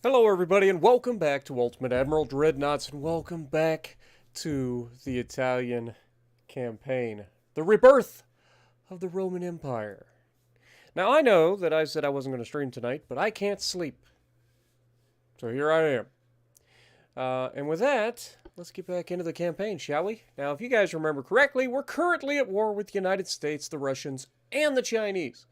Hello everybody and welcome back to Ultimate Admiral Dreadnoughts and welcome back to the Italian campaign. The rebirth of the Roman Empire. Now I know that I said I wasn't going to stream tonight, but I can't sleep. So here I am. And with that, let's get back into the campaign, shall we? Now if you guys remember correctly, we're currently at war with the United States, the Russians, and the Chinese.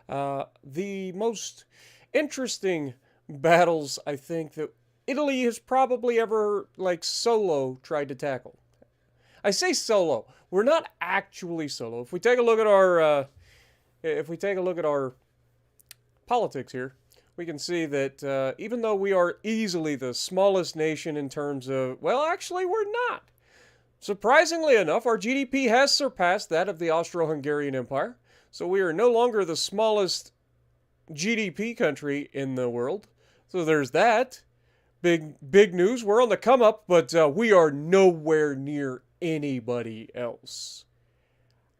The most interesting battles I think that Italy has probably ever solo tried to tackle. I say solo. We're not actually solo. If we take a look at our politics here, we can see that even though we are easily the smallest nation in terms of, well, actually we're not. Surprisingly enough, our GDP has surpassed that of the Austro-Hungarian Empire. So we are no longer the smallest GDP country in the world. So there's that. Big news. We're on the come up, but we are nowhere near anybody else.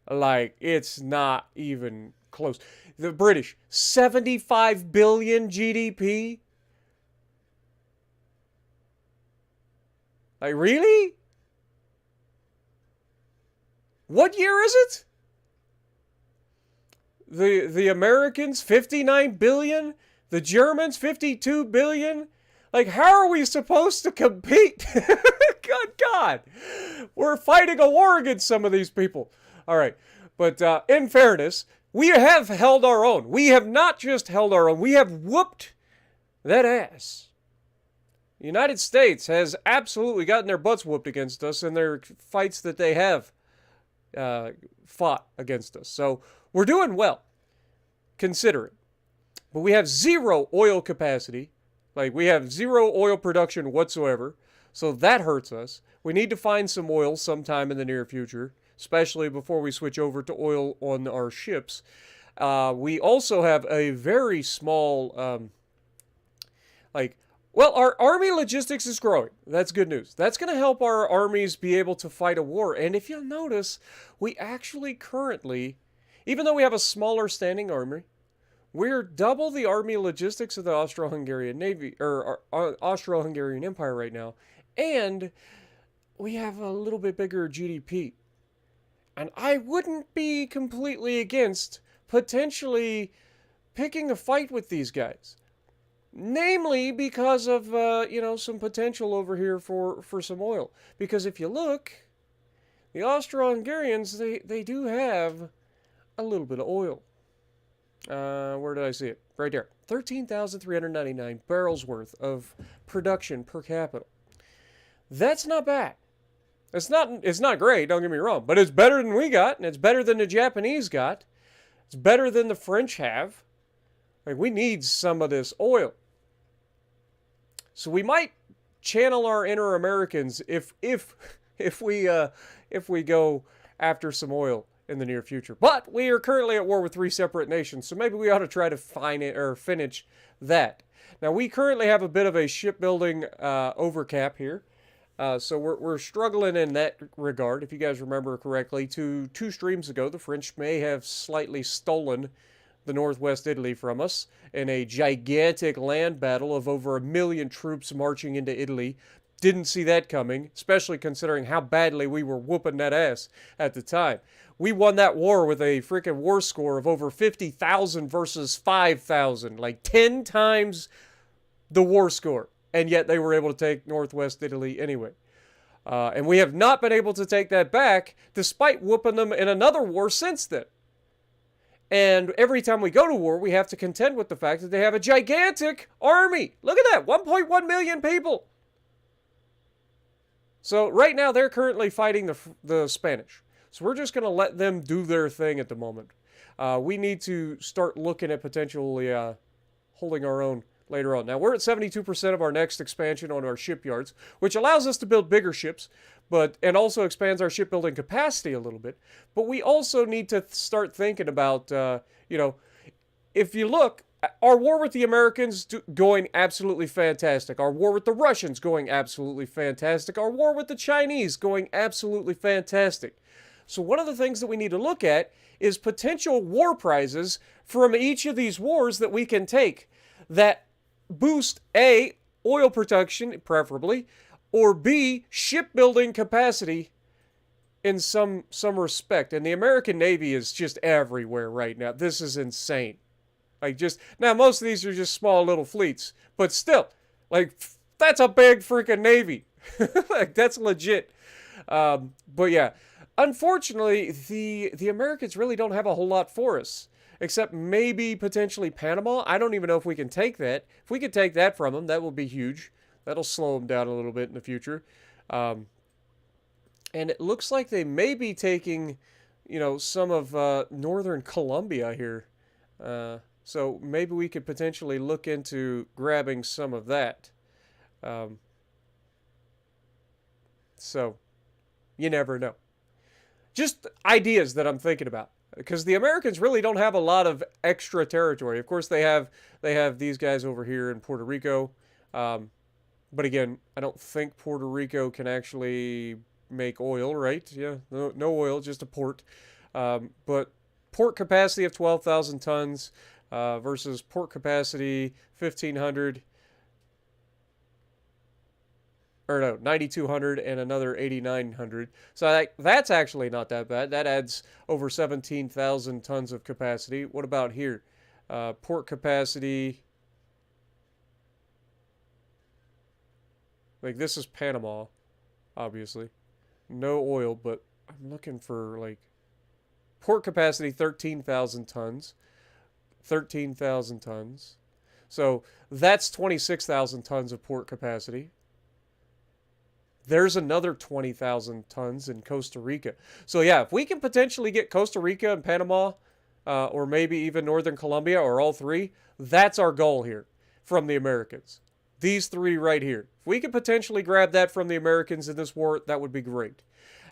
Like, it's not even close. The British, 75 billion GDP? Like, really? What year is it? The Americans, 59 billion? The Germans, 52 billion? Like, how are we supposed to compete? Good God. We're fighting a war against some of these people. All right. But in fairness, we have held our own. We have not just held our own. We have whooped that ass. The United States has absolutely gotten their butts whooped against us in their fights that they have fought against us. So we're doing well, considering. But we have zero oil capacity. Like, we have zero oil production whatsoever. So that hurts us. We need to find some oil sometime in the near future, especially before we switch over to oil on our ships. We also have a very small, our army logistics is growing. That's good news. That's going to help our armies be able to fight a war. And if you'll notice, we actually currently, even though we have a smaller standing army, we're double the army logistics of the Austro-Hungarian Navy, or Austro-Hungarian Empire right now, and we have a little bit bigger GDP. And I wouldn't be completely against potentially picking a fight with these guys. Namely because of, some potential over here for some oil. Because if you look, the Austro-Hungarians, they do have a little bit of oil. Where did I see it? Right there. 13,399 barrels worth of production per capita. That's not bad. It's not great, don't get me wrong, but it's better than we got, and it's better than the Japanese got. It's better than the French have. Like, we need some of this oil. So we might channel our inner Americans if we go after some oil in the near future. But we are currently at war with 3 separate nations, so maybe we ought to try to find it or finish that. Now, we currently have a bit of a shipbuilding overcap here. So we're struggling in that regard. If you guys remember correctly, two streams ago, the French may have slightly stolen the northwest Italy from us in a gigantic land battle of over 1 million troops marching into Italy. Didn't see that coming, especially considering how badly we were whooping that ass at the time. We won that war with a freaking war score of over 50,000 versus 5,000, like 10 times the war score. And yet they were able to take northwest Italy anyway. And we have not been able to take that back, despite whooping them in another war since then. And every time we go to war, we have to contend with the fact that they have a gigantic army. Look at that, 1.1 million people. So right now, they're currently fighting the Spanish. So we're just going to let them do their thing at the moment. We need to start looking at potentially holding our own later on. Now, we're at 72% of our next expansion on our shipyards, which allows us to build bigger ships, and also expands our shipbuilding capacity a little bit. But we also need to start thinking about, if you look, our war with the Americans going absolutely fantastic. Our war with the Russians going absolutely fantastic. Our war with the Chinese going absolutely fantastic. So one of the things that we need to look at is potential war prizes from each of these wars that we can take that boost A, oil production, preferably, or B, shipbuilding capacity in some respect. And the American Navy is just everywhere right now. This is insane. Like, just now, most of these are just small little fleets, but still, like, that's a big freaking navy. Like, that's legit. But yeah, unfortunately, the Americans really don't have a whole lot for us, except maybe potentially Panama. I don't even know if we can take that. If we could take that from them, that would be huge. That'll slow them down a little bit in the future. And it looks like they may be taking, some of northern Colombia here. So maybe we could potentially look into grabbing some of that. So you never know. Just ideas that I'm thinking about, because the Americans really don't have a lot of extra territory. Of course, they have these guys over here in Puerto Rico, but again, I don't think Puerto Rico can actually make oil, right? Yeah, no oil, just a port. But port capacity of 12,000 tons versus port capacity 1,500. Or no, 9,200 and another 8,900. So that's actually not that bad. That adds over 17,000 tons of capacity. What about here? Port capacity. Like, this is Panama, obviously. No oil, but I'm looking for, like, port capacity 13,000 tons. 13,000 tons. So that's 26,000 tons of port capacity. There's another 20,000 tons in Costa Rica. So yeah, if we can potentially get Costa Rica and Panama, or maybe even Northern Colombia, or all three, that's our goal here from the Americans. These three right here. If we could potentially grab that from the Americans in this war, that would be great.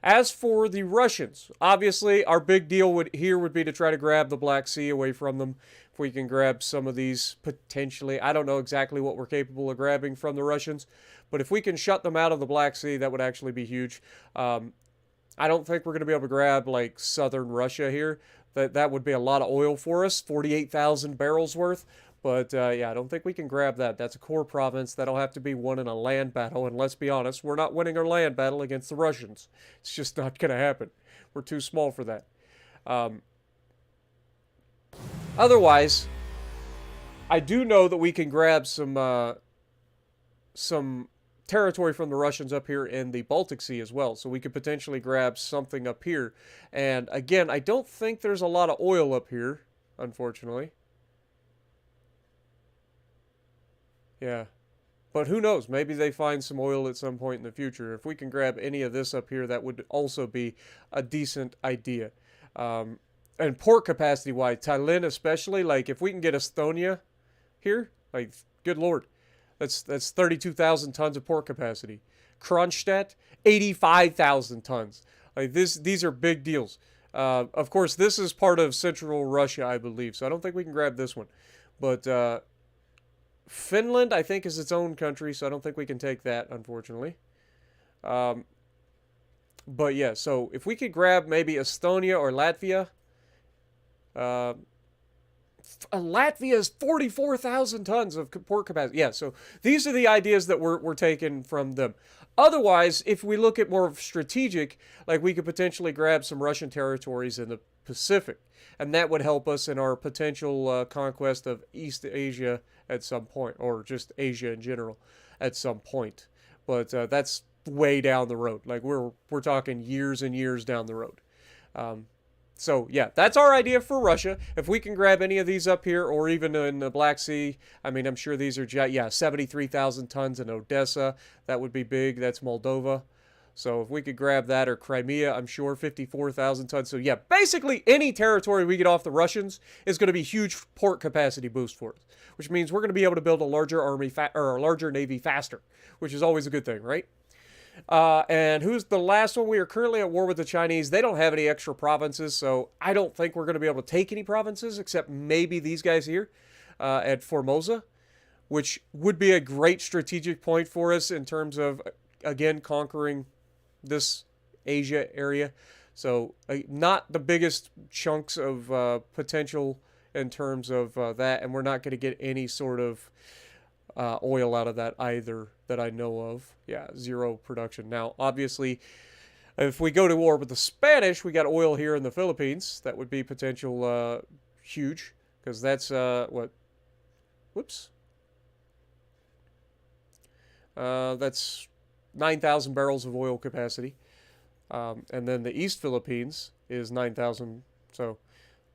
As for the Russians, obviously our big deal would be to try to grab the Black Sea away from them. If we can grab some of these potentially, I don't know exactly what we're capable of grabbing from the Russians, but if we can shut them out of the Black Sea, that would actually be huge. I don't think we're going to be able to grab like southern Russia here. That would be a lot of oil for us, 48,000 barrels worth. But yeah, I don't think we can grab that. That's a core province. That'll have to be won in a land battle. And let's be honest, we're not winning our land battle against the Russians. It's just not going to happen. We're too small for that. Otherwise, I do know that we can grab some territory from the Russians up here in the Baltic Sea as well. So we could potentially grab something up here. And again, I don't think there's a lot of oil up here, unfortunately. Yeah. But who knows? Maybe they find some oil at some point in the future. If we can grab any of this up here, that would also be a decent idea. And port capacity-wise, Tallinn especially, like if we can get Estonia here, like good lord, that's 32,000 tons of port capacity. Kronstadt, 85,000 tons. Like these are big deals. Of course, this is part of Central Russia, I believe, so I don't think we can grab this one. But Finland, I think, is its own country, so I don't think we can take that, unfortunately. But yeah, so if we could grab maybe Estonia or Latvia. Latvia is 44,000 tons of port capacity. Yeah, so these are the ideas that we're taking from them. Otherwise, if we look at more strategic, like we could potentially grab some Russian territories in the Pacific, and that would help us in our potential conquest of East Asia at some point, or just Asia in general at some point. But that's way down the road. Like we're talking years and years down the road. So yeah, that's our idea for Russia. If we can grab any of these up here, or even in the Black Sea, I mean, I'm sure these are, yeah, 73,000 tons in Odessa. That would be big. That's Moldova. So if we could grab that, or Crimea, I'm sure 54,000 tons. So yeah, basically any territory we get off the Russians is going to be a huge port capacity boost for us, which means we're going to be able to build a larger army or a larger navy faster, which is always a good thing, right? And who's the last one? We are currently at war with the Chinese. They don't have any extra provinces, so I don't think we're going to be able to take any provinces except maybe these guys here at Formosa, which would be a great strategic point for us in terms of, again, conquering this Asia area. So not the biggest chunks of potential in terms of that, and we're not going to get any sort of oil out of that either that I know of. Yeah, zero production. Now, obviously, if we go to war with the Spanish, we got oil here in the Philippines. That would be potential huge, because that's what? Whoops. That's 9,000 barrels of oil capacity. And then the East Philippines is 9,000. So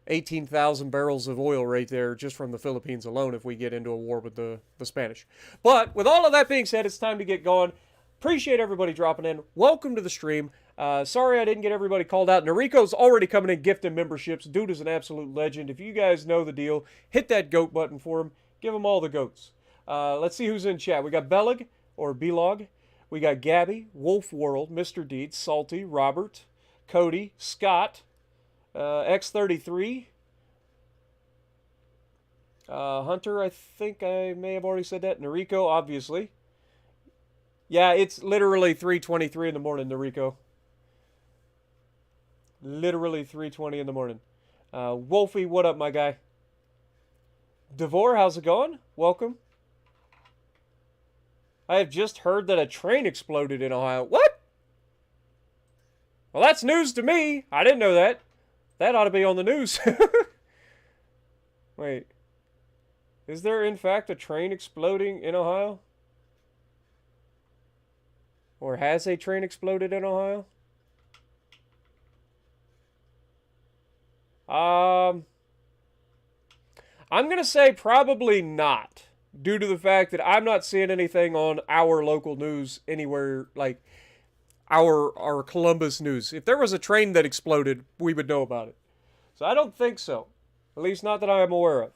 18,000 barrels of oil right there just from the Philippines alone if we get into a war with the Spanish. But with all of that being said, it's time to get going. Appreciate everybody dropping in. Welcome to the stream. Sorry I didn't get everybody called out. Noriko's already coming in gifting memberships. Dude is an absolute legend. If you guys know the deal, hit that goat button for him. Give him all the goats. Let's see who's in chat. We got Beleg, or Belog. We got Gabby, Wolf World, Mr. Deeds, Salty, Robert, Cody, Scott, X33, Hunter, I think I may have already said that. Noriko, obviously. Yeah, it's literally 3:23 in the morning, Noriko. Literally 3:20 in the morning. Wolfie, what up, my guy? Devore, how's it going? Welcome. I have just heard that a train exploded in Ohio. What? Well, that's news to me. I didn't know that. That ought to be on the news. Wait. Is there, in fact, a train exploding in Ohio? Or has a train exploded in Ohio? I'm going to say probably not, due to the fact that I'm not seeing anything on our local news anywhere, like our Columbus news. If there was a train that exploded, we would know about it. So I don't think so. At least not that I am aware of.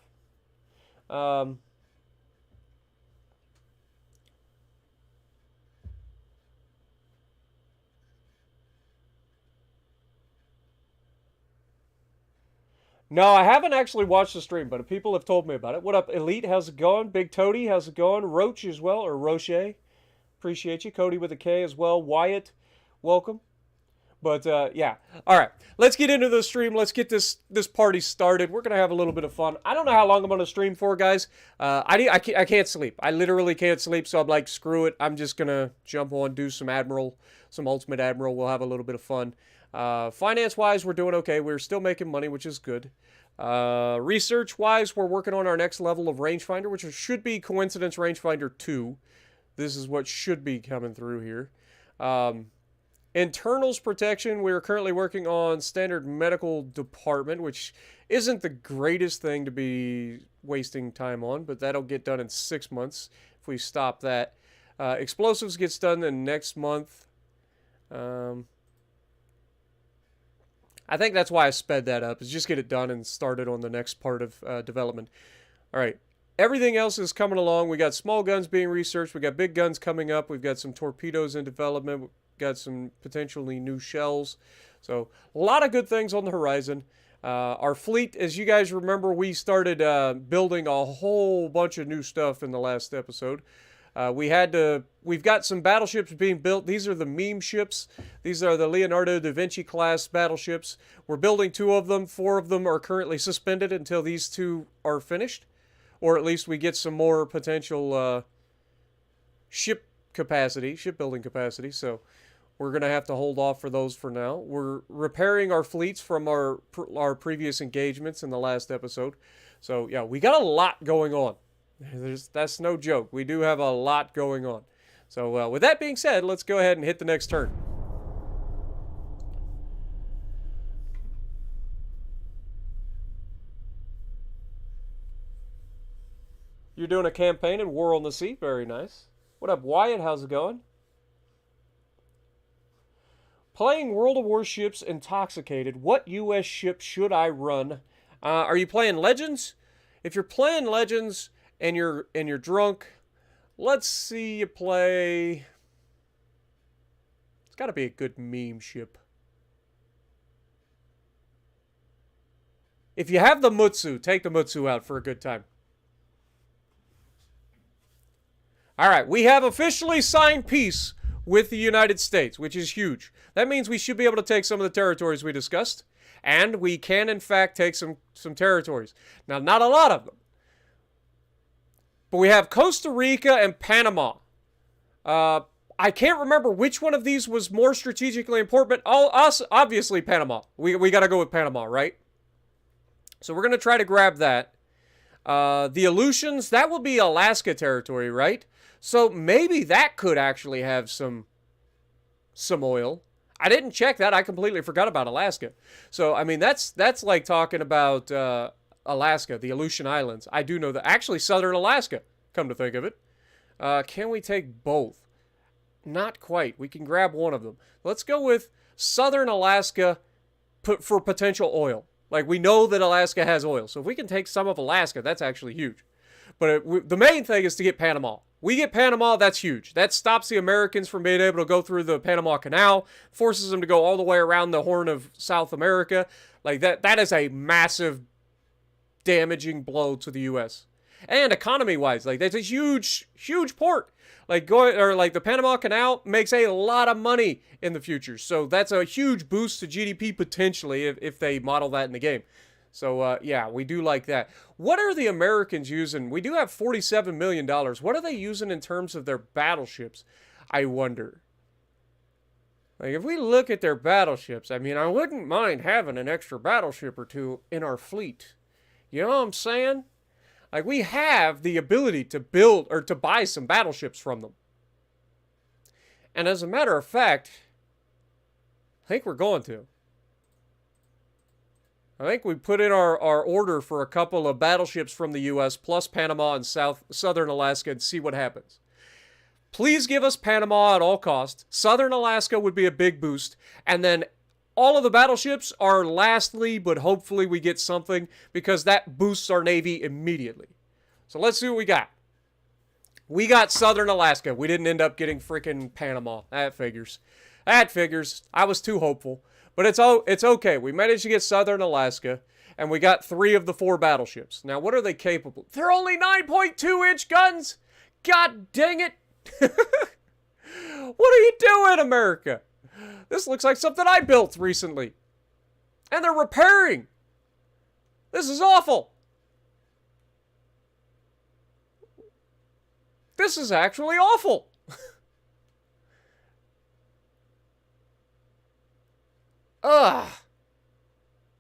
No, I haven't actually watched the stream, but people have told me about it. What up, Elite? How's it going? Big Toady, how's it going? Roach as well, or Roche. Appreciate you. Cody with a K as well. Wyatt, welcome. But, yeah. All right, let's get into the stream. Let's get this party started. We're going to have a little bit of fun. I don't know how long I'm going to stream for, guys. I can't sleep. I literally can't sleep, so I'm like, screw it. I'm just going to jump on, do some Admiral, some Ultimate Admiral. We'll have a little bit of fun. Finance-wise, we're doing okay. We're still making money, which is good. Research-wise, we're working on our next level of rangefinder, which should be Coincidence Rangefinder 2. This is what should be coming through here. Internals protection, we're currently working on standard medical department, which isn't the greatest thing to be wasting time on, but that'll get done in 6 months if we stop that. Explosives gets done in next month. I think that's why I sped that up, is just get it done and started on the next part of development. All right. Everything else is coming along. We got small guns being researched. We got big guns coming up. We've got some torpedoes in development. We've got some potentially new shells. So a lot of good things on the horizon. Our fleet, as you guys remember, we started building a whole bunch of new stuff in the last episode. We've got some battleships being built. These are the meme ships. These are the Leonardo da Vinci class battleships. We're building 2 of them. 4 of them are currently suspended until these 2 are finished. Or at least we get some more potential shipbuilding capacity. So we're going to have to hold off for those for now. We're repairing our fleets from our previous engagements in the last episode. So yeah, we got a lot going on. That's no joke. We do have a lot going on. So with that being said, let's go ahead and hit the next turn. You're doing a campaign in War on the Sea. Very nice. What up, Wyatt? How's it going? Playing World of Warships intoxicated. What U.S. ship should I run? Are you playing Legends? If you're playing Legends and you're drunk, let's see you play. It's got to be a good meme ship. If you have the Mutsu, take the Mutsu out for a good time. All right, we have officially signed peace with the United States, which is huge. That means we should be able to take some of the territories we discussed, and we can, in fact, take some territories. Now, not a lot of them. But we have Costa Rica and Panama. I can't remember which one of these was more strategically important, but us, obviously Panama. We got to go with Panama, right? So we're going to try to grab that. The Aleutians, that will be Alaska territory, right? So maybe that could actually have some oil. I didn't check that. I completely forgot about Alaska. So, I mean, that's like talking about Alaska, the Aleutian Islands. I do know that. Actually, southern Alaska, come to think of it. Can we take both? Not quite. We can grab one of them. Let's go with southern Alaska for potential oil. Like, we know that Alaska has oil. So if we can take some of Alaska, that's actually huge. But the main thing is to get Panama. We get Panama, that's huge. That stops the Americans from being able to go through the Panama Canal, forces them to go all the way around the Horn of South America. Like, that is a massive damaging blow to the U.S. And economy-wise, like, that's a huge, huge port. Like, the Panama Canal makes a lot of money in the future. So that's a huge boost to GDP potentially if they model that in the game. So, yeah, we do like that. What are the Americans using? We do have $47 million. What are they using in terms of their battleships? I wonder. Like, if we look at their battleships, I mean, I wouldn't mind having an extra battleship or two in our fleet. You know what I'm saying? Like, we have the ability to build or to buy some battleships from them. And as a matter of fact, I think we're going to. I think we put in our order for a couple of battleships from the U.S. plus Panama and southern Alaska and see what happens. Please give us Panama at all costs. Southern Alaska would be a big boost. And then all of the battleships are lastly, but hopefully we get something because that boosts our Navy immediately. So let's see what we got. We got Southern Alaska. We didn't end up getting freaking Panama. That figures. That figures. I was too hopeful. But it's okay. We managed to get Southern Alaska, and we got 3 of the 4 battleships. Now, what are they capable? They're only 9.2-inch guns! God dang it! What are you doing, America? This looks like something I built recently. And they're repairing. This is awful. This is actually awful. Ugh.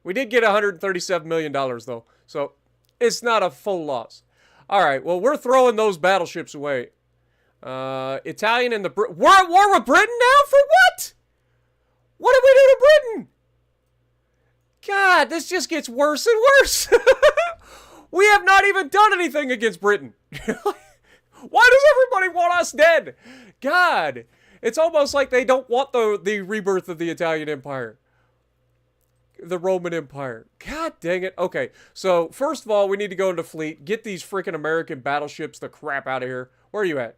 We did get $137 million, though. So, it's not a full loss. Alright, well, we're throwing those battleships away. Italian and the We're at war with Britain now? For what? What did we do to Britain? God, this just gets worse and worse. We have not even done anything against Britain. Why does everybody want us dead? God, it's almost like they don't want the rebirth of the Italian Empire. The Roman Empire. God dang it. Okay, so first of all, we need to go into fleet. Get these freaking American battleships the crap out of here. Where are you at?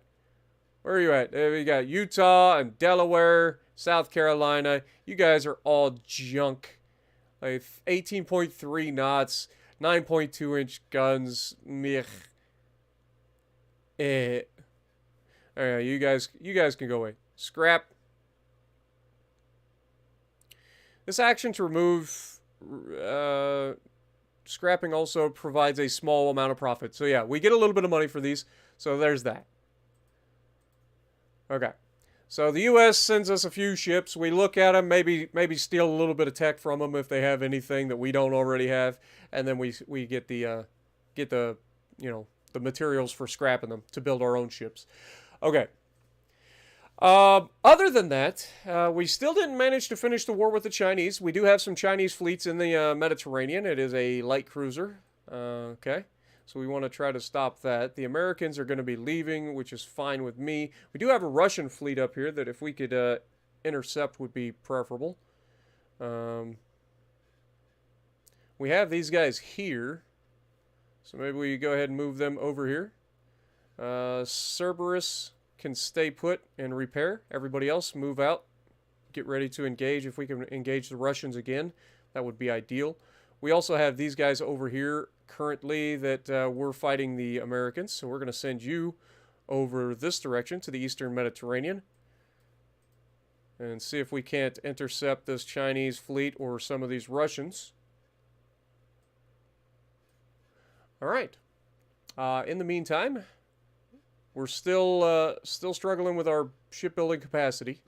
Where are you at? We got Utah and Delaware, South Carolina. You guys are all junk. Like 18.3 knots, 9.2-inch guns. Meh. Alright, you guys can go away. Scrap. This action to remove scrapping also provides a small amount of profit. So yeah, we get a little bit of money for these. So there's that. Okay. So the U.S. sends us a few ships. We look at them, maybe steal a little bit of tech from them if they have anything that we don't already have, and then we get the the materials for scrapping them to build our own ships. Okay. Other than that, we still didn't manage to finish the war with the Chinese. We do have some Chinese fleets in the Mediterranean. It is a light cruiser. Okay. So we want to try to stop that. The Americans are going to be leaving, which is fine with me. We do have a Russian fleet up here that if we could intercept would be preferable. We have these guys here. So maybe we go ahead and move them over here. Cerberus can stay put and repair. Everybody else move out. Get ready to engage. If we can engage the Russians again, that would be ideal. We also have these guys over here currently that we're fighting the Americans. So we're going to send you over this direction to the Eastern Mediterranean. And see if we can't intercept this Chinese fleet or some of these Russians. Alright. In the meantime, We're still struggling with our shipbuilding capacity.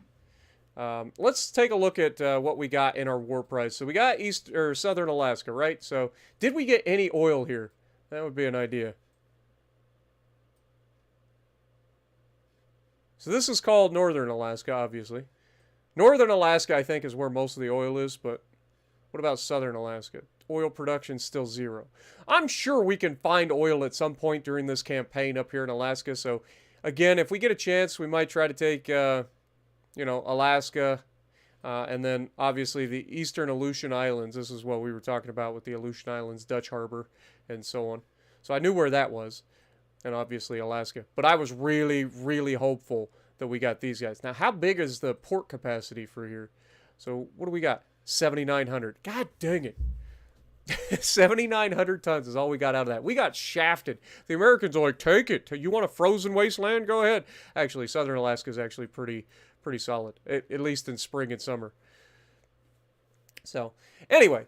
Let's take a look at what we got in our war price. So we got East or Southern Alaska, right? So did we get any oil here? That would be an idea. So this is called Northern Alaska, obviously. Northern Alaska, I think, is where most of the oil is, but what about Southern Alaska? Oil production still 0. I'm sure we can find oil at some point during this campaign up here in Alaska. So again, if we get a chance, we might try to take, Alaska, and then obviously the Eastern Aleutian Islands. This is what we were talking about with the Aleutian Islands, Dutch Harbor, and so on. So I knew where that was, and obviously Alaska. But I was really, really hopeful that we got these guys. Now, how big is the port capacity for here? So what do we got? 7,900. God dang it. 7,900 tons is all we got out of that. We got shafted. The Americans are like, take it. You want a frozen wasteland? Go ahead. Actually, Southern Alaska is actually pretty solid, at least in spring and summer. So, anyway,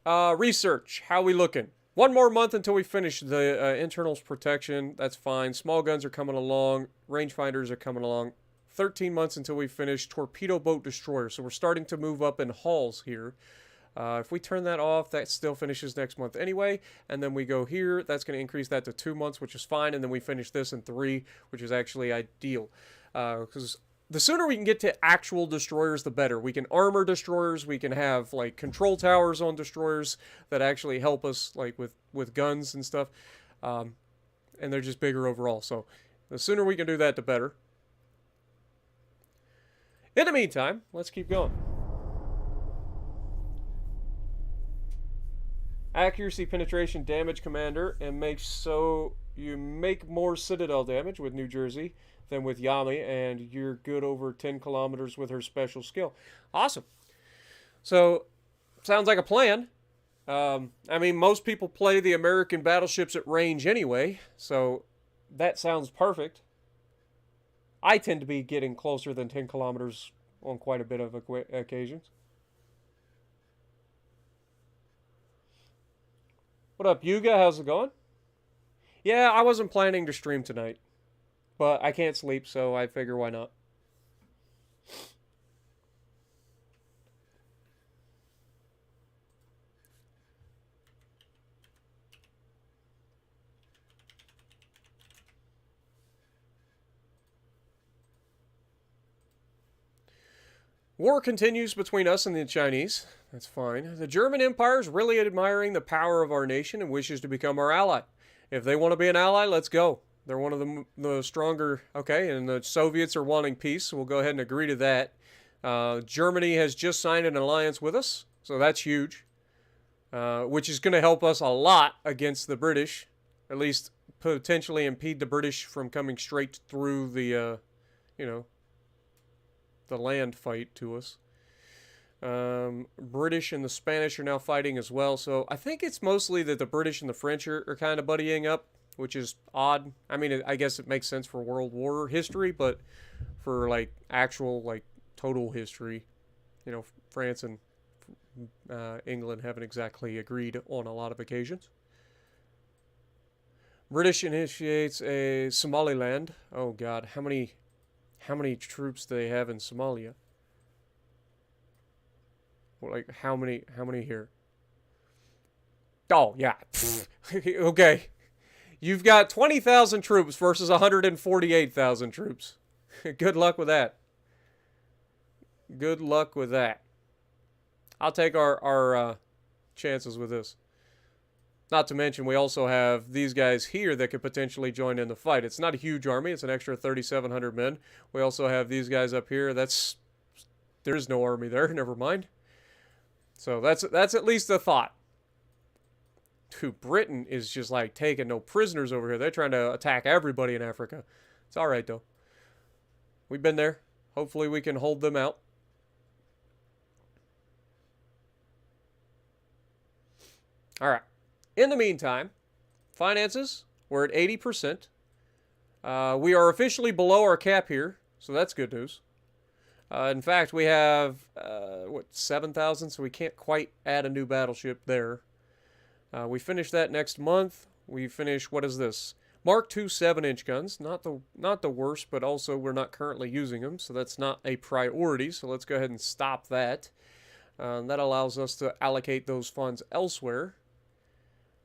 research. How we looking? 1 more month until we finish the internals protection. That's fine. Small guns are coming along. Rangefinders are coming along. 13 months until we finish torpedo boat destroyers. So we're starting to move up in hulls here. If we turn that off, that still finishes next month anyway. And then we go here. That's going to increase that to 2 months, which is fine. And then we finish this in 3, which is actually ideal. Because the sooner we can get to actual destroyers, the better. We can armor destroyers. We can have, like, control towers on destroyers that actually help us, like, with guns and stuff. And they're just bigger overall. So the sooner we can do that, the better. In the meantime, let's keep going. Accuracy, penetration, damage commander, and makes so you make more citadel damage with New Jersey than with Yami, and you're good over 10 kilometers with her special skill. Awesome. So, sounds like a plan. I mean, most people play the American battleships at range anyway, so that sounds perfect. I tend to be getting closer than 10 kilometers on quite a bit of occasions. What up, Yuga? How's it going? Yeah, I wasn't planning to stream tonight, but I can't sleep, so I figure why not. War continues between us and the Chinese. That's fine. The German Empire is really admiring the power of our nation and wishes to become our ally. If they want to be an ally, let's go. They're one of the stronger... Okay, and the Soviets are wanting peace, so we'll go ahead and agree to that. Germany has just signed an alliance with us, so that's huge. Which is going to help us a lot against the British. At least potentially impede the British from coming straight through the, the land fight to us. British and the Spanish are now fighting as well, so I think it's mostly that the British and the French are kind of buddying up, which is odd. I mean, I guess it makes sense for World War history, but for, like, actual, like, total history, France and England haven't exactly agreed on a lot of occasions. British initiates a Somaliland. Oh, God, how many troops do they have in Somalia? Well, like, how many here? Oh, yeah. Okay. You've got 20,000 troops versus 148,000 troops. Good luck with that. Good luck with that. I'll take our chances with this. Not to mention, we also have these guys here that could potentially join in the fight. It's not a huge army. It's an extra 3,700 men. We also have these guys up here. There's no army there. Never mind. So that's at least a thought. Dude, Britain is just like taking no prisoners over here. They're trying to attack everybody in Africa. It's all right, though. We've been there. Hopefully we can hold them out. All right. In the meantime, finances, we're at 80%. We are officially below our cap here, so that's good news. In fact, we have, 7,000, so we can't quite add a new battleship there. We finish that next month. We finish, what is this? Mark II 7-inch guns, not the worst, but also we're not currently using them, so that's not a priority. So let's go ahead and stop that. That allows us to allocate those funds elsewhere.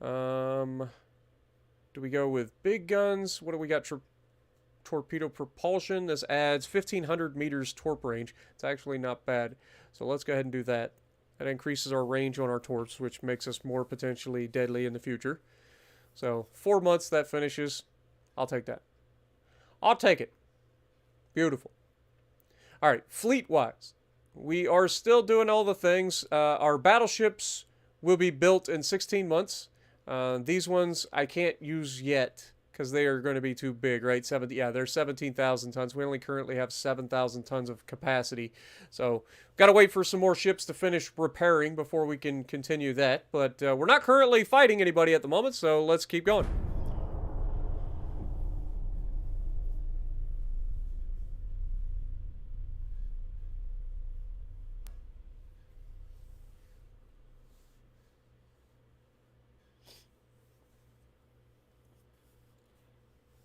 Do we go with big guns? What do we got? Torpedo propulsion. This adds 1,500 meters torp range. It's actually not bad. So let's go ahead and do that. That increases our range on our torps, which makes us more potentially deadly in the future. So 4 months that finishes. I'll take that. I'll take it. Beautiful. All right, fleet-wise, we are still doing all the things. Our battleships will be built in 16 months. These ones I can't use yet because they are going to be too big, right? They're 17,000 tons. We only currently have 7,000 tons of capacity. So got to wait for some more ships to finish repairing before we can continue that. But we're not currently fighting anybody at the moment, so let's keep going.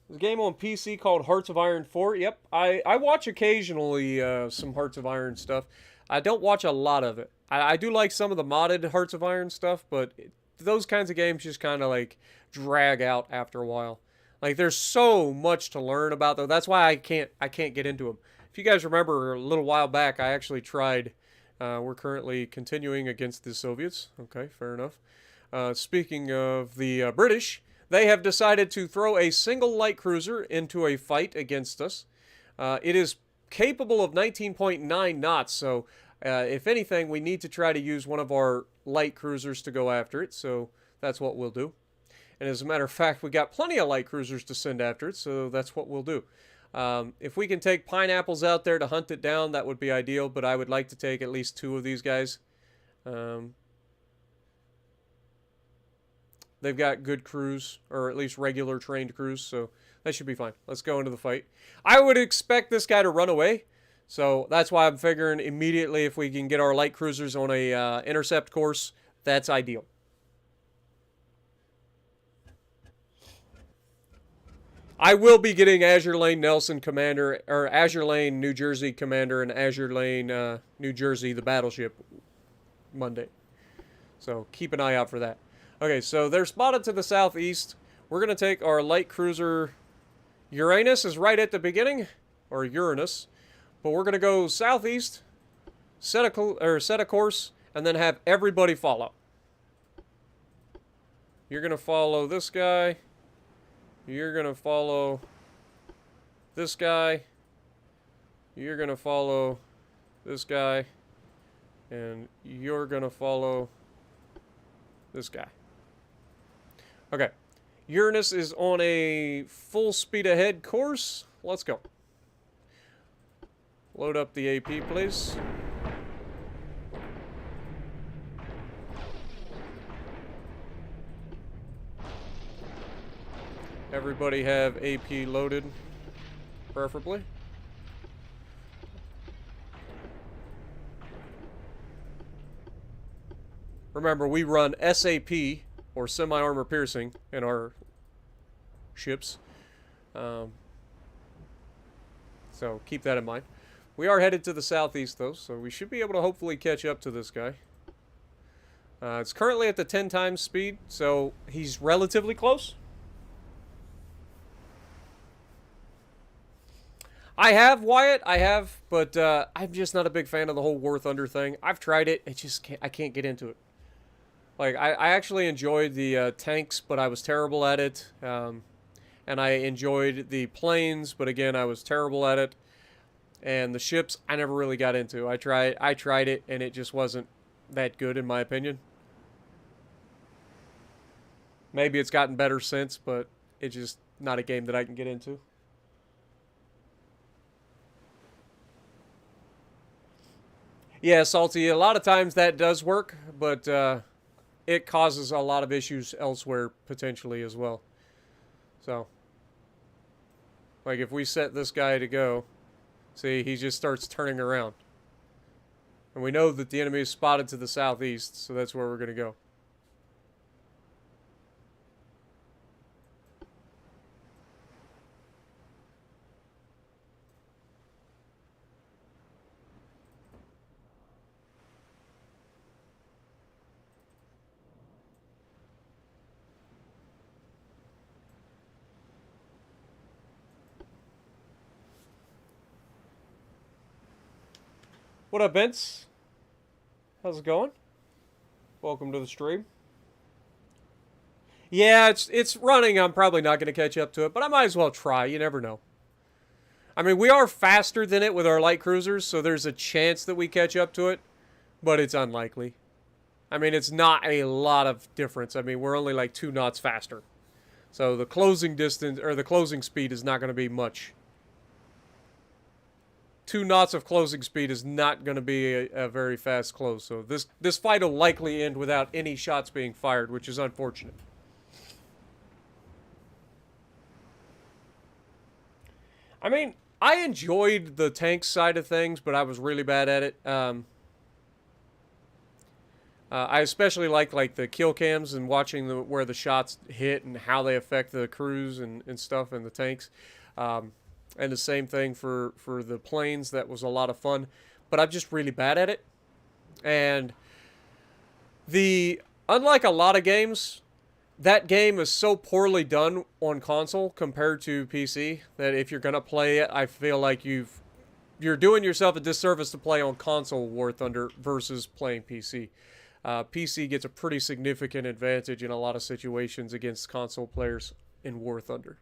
There's a game on PC called Hearts of Iron 4. Yep, I watch occasionally some Hearts of Iron stuff. I don't watch a lot of it. I do like some of the modded Hearts of Iron stuff, but those kinds of games just kind of like drag out after a while. Like there's so much to learn about though. That's why I can't get into them. If you guys remember a little while back, I actually tried. We're currently continuing against the Soviets. Okay, fair enough. Speaking of the British, they have decided to throw a single light cruiser into a fight against us. It is capable of 19.9 knots, so if anything, we need to try to use one of our light cruisers to go after it, so that's what we'll do. And as a matter of fact, we got plenty of light cruisers to send after it, so that's what we'll do. If we can take pineapples out there to hunt it down, that would be ideal, but I would like to take at least 2 of these guys. They've got good crews, or at least regular trained crews, so that should be fine. Let's go into the fight. I would expect this guy to run away, so that's why I'm figuring immediately if we can get our light cruisers on a intercept course, that's ideal. I will be getting Azure Lane Nelson Commander, or Azure Lane New Jersey Commander, and Azure Lane New Jersey the Battleship Monday. So keep an eye out for that. Okay, so they're spotted to the southeast. We're going to take our light cruiser. Uranus is right at the beginning, or Uranus. But we're going to go southeast, set a course, and then have everybody follow. You're going to follow this guy. You're going to follow this guy. You're going to follow this guy. And you're going to follow this guy. Okay, Uranus is on a full speed ahead course. Let's go. Load up the AP, please. Everybody have AP loaded, preferably. Remember, we run SAP, or semi-armor piercing, in our ships. So keep that in mind. We are headed to the southeast, though, so we should be able to hopefully catch up to this guy. It's currently at the 10 times speed, so he's relatively close. I have, Wyatt, but I'm just not a big fan of the whole War Thunder thing. I've tried it, I can't get into it. Like, I actually enjoyed the tanks, but I was terrible at it. And I enjoyed the planes, but again, I was terrible at it. And the ships, I never really got into. I tried it, and it just wasn't that good, in my opinion. Maybe it's gotten better since, but it's just not a game that I can get into. Yeah, Salty, a lot of times that does work, but it causes a lot of issues elsewhere, potentially, as well. So, like, if we set this guy to go, see, he just starts turning around. And we know that the enemy is spotted to the southeast, so that's where we're going to go. What up, Vince? How's it going? Welcome to the stream. Yeah, it's running. I'm probably not going to catch up to it, but I might as well try. You never know. I mean, we are faster than it with our light cruisers, so there's a chance that we catch up to it, but it's unlikely. I mean, it's not a lot of difference. I mean, we're only like 2 knots faster. So the closing distance, or the closing speed is not going to be much. 2 knots of closing speed is not going to be a very fast close. So this fight will likely end without any shots being fired, which is unfortunate. I mean, I enjoyed the tank side of things, but I was really bad at it. I especially like the kill cams and watching where the shots hit and how they affect the crews and stuff and the tanks. And the same thing for the planes. That was a lot of fun. But I'm just really bad at it. And unlike a lot of games, that game is so poorly done on console compared to PC that if you're going to play it, I feel like you're doing yourself a disservice to play on console War Thunder versus playing PC. PC gets a pretty significant advantage in a lot of situations against console players in War Thunder.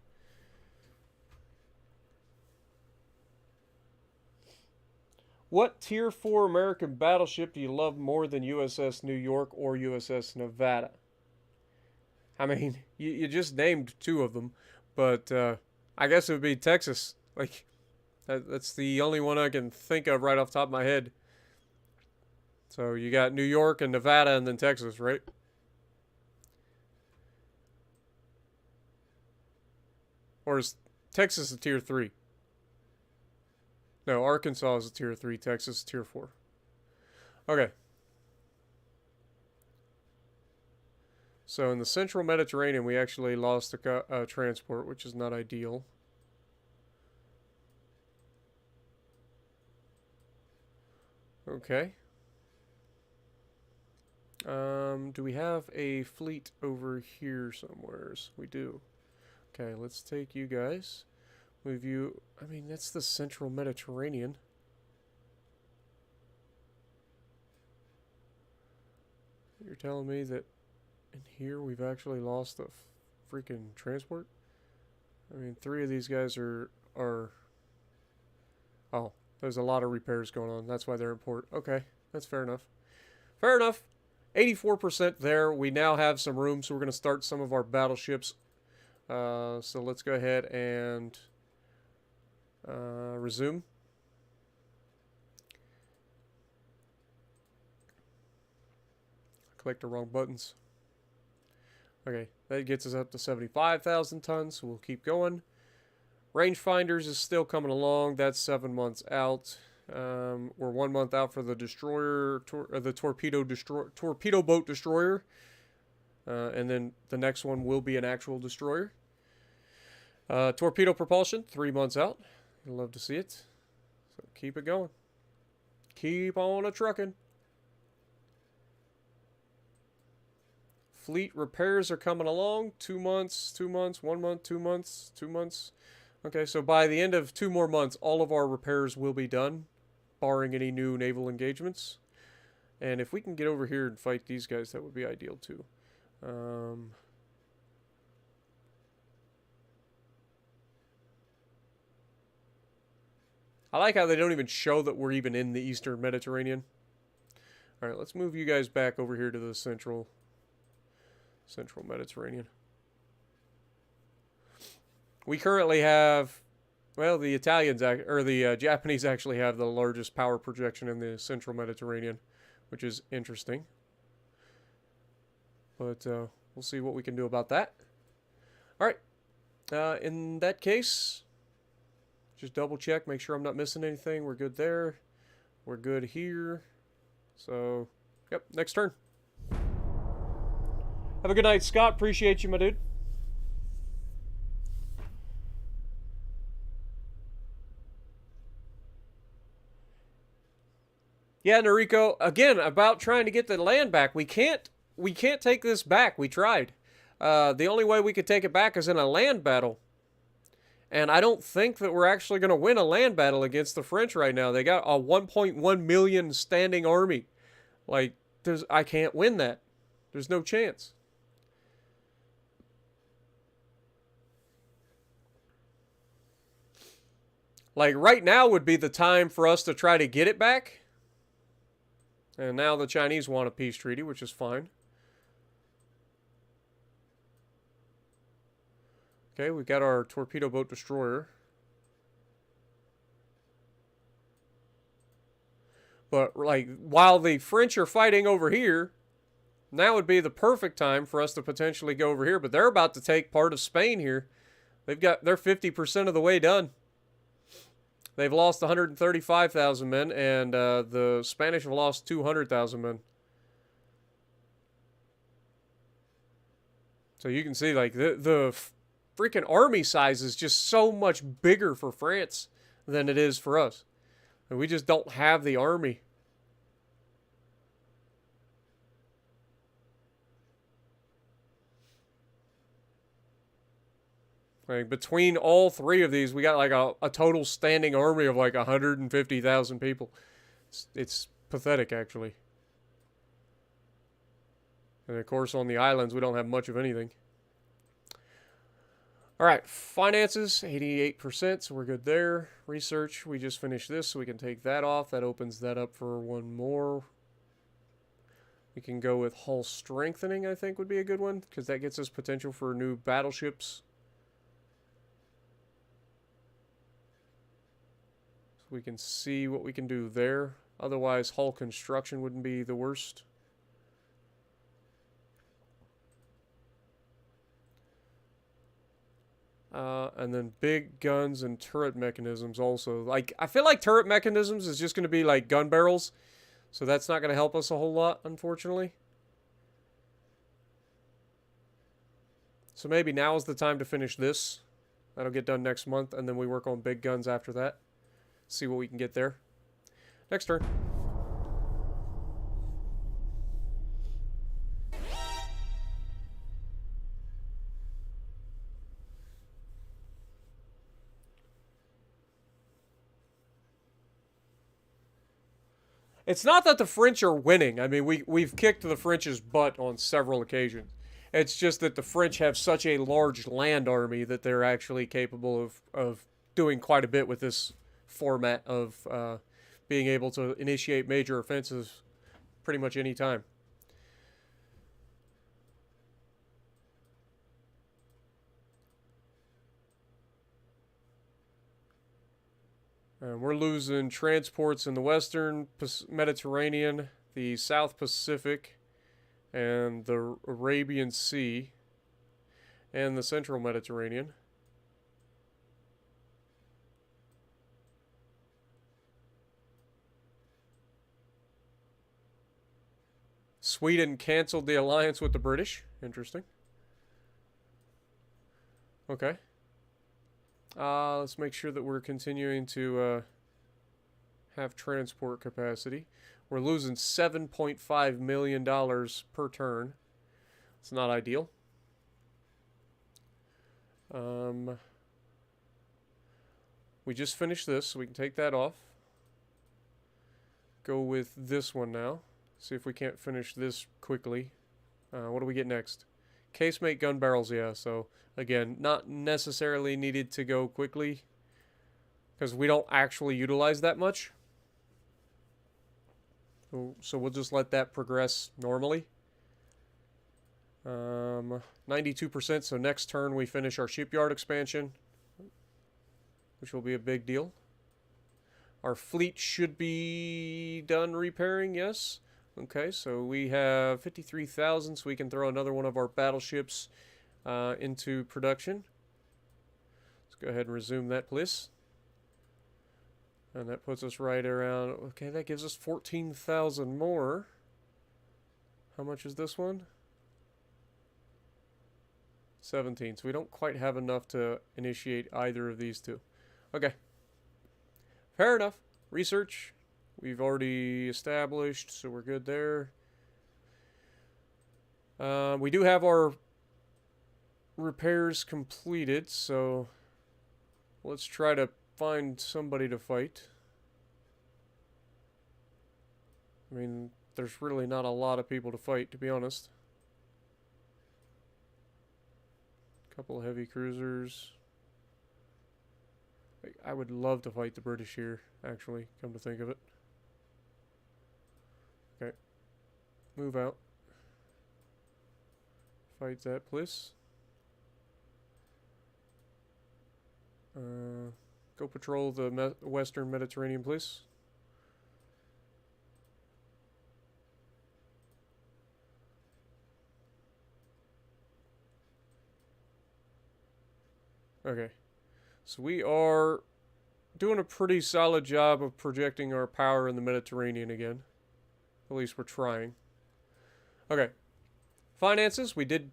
What Tier 4 American battleship do you love more than USS New York or USS Nevada? I mean, you just named 2 of them, but I guess it would be Texas. Like, that's the only one I can think of right off the top of my head. So you got New York and Nevada and then Texas, right? Or is Texas a Tier 3? No, Arkansas is a Tier 3, Texas is Tier 4. Okay. So in the central Mediterranean, we actually lost a transport, which is not ideal. Okay. Do we have a fleet over here somewhere? We do. Okay, let's take you guys. Move you. I mean, that's the central Mediterranean. You're telling me that in here we've actually lost a freaking transport? I mean, 3 of these guys are... Oh, there's a lot of repairs going on. That's why they're in port. Okay, that's fair enough. Fair enough. 84% there. We now have some room, so we're going to start some of our battleships. So let's go ahead and resume. Clicked the wrong buttons. Okay, that gets us up to 75,000 tons, so we'll keep going. Rangefinders is still coming along. That's 7 months out. We're 1 month out for the destroyer, the torpedo boat destroyer, and then the next one will be an actual destroyer. Torpedo propulsion, 3 months out. You'll love to see it. So keep it going. Keep on a trucking. Fleet repairs are coming along. 2 months, 2 months, 1 month, 2 months, 2 months. Okay, so by the end of 2 more months, all of our repairs will be done, barring any new naval engagements. And if we can get over here and fight these guys, that would be ideal too. I like how they don't even show that we're even in the Eastern Mediterranean. All right, let's move you guys back over here to the Central Mediterranean. We currently have, well, the Italians, or the Japanese actually have the largest power projection in the Central Mediterranean, which is interesting. But we'll see what we can do about that. All right. In that case, just double check, make sure I'm not missing anything. We're good there. We're good here. So, yep, next turn. Have a good night, Scott. Appreciate you, my dude. Yeah, Noriko, again, about trying to get the land back. We can't take this back. We tried. The only way we could take it back is in a land battle. And I don't think that we're actually going to win a land battle against the French right now. They got a 1.1 million standing army. Like, I can't win that. There's no chance. Like, right now would be the time for us to try to get it back. And now the Chinese want a peace treaty, which is fine. Okay, we got our torpedo boat destroyer. But, like, while the French are fighting over here, now would be the perfect time for us to potentially go over here. But they're about to take part of Spain here. They're 50% of the way done. They've lost 135,000 men, and the Spanish have lost 200,000 men. So you can see, like, the freaking army size is just so much bigger for France than it is for us. And we just don't have the army. Like, between all three of these, we got like a total standing army of like 150,000 people. It's pathetic, actually. And of course, on the islands, we don't have much of anything. All right, finances, 88%, so we're good there. Research, we just finished this, so we can take that off. That opens that up for one more. We can go with hull strengthening, I think would be a good one, because that gets us potential for new battleships. So we can see what we can do there. Otherwise, hull construction wouldn't be the worst. And then big guns and turret mechanisms also. Like, I feel like turret mechanisms is just going to be like gun barrels. So that's not going to help us a whole lot, unfortunately. So maybe now is the time to finish this. That'll get done next month, and then we work on big guns after that. See what we can get there. Next turn. It's not that the French are winning. I mean, we've kicked the French's butt on several occasions. It's just that the French have such a large land army that they're actually capable of doing quite a bit with this format of being able to initiate major offensives pretty much any time. We're losing transports in the Western Mediterranean, the South Pacific, and the Arabian Sea, and the Central Mediterranean. Sweden canceled the alliance with the British. Interesting. Okay. Let's make sure that we're continuing to have transport capacity. We're losing $7.5 million per turn. It's not ideal. We just finished this, so we can take that off. Go with this one now. See if we can't finish this quickly. What do we get next? Casemate gun barrels, yeah, so again, not necessarily needed to go quickly because we don't actually utilize that much. So we'll just let that progress normally. 92%, so next turn we finish our shipyard expansion, which will be a big deal. Our fleet should be done repairing, yes. Okay, so we have 53,000, so we can throw another one of our battleships into production. Let's go ahead and resume that, please. And that puts us right around... Okay, that gives us 14,000 more. How much is this one? 17, so we don't quite have enough to initiate either of these two. Okay. Fair enough. Research. We've already established, so we're good there. We do have our repairs completed, so let's try to find somebody to fight. I mean, there's really not a lot of people to fight, to be honest. Couple of heavy cruisers. I would love to fight the British here, actually, come to think of it. Okay. Move out. Fight that, please. Go patrol the Western Mediterranean, please. Okay. So we are doing a pretty solid job of projecting our power in the Mediterranean again. At least we're trying. Okay. Finances, we did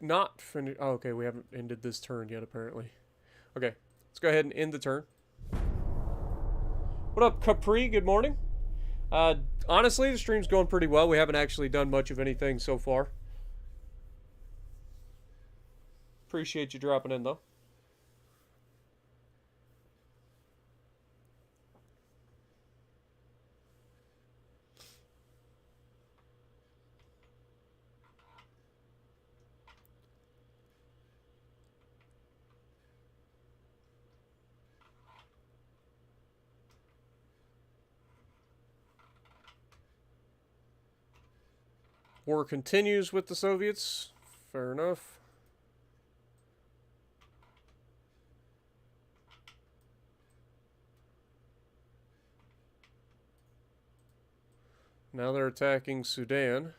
not finish. Oh, okay, we haven't ended this turn yet, apparently. Okay, let's go ahead and end the turn. What up, Capri? Good morning. Honestly, the stream's going pretty well. We haven't actually done much of anything so far. Appreciate you dropping in, though. War continues with the Soviets. Fair enough. Now they're attacking Sudan.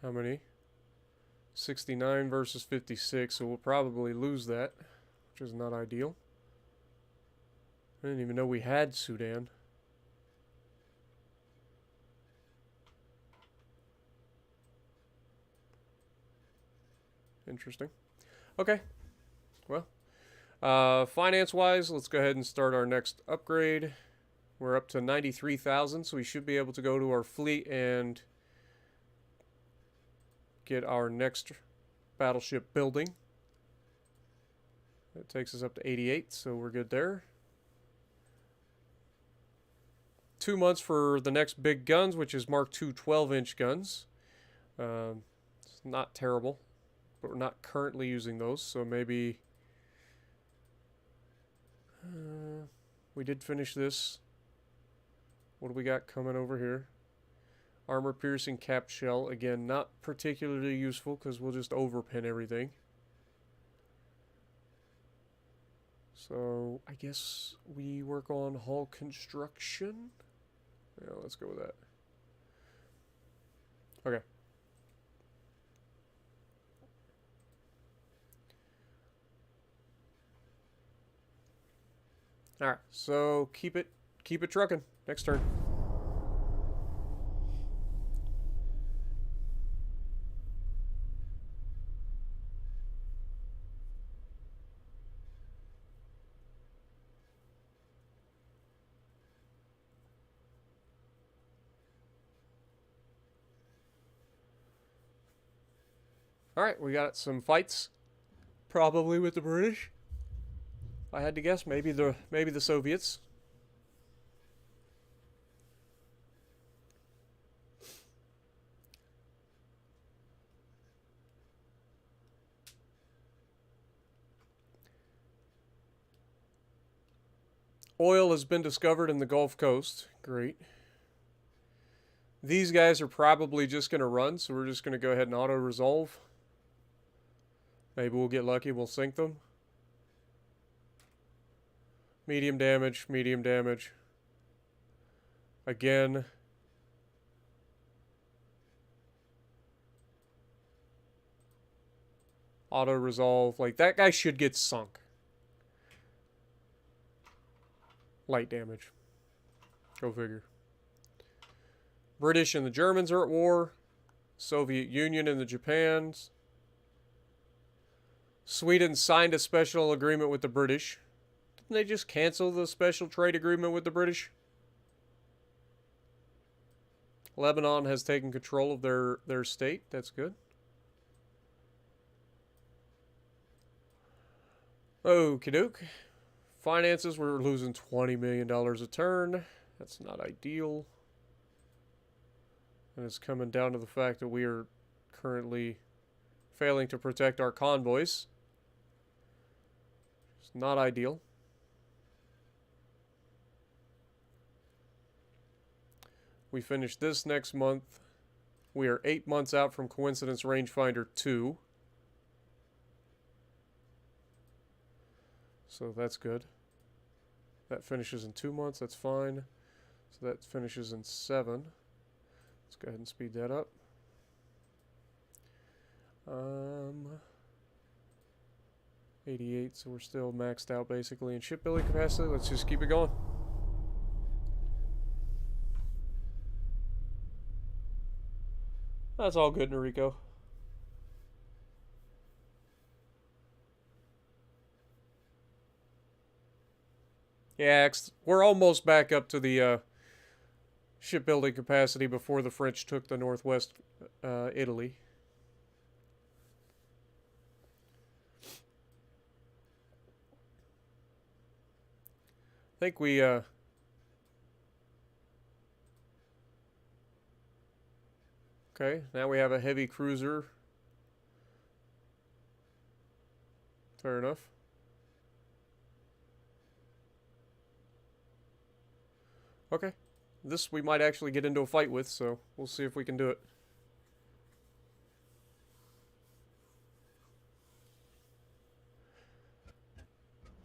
How many? 69 versus 56, so we'll probably lose that, which is not ideal. I didn't even know we had Sudan. Interesting. Okay. Well, finance-wise, let's go ahead and start our next upgrade. We're up to 93,000, so we should be able to go to our fleet and get our next battleship building. That takes us up to 88, so we're good there. 2 months for the next big guns, which is Mark II 12-inch guns. It's not terrible, but we're not currently using those, so maybe... we did finish this. What do we got coming over here? Armor-piercing capped shell. Again, not particularly useful because we'll just overpin everything. So, I guess we work on hull construction. Yeah, let's go with that. Okay. Alright, so keep it trucking. Next turn. Alright, we got some fights. Probably with the British. I had to guess, maybe the Soviets. Oil has been discovered in the Gulf Coast. Great. These guys are probably just going to run, so we're just going to go ahead and auto-resolve. Maybe we'll get lucky, we'll sink them. Medium damage, medium damage. Again. Auto-resolve. Like, that guy should get sunk. Light damage. Go figure. British and the Germans are at war. Soviet Union and the Japans. Sweden signed a special agreement with the British. Didn't they just cancel the special trade agreement with the British? Lebanon has taken control of their state. That's good. Okie doke. Finances, we're losing $20 million a turn. That's not ideal. And it's coming down to the fact that we are currently failing to protect our convoys. It's not ideal. We finish this next month. We are 8 months out from Coincidence Rangefinder 2. So that's good. That finishes in 2 months. That's fine. So that finishes in 7. Let's go ahead and speed that up. 88, so we're still maxed out basically in shipbuilding capacity. Let's just keep it going. That's all good, Noriko. Yeah, we're almost back up to the shipbuilding capacity before the French took the northwest Italy. I think we okay, now we have a heavy cruiser. Fair enough. Okay. This we might actually get into a fight with, so we'll see if we can do it.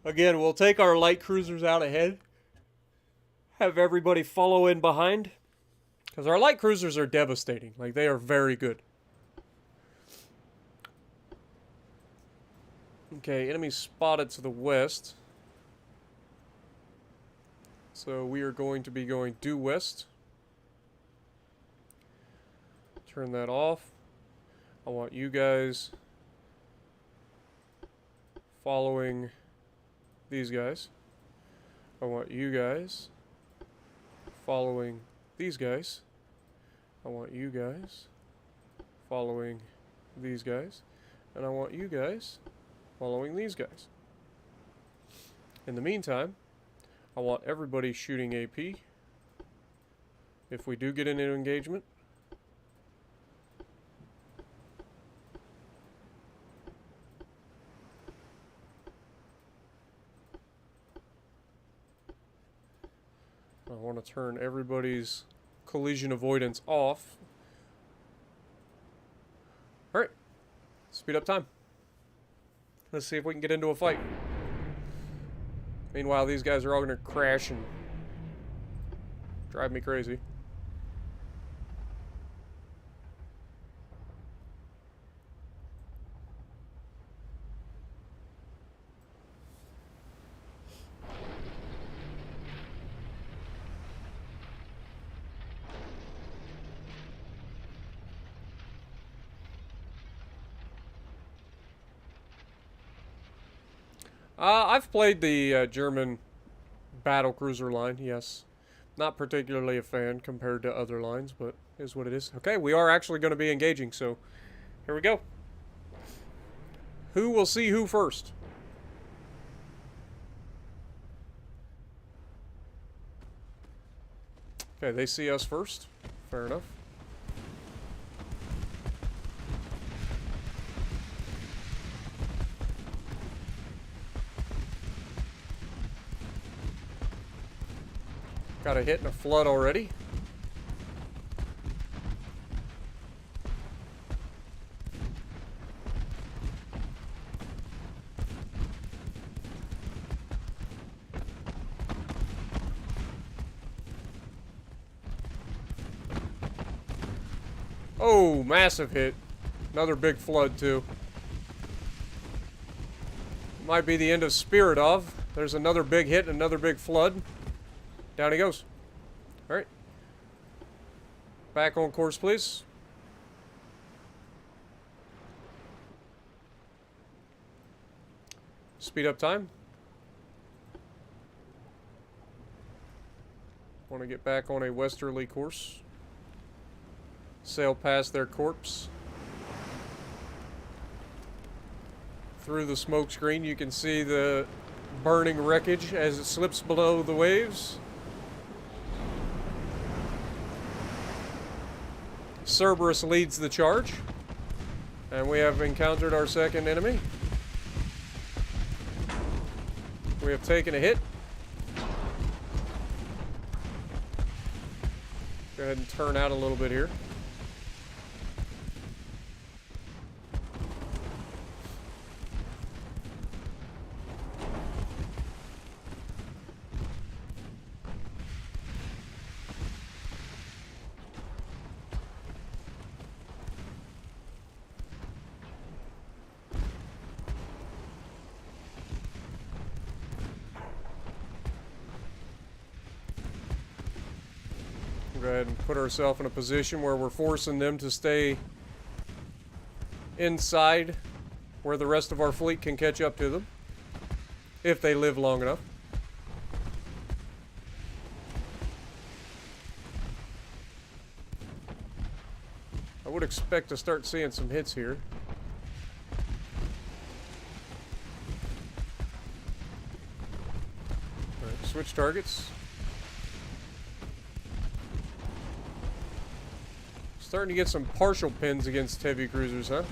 Again, we'll take our light cruisers out ahead. Have everybody follow in behind. Because our light cruisers are devastating. Like, they are very good. Okay, enemy spotted to the west. So we are going to be going due west. Turn that off. I want you guys following these guys. I want you guys following these guys. I want you guys following these guys. And I want you guys following these guys. In the meantime, I want everybody shooting AP. If we do get into engagement. I want to turn everybody's collision avoidance off. Alright. Speed up time. Let's see if we can get into a fight. Meanwhile, these guys are all going to crash and drive me crazy. I've played the German battlecruiser line, yes. Not particularly a fan compared to other lines, but is what it is. Okay, we are actually going to be engaging, so here we go. Who will see who first? Okay, they see us first. Fair enough. Got a hit and a flood already. Oh, massive hit. Another big flood, too. Might be the end of Spiritov. There's another big hit and another big flood. Down he goes. Alright. Back on course, please. Speed up time. Want to get back on a westerly course. Sail past their corpse. Through the smoke screen, you can see the burning wreckage as it slips below the waves. Cerberus leads the charge. And we have encountered our second enemy. We have taken a hit. Go ahead and turn out a little bit here. Go ahead and put ourselves in a position where we're forcing them to stay inside where the rest of our fleet can catch up to them if they live long enough. I would expect to start seeing some hits here. All right, switch targets. Starting to get some partial pins against heavy cruisers, huh?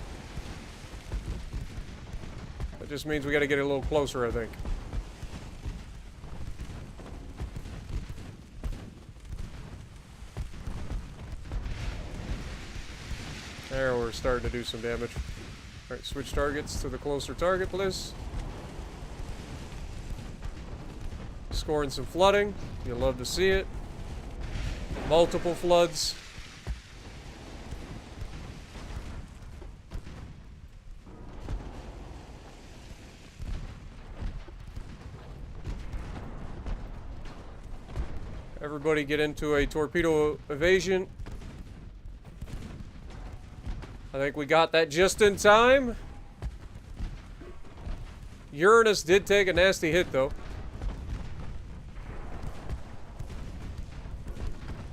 That just means we got to get a little closer, I think. There, we're starting to do some damage. Alright, switch targets to the closer target, please. Scoring some flooding. You'll love to see it. Multiple floods. Everybody get into a torpedo evasion. I think we got that just in time. Uranus did take a nasty hit, though.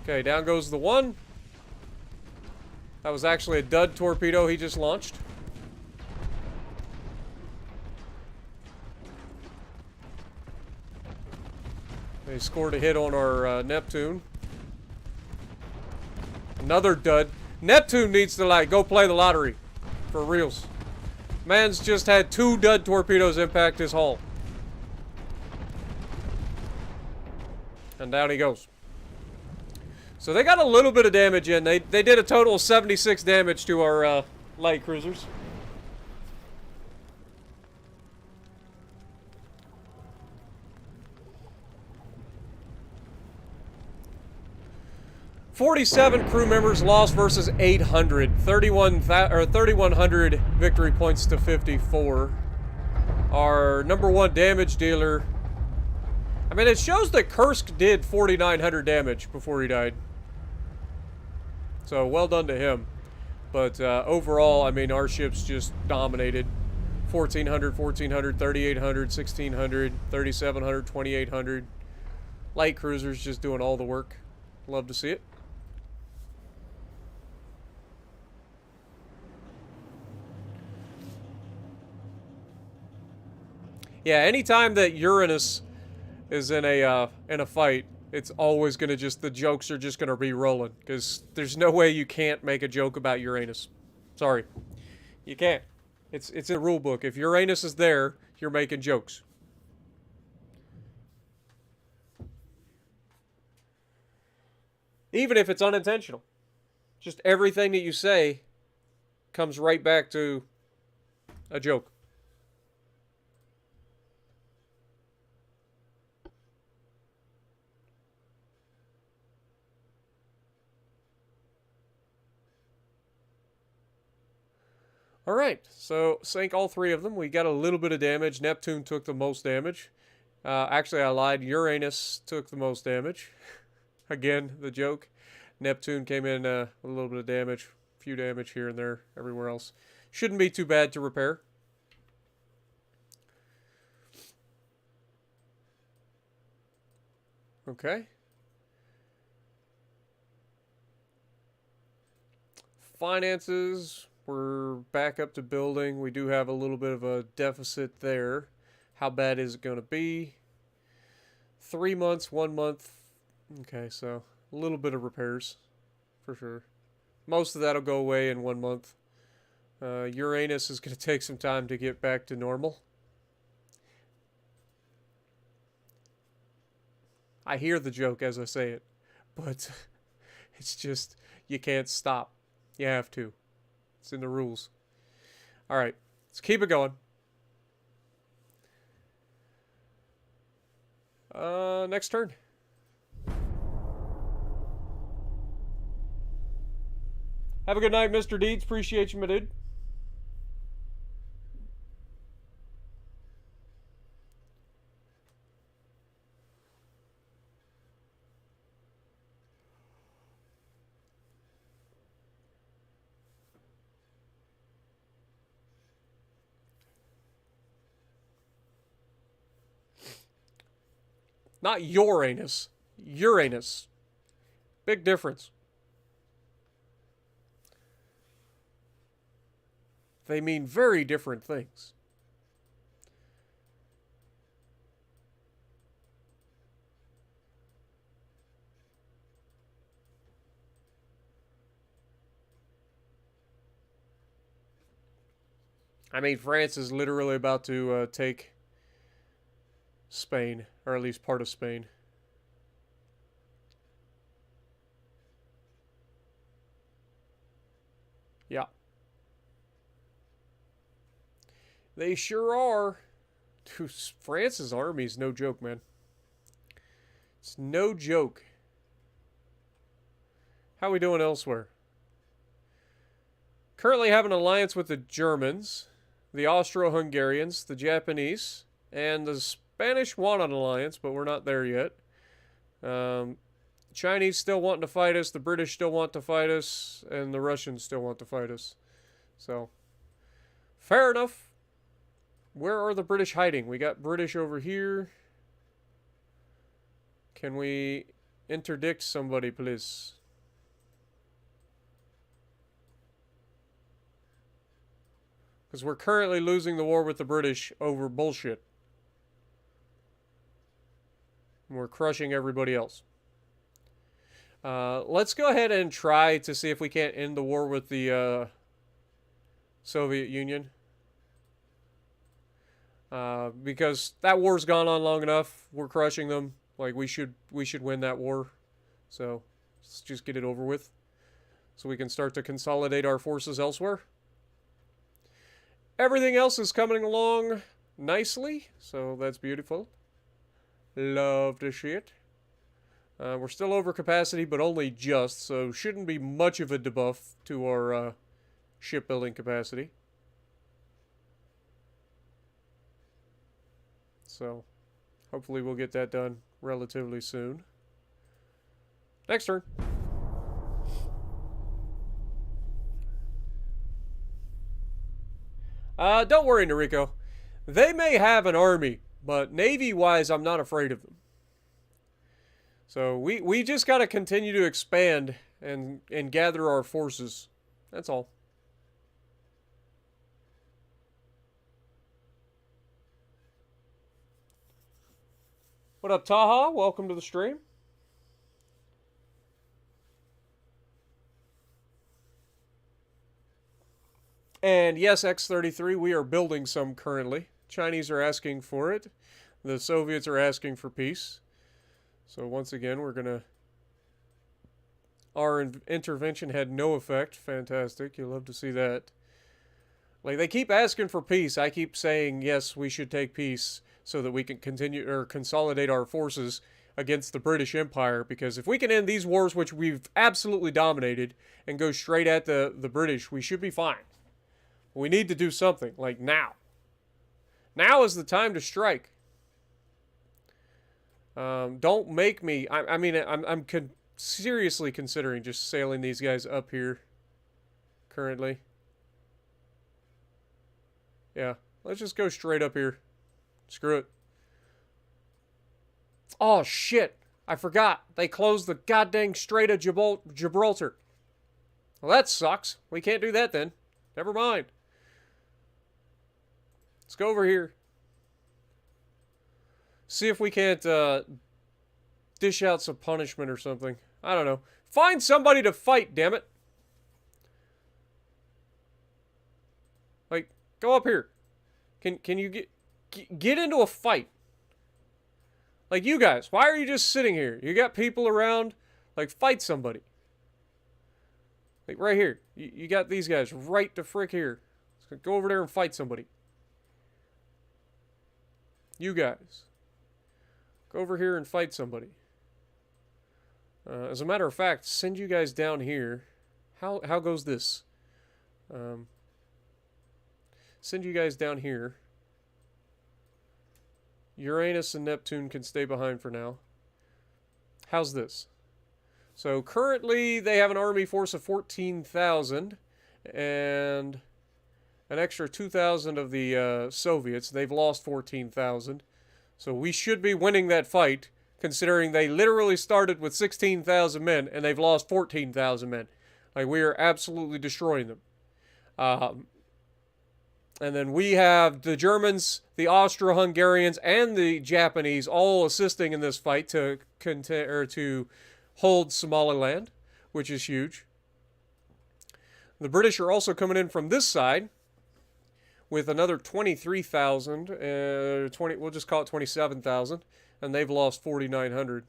Okay, down goes the one. That was actually a dud torpedo he just launched. They scored a hit on our Neptune. Another dud. Neptune needs to, like, go play the lottery. For reals. Man's just had 2 dud torpedoes impact his hull. And down he goes. So they got a little bit of damage in. They did a total of 76 damage to our light cruisers. "47 crew members lost versus 800. 3,100 victory points to 54. Our #1 damage dealer. I mean, it shows that Kursk did 4,900 damage before he died. So, well done to him. But overall, I mean, our ships just dominated. 1,400, 1,400, 3,800, 1,600, 3,700, 2,800. Light cruisers just doing all the work. Love to see it. Yeah, anytime that Uranus is in a fight, it's always gonna the jokes are just gonna be rolling, because there's no way you can't make a joke about Uranus. Sorry, you can't. It's in the rule book. If Uranus is there, you're making jokes. Even if it's unintentional, just everything that you say comes right back to a joke. All right, so sank all 3 of them. We got a little bit of damage. Neptune took the most damage. Actually, I lied. Uranus took the most damage. Again, the joke. Neptune came in a little bit of damage. A few damage here and there, everywhere else. Shouldn't be too bad to repair. Okay. finances, we're back up to building. We do have a little bit of a deficit there. How bad is it going to be? 3 months, 1 month. Okay, so a little bit of repairs for sure. Most of that will go away in 1 month. Uranus is going to take some time to get back to normal. I hear the joke as I say it, but it's just, you can't stop. You have to. It's in the rules. All right, let's keep it going. Next turn. Have a good night, Mr. Deeds. Appreciate you, my dude. Not Uranus. Uranus. Big difference. They mean very different things. I mean, France is literally about to take Spain, or at least part of Spain. Yeah. They sure are. Dude, France's army is no joke, man. It's no joke. How are we doing elsewhere? Currently have an alliance with the Germans, the Austro-Hungarians, the Japanese, and the Spanish want an alliance, but we're not there yet. Chinese still wanting to fight us, the British still want to fight us, and the Russians still want to fight us. So, fair enough. Where are the British hiding? We got British over here. Can we interdict somebody, please? Because we're currently losing the war with the British over bullshit. And we're crushing everybody else. Let's go ahead and try to see if we can't end the war with the Soviet Union. Because that war's gone on long enough. We're crushing them. Like, we should win that war. So, let's just get it over with. So we can start to consolidate our forces elsewhere. Everything else is coming along nicely, so that's beautiful. Love to see it. We're still over capacity, but only just, so shouldn't be much of a debuff to our shipbuilding capacity. So, hopefully we'll get that done relatively soon. Next turn. Don't worry, Noriko. They may have an army, but Navy-wise, I'm not afraid of them. So we just got to continue to expand and gather our forces. That's all. What up, Taha? Welcome to the stream. And yes, X-33, we are building some currently. Chinese are asking for it. The Soviets are asking for peace. So once again, we're going to... Our intervention had no effect. Fantastic. You'll love to see that. Like, they keep asking for peace. I keep saying, yes, we should take peace so that we can continue or consolidate our forces against the British Empire. Because if we can end these wars, which we've absolutely dominated, and go straight at the British, we should be fine. We need to do something, like now. Now is the time to strike. Don't make me... I'm seriously considering just sailing these guys up here. Currently. Yeah, let's just go straight up here. Screw it. Oh, shit. I forgot. They closed the goddamn Strait of Gibraltar. Well, that sucks. We can't do that then. Never mind. Let's go over here. See if we can't dish out some punishment or something. I don't know. Find somebody to fight, damn it. Like, go up here. Can you get into a fight? Like, you guys, why are you just sitting here? You got people around. Like, fight somebody. Like, right here. You got these guys right to frick here. So go over there and fight somebody. You guys. Go over here and fight somebody. As a matter of fact, send you guys down here. How goes this? Send you guys down here. Uranus and Neptune can stay behind for now. How's this? So currently they have an army force of 14,000 and an extra 2,000 of the Soviets. They've lost 14,000. So we should be winning that fight, considering they literally started with 16,000 men and they've lost 14,000 men. Like, we are absolutely destroying them. And then we have the Germans, the Austro-Hungarians, and the Japanese all assisting in this fight to hold Somaliland, which is huge. The British are also coming in from this side with another 23,000, we'll just call it 27,000, and they've lost 4,900.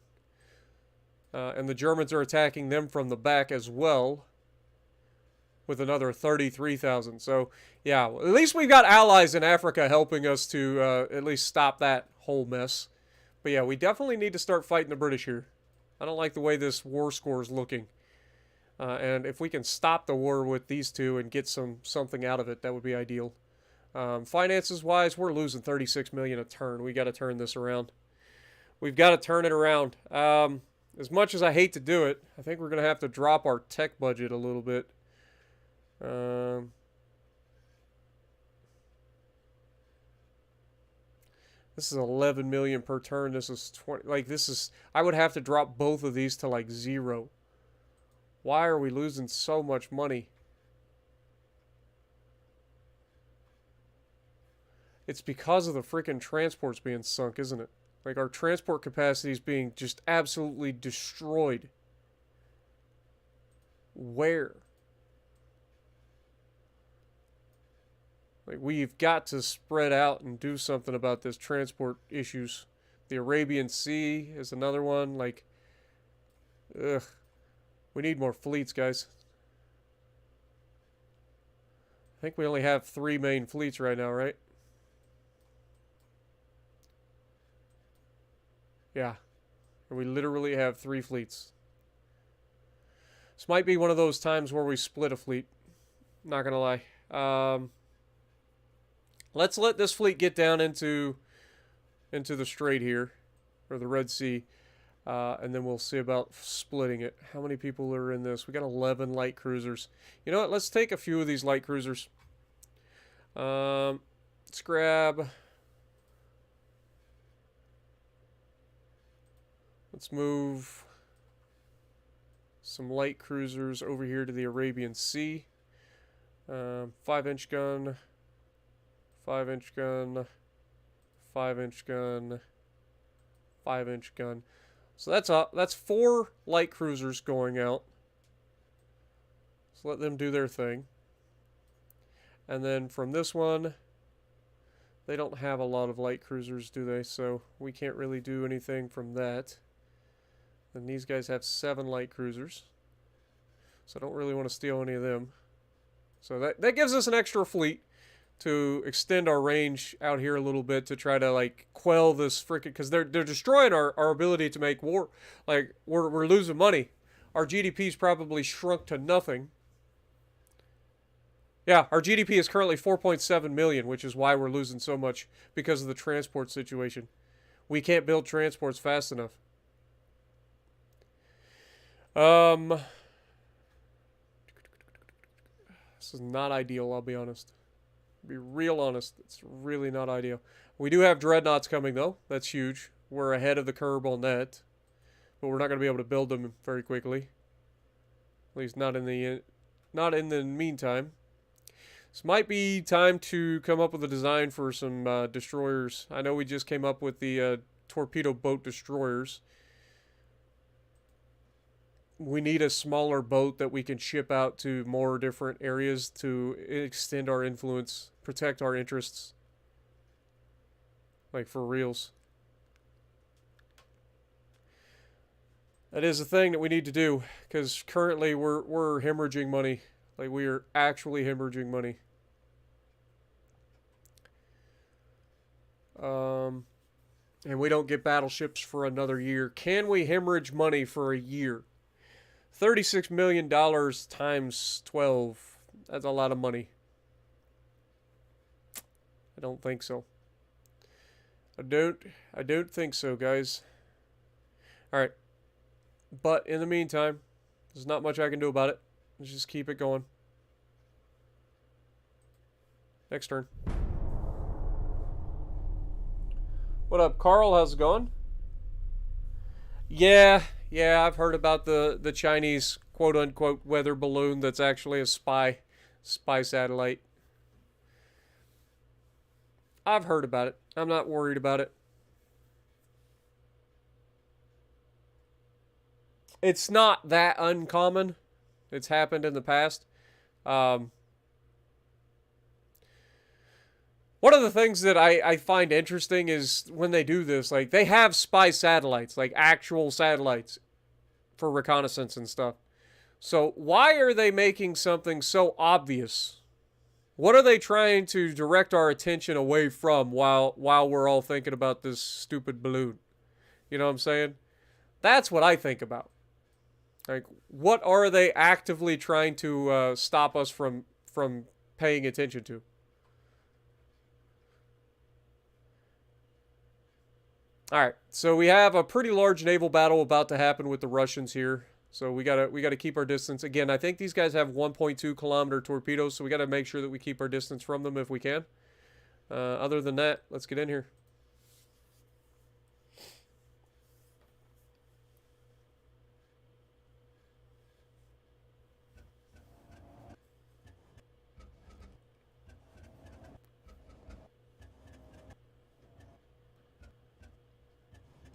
And the Germans are attacking them from the back as well with another 33,000. So, yeah, at least we've got allies in Africa helping us to at least stop that whole mess. But yeah, we definitely need to start fighting the British here. I don't like the way this war score is looking. And if we can stop the war with these two and get something out of it, that would be ideal. Finances-wise, we're losing 36 million a turn. We got to turn this around. We've got to turn it around. As much as I hate to do it, I think we're going to have to drop our tech budget a little bit. This is 11 million per turn. This is 20. Like, this is... I would have to drop both of these to, like, 0. Why are we losing so much money? It's because of the freaking transports being sunk, isn't it? Like, our transport capacity is being just absolutely destroyed. Where? Like, we've got to spread out and do something about this transport issues. The Arabian Sea is another one. Like, ugh. We need more fleets, guys. I think we only have 3 main fleets right now, right? Yeah. And we literally have 3 fleets. This might be one of those times where we split a fleet. Not gonna lie. Let's let this fleet get down into the strait here, or the Red Sea, and then we'll see about splitting it. How many people are in this? We got 11 light cruisers. You know what? Let's take a few of these light cruisers. Let's grab... Let's move some light cruisers over here to the Arabian Sea. 5-inch gun, 5-inch gun, 5-inch gun, 5-inch gun. So that's 4 light cruisers going out. So let them do their thing. And then from this one, they don't have a lot of light cruisers, do they? So we can't really do anything from that. And these guys have 7 light cruisers. So I don't really want to steal any of them. So that gives us an extra fleet to extend our range out here a little bit to try to, like, quell this freaking... Because they're destroying our ability to make war. Like, we're losing money. Our GDP's probably shrunk to nothing. Yeah, our GDP is currently 4.7 million, which is why we're losing so much because of the transport situation. We can't build transports fast enough. This is not ideal, I'll be honest. Be real honest, it's really not ideal. We do have Dreadnoughts coming, though. That's huge. We're ahead of the curve on that. But we're not going to be able to build them very quickly. At least not in the Not in the meantime. This might be time to come up with a design for some destroyers. I know we just came up with the torpedo boat destroyers. We need a smaller boat that we can ship out to more different areas to extend our influence, protect our interests. Like, for reals. That is a thing that we need to do, because currently we're hemorrhaging money. Like, we are actually hemorrhaging money. And we don't get battleships for another year. Can we hemorrhage money for a year? $36 million times 12. That's a lot of money. I don't think so. I don't think so, guys. Alright. But in the meantime, there's not much I can do about it. Let's just keep it going. Next turn. What up, Carl? How's it going? Yeah, I've heard about the Chinese quote-unquote weather balloon that's actually a spy satellite. I've heard about it. I'm not worried about it. It's not that uncommon. It's happened in the past. One of the things that I find interesting is when they do this, like, they have spy satellites, like actual satellites for reconnaissance and stuff. So why are they making something so obvious? What are they trying to direct our attention away from while we're all thinking about this stupid balloon? You know what I'm saying? That's what I think about. Like, what are they actively trying to stop us from paying attention to? Alright, so we have a pretty large naval battle about to happen with the Russians here. So we gotta keep our distance. Again, I think these guys have 1.2 kilometer torpedoes, so we gotta make sure that we keep our distance from them if we can. Other than that, let's get in here.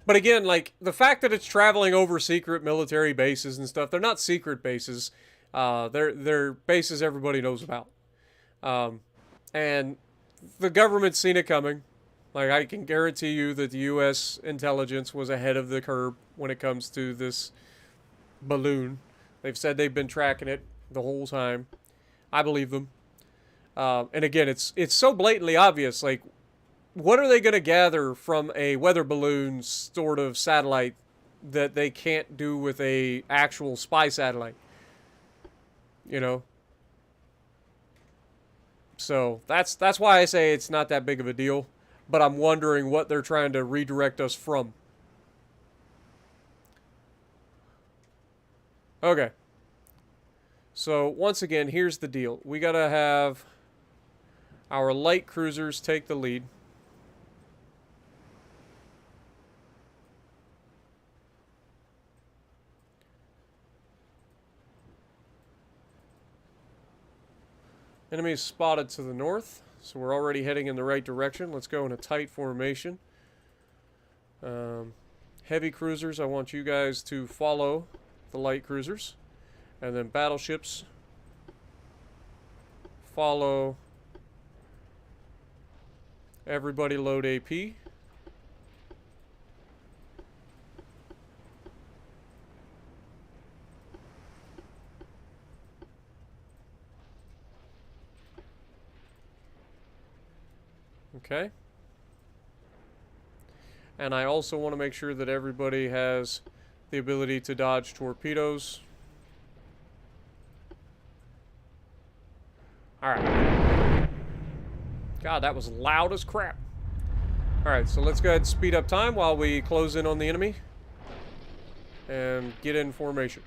But again, like, the fact that it's traveling over secret military bases and stuff, they're not secret bases. They're bases everybody knows about. And the government's seen it coming. Like, I can guarantee you that the U.S. intelligence was ahead of the curve when it comes to this balloon. They've said they've been tracking it the whole time. I believe them. And again, it's so blatantly obvious, like, what are they going to gather from a weather balloon sort of satellite that they can't do with a actual spy satellite? You know? So that's why I say it's not that big of a deal. But I'm wondering what they're trying to redirect us from. Okay. So once again, here's the deal. We got to have our light cruisers take the lead. Enemy is spotted to the north, so we're already heading in the right direction. Let's go in a tight formation. Heavy cruisers, I want you guys to follow the light cruisers. And then battleships, follow. Everybody load AP. Okay. And I also want to make sure that everybody has the ability to dodge torpedoes. Alright. God, that was loud as crap. Alright, so let's go ahead and speed up time while we close in on the enemy. And get in formation.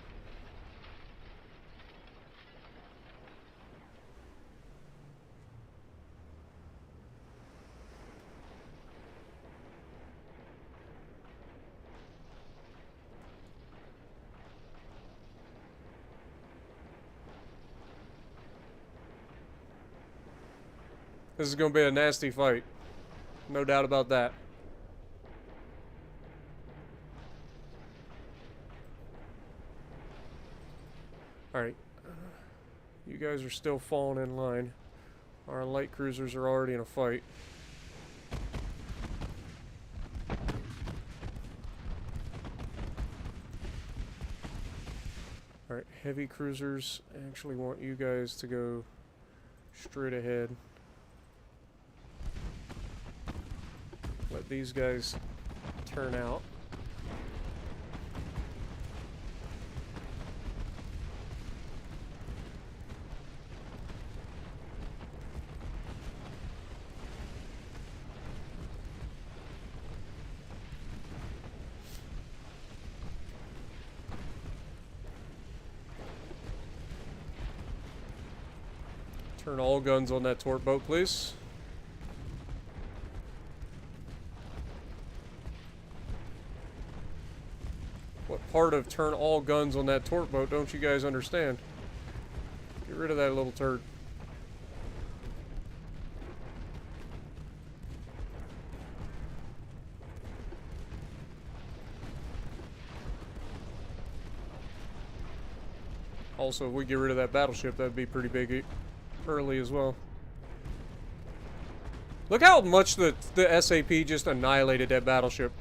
This is going to be a nasty fight. No doubt about that. Alright. You guys are still falling in line. Our light cruisers are already in a fight. Alright, heavy cruisers. I actually want you guys to go straight ahead. Let these guys turn out. Turn all guns on that torp boat, please. What part of turn all guns on that torp boat don't you guys understand? Get rid of that little turd. Also, if we get rid of that battleship, that'd be pretty big early as well. Look how much the SAP just annihilated that battleship.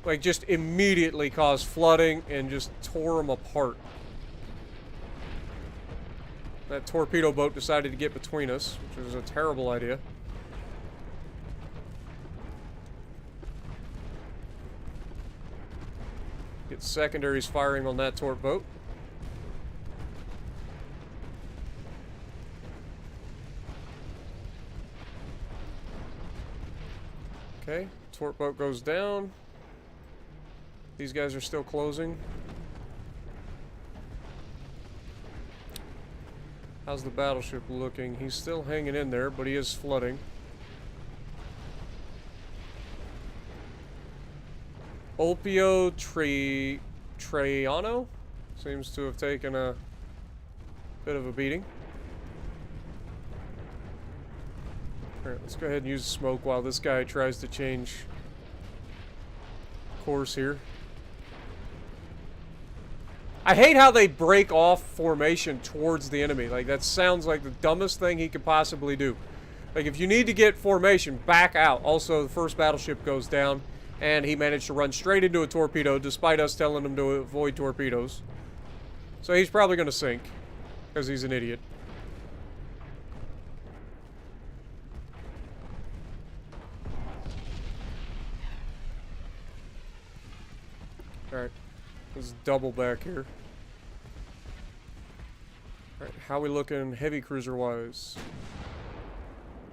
Like, just immediately caused flooding and just tore them apart. That torpedo boat decided to get between us, which was a terrible idea. Get secondaries firing on that torp boat. Okay, torp boat goes down. These guys are still closing. How's the battleship looking? He's still hanging in there, but he is flooding. Olpio Traiano seems to have taken a bit of a beating. Alright, let's go ahead and use smoke while this guy tries to change course here. I hate how they break off formation towards the enemy. Like, that sounds like the dumbest thing he could possibly do. Like, if you need to get formation, back out. Also, the first battleship goes down, and he managed to run straight into a torpedo, despite us telling him to avoid torpedoes. So he's probably going to sink, because he's an idiot. Alright, let's double back here. Alright, how we looking heavy cruiser wise?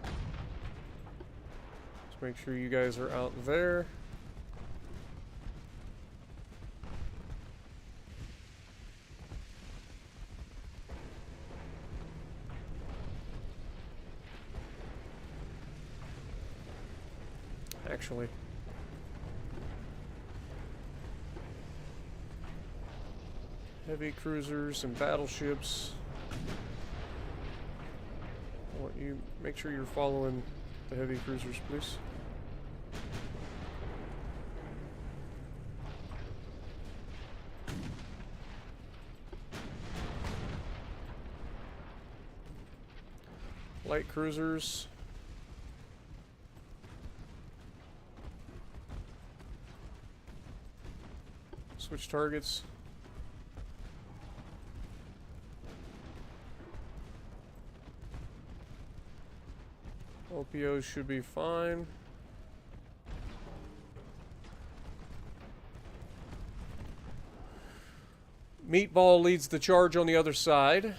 Let's make sure you guys are out there. Actually, heavy cruisers and battleships. I want you make sure you're following the heavy cruisers, please. Light cruisers. Switch targets. LPOs should be fine. Meatball leads the charge on the other side.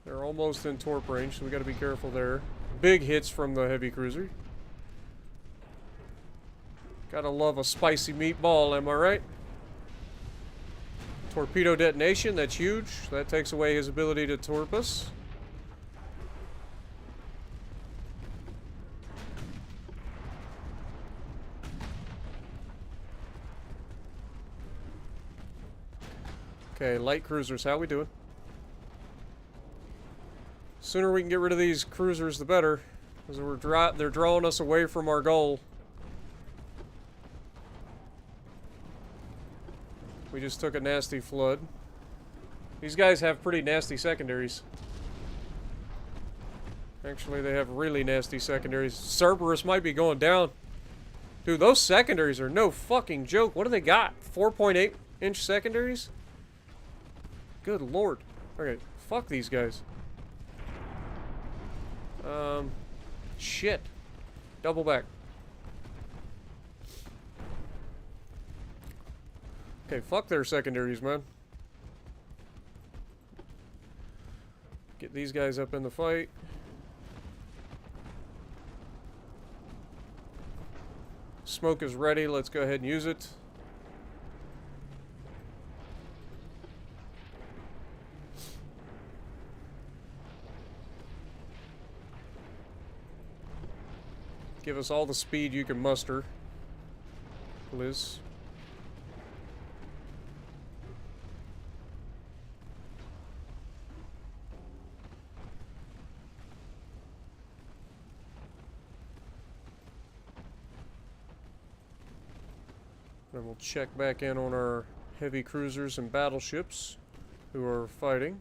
They're almost in torp range, so we got to be careful there. Big hits from the heavy cruiser. Gotta love a spicy meatball, am I right? Torpedo detonation, that's huge. That takes away his ability to torp us. Okay, light cruisers, how we doing? Sooner we can get rid of these cruisers, the better. Because they're drawing us away from our goal. We just took a nasty flood. These guys have pretty nasty secondaries. Actually, they have really nasty secondaries. Cerberus might be going down. Dude, those secondaries are no fucking joke. What do they got? 4.8-inch secondaries? Good lord. Okay, fuck these guys. Shit. Double back. Okay, fuck their secondaries, man. Get these guys up in the fight. Smoke is ready. Let's go ahead and use it. Give us all the speed you can muster, please. Then we'll check back in on our heavy cruisers and battleships who are fighting.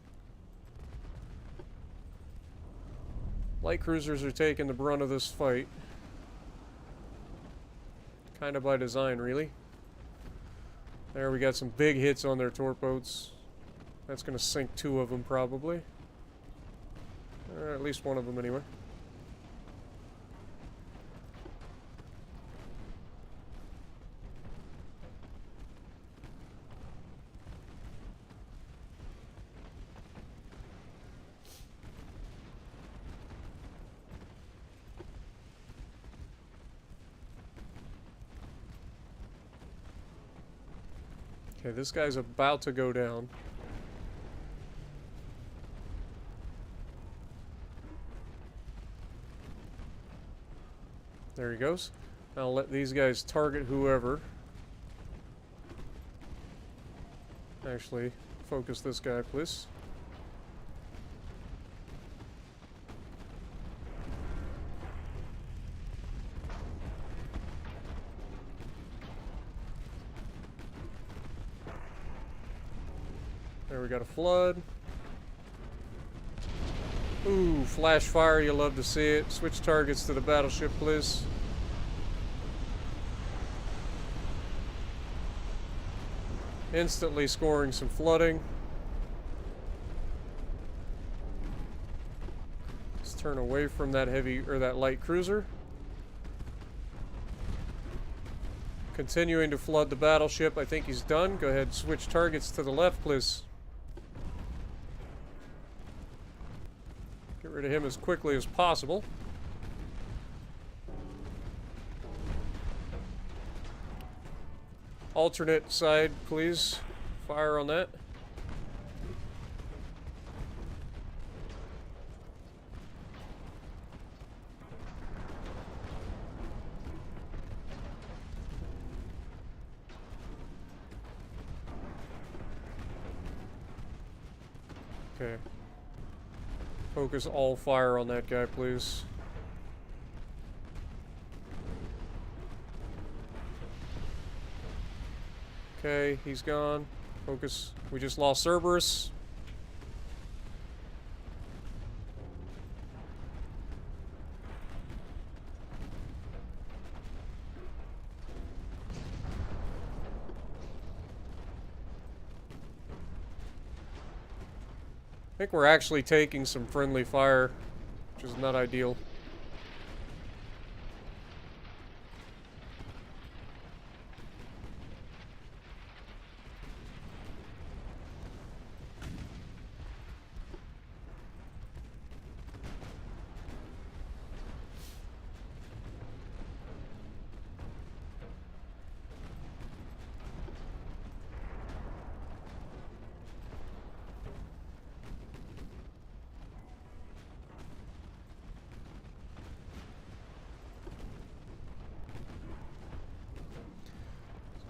Light cruisers are taking the brunt of this fight. Kind of by design, really. There, we got some big hits on their torpedoes. That's going to sink 2 of them, probably. Or at least one of them, anyway. Okay, this guy's about to go down. There he goes. I'll let these guys target whoever. Actually, focus this guy, please. There, we got a flood. Ooh, flash fire, you love to see it. Switch targets to the battleship, please. Instantly scoring some flooding. Let's turn away from that heavy, or that light cruiser. Continuing to flood the battleship. I think he's done. Go ahead and switch targets to the left, please. Get rid of him as quickly as possible. Alternate side, please. Fire on that. Okay. Focus all fire on that guy, please. Okay, he's gone. Focus. We just lost Cerberus. I think we're actually taking some friendly fire, which is not ideal.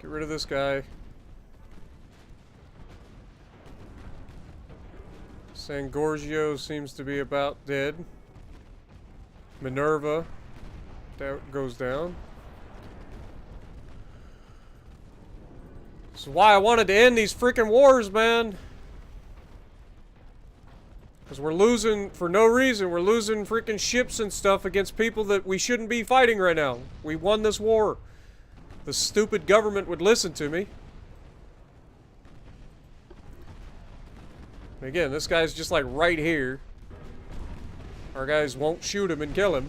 Get rid of this guy. San Gorgio seems to be about dead. Minerva, that goes down. This is why I wanted to end these freaking wars, man. Because we're losing for no reason. We're losing freaking ships and stuff against people that we shouldn't be fighting right now. We won this war. The stupid government would listen to me. Again, this guy's just like right here. Our guys won't shoot him and kill him.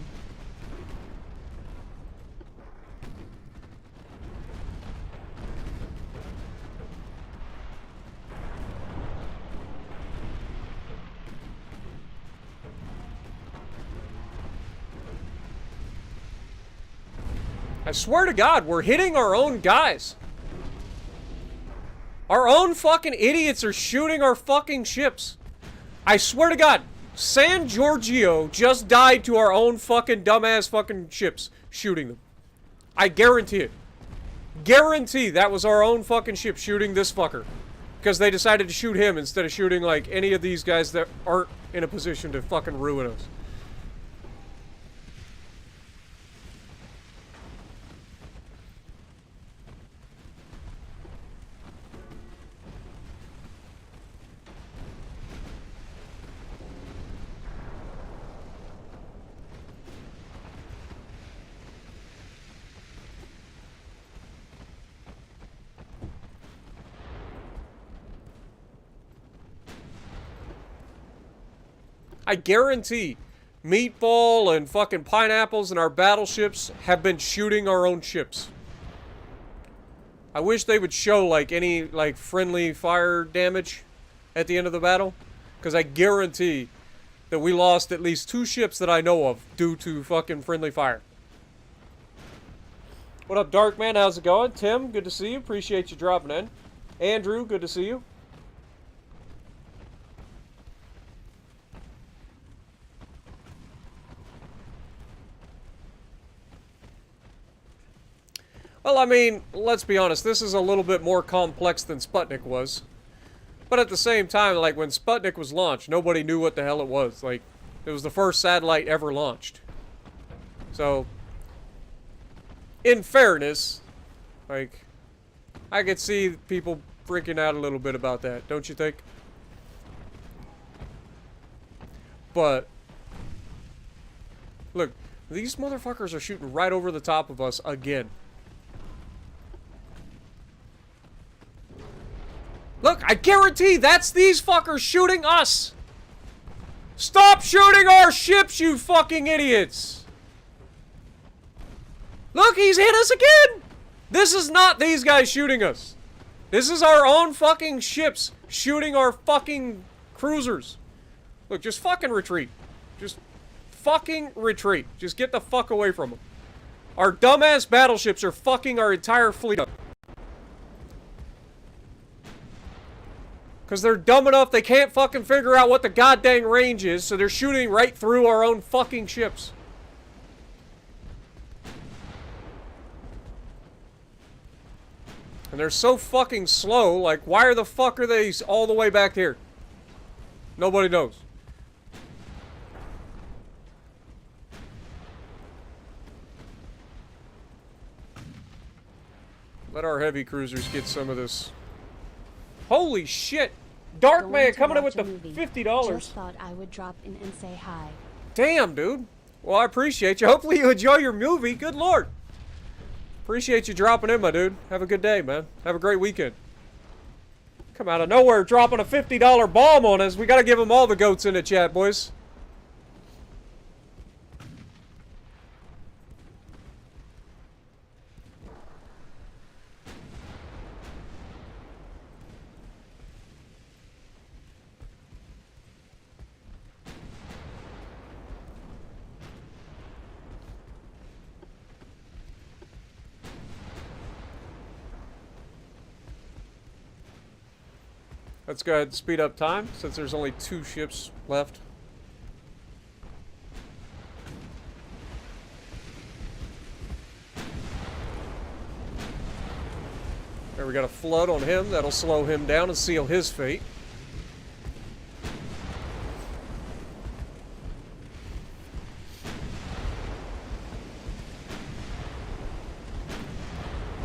I swear to God, we're hitting our own guys. Our own fucking idiots are shooting our fucking ships. I swear to God, San Giorgio just died to our own fucking dumbass fucking ships shooting them. I guarantee it. Guarantee that was our own fucking ship shooting this fucker. Because they decided to shoot him instead of shooting like any of these guys that aren't in a position to fucking ruin us. I guarantee Meatball and fucking Pineapples and our battleships have been shooting our own ships. I wish they would show like any like friendly fire damage at the end of the battle, because I guarantee that we lost at least 2 ships that I know of due to fucking friendly fire. What up, Darkman? How's it going? Tim, good to see you. Appreciate you dropping in. Andrew, good to see you. Well, I mean, let's be honest, this is a little bit more complex than Sputnik was. But at the same time, like, when Sputnik was launched, nobody knew what the hell it was. Like, it was the first satellite ever launched. So, in fairness, like, I could see people freaking out a little bit about that, don't you think? But, look, these motherfuckers are shooting right over the top of us again. Look, I guarantee that's these fuckers shooting us! Stop shooting our ships, you fucking idiots! Look, he's hit us again! This is not these guys shooting us. This is our own fucking ships shooting our fucking cruisers. Look, just fucking retreat. Just fucking retreat. Just get the fuck away from them. Our dumbass battleships are fucking our entire fleet up. Because they're dumb enough they can't fucking figure out what the goddamn range is, so they're shooting right through our own fucking ships. And they're so fucking slow, like, why the fuck are they all the way back here? Nobody knows. Let our heavy cruisers get some of this. Holy shit! Darkman coming in with the $50. Just thought I would drop in and say hi. Damn, dude. Well, I appreciate you. Hopefully you enjoy your movie. Good lord. Appreciate you dropping in, my dude. Have a good day, man. Have a great weekend. Come out of nowhere dropping a $50 bomb on us. We gotta give them all the goats in the chat, boys. Let's go ahead and speed up time, since there's only 2 ships left. There, we got a flood on him. That'll slow him down and seal his fate.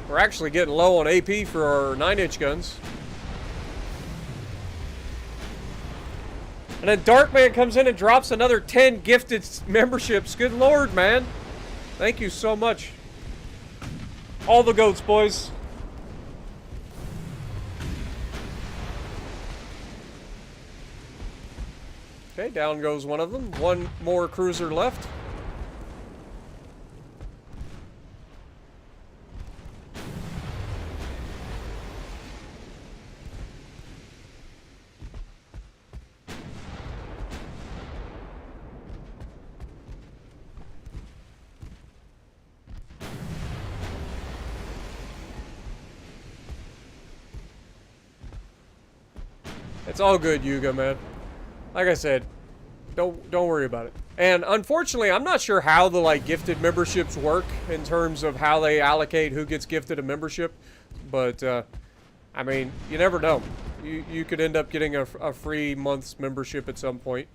We're actually getting low on AP for our 9-inch guns. And then Darkman comes in and drops another 10 gifted memberships. Good lord, man. Thank you so much. All the goats, boys. Okay, down goes one of them. One more cruiser left. It's all good, Yuga, man. Like I said, don't worry about it. And unfortunately, I'm not sure how the like gifted memberships work in terms of how they allocate who gets gifted a membership. But I mean, you never know. You could end up getting a free month's membership at some point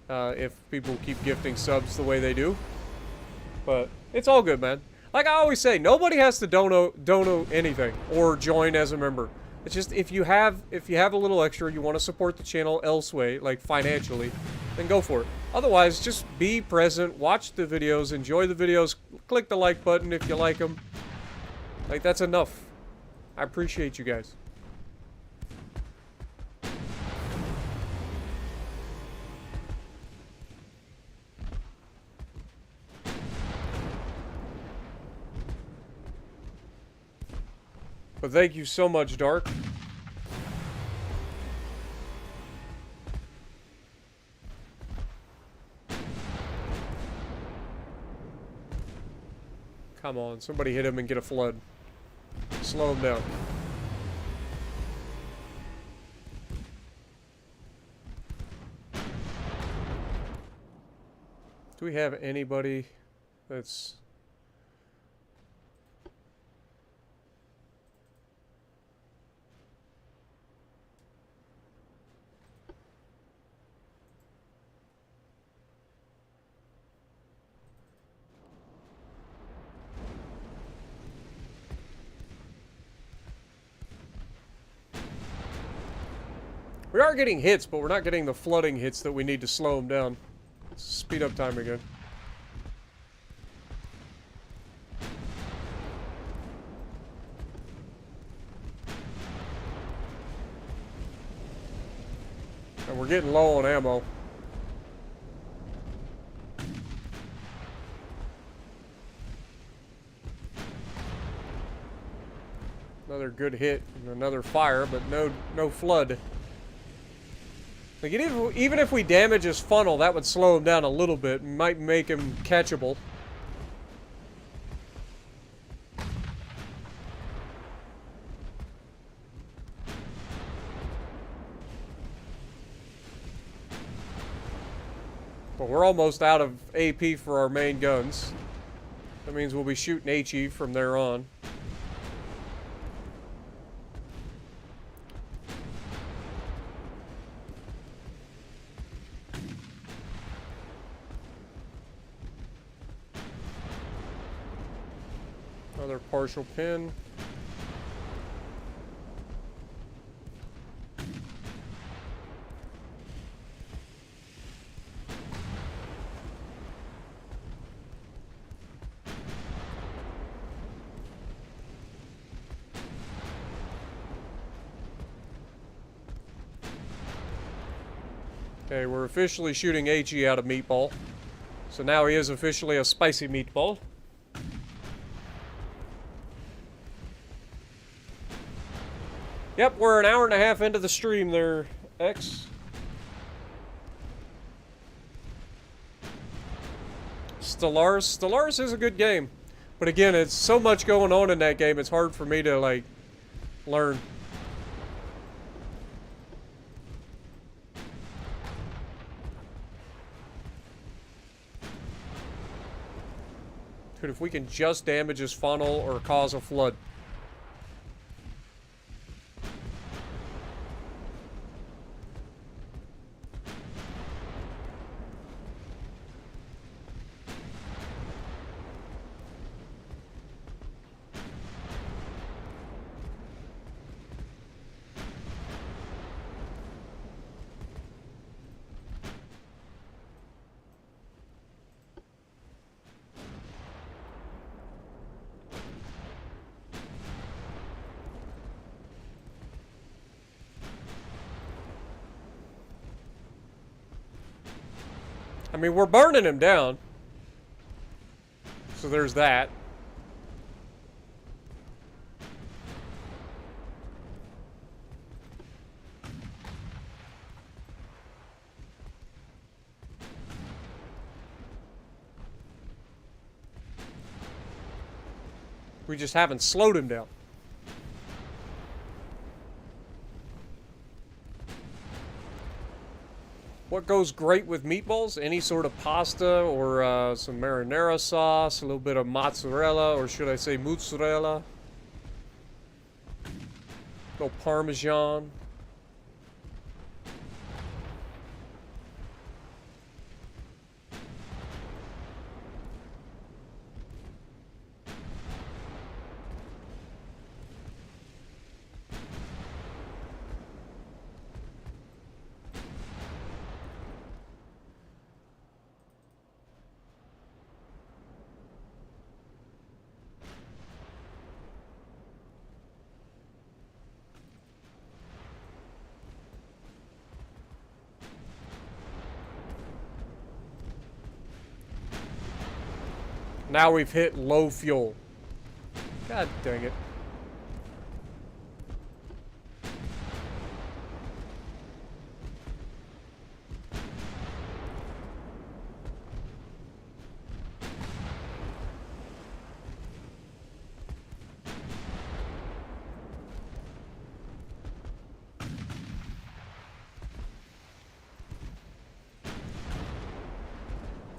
if people keep gifting subs the way they do. But it's all good, man. Like I always say, nobody has to dono anything or join as a member. It's just if you have a little extra, you want to support the channel elsewhere, like financially, then go for it. Otherwise, just be present, watch the videos, enjoy the videos, click the like button if you like them. Like, that's enough. I appreciate you guys. But thank you so much, Dark. Come on, somebody hit him and get a flood. Slow him down. Do we have anybody that's... We are getting hits, but we're not getting the flooding hits that we need to slow them down. Let's speed up time again. And we're getting low on ammo. Another good hit and another fire, but no flood. Like, even if we damage his funnel, that would slow him down a little bit. Might make him catchable. But we're almost out of AP for our main guns. That means we'll be shooting HE from there on. Another partial pin. Okay, we're officially shooting HE out of Meatball. So now he is officially a spicy meatball. Yep, we're an hour and a half into the stream there, X. Stellaris is a good game. But again, it's so much going on in that game, it's hard for me to, like, learn. Dude, if we can just damage his funnel or cause a flood. I mean, we're burning him down. So there's that. We just haven't slowed him down. What goes great with meatballs? Any sort of pasta or some marinara sauce, a little bit of mozzarella, or should I say mozzarella? A little Parmesan. Now we've hit low fuel. God dang it.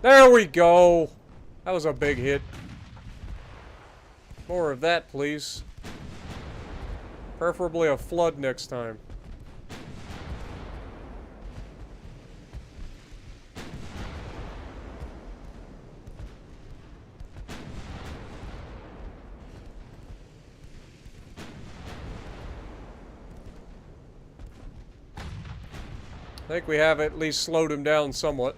There we go. That was a big hit. More of that, please. Preferably a flood next time. I think we have at least slowed him down somewhat.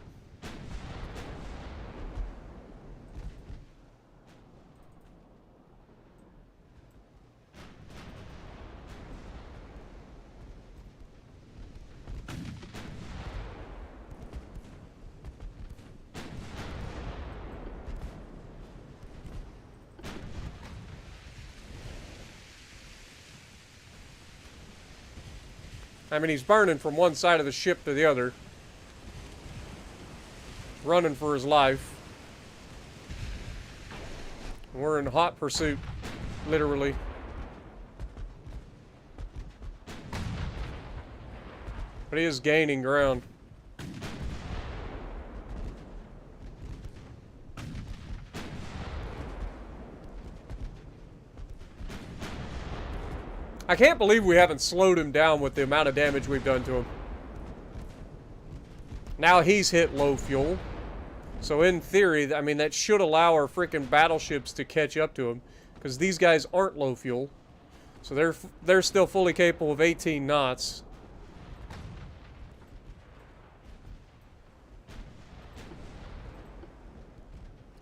I mean, he's burning from one side of the ship to the other. Running for his life. We're in hot pursuit, literally. But he is gaining ground. I can't believe we haven't slowed him down with the amount of damage we've done to him. Now he's hit low fuel. So in theory, I mean, that should allow our freaking battleships to catch up to him. Because these guys aren't low fuel. So they're still fully capable of 18 knots.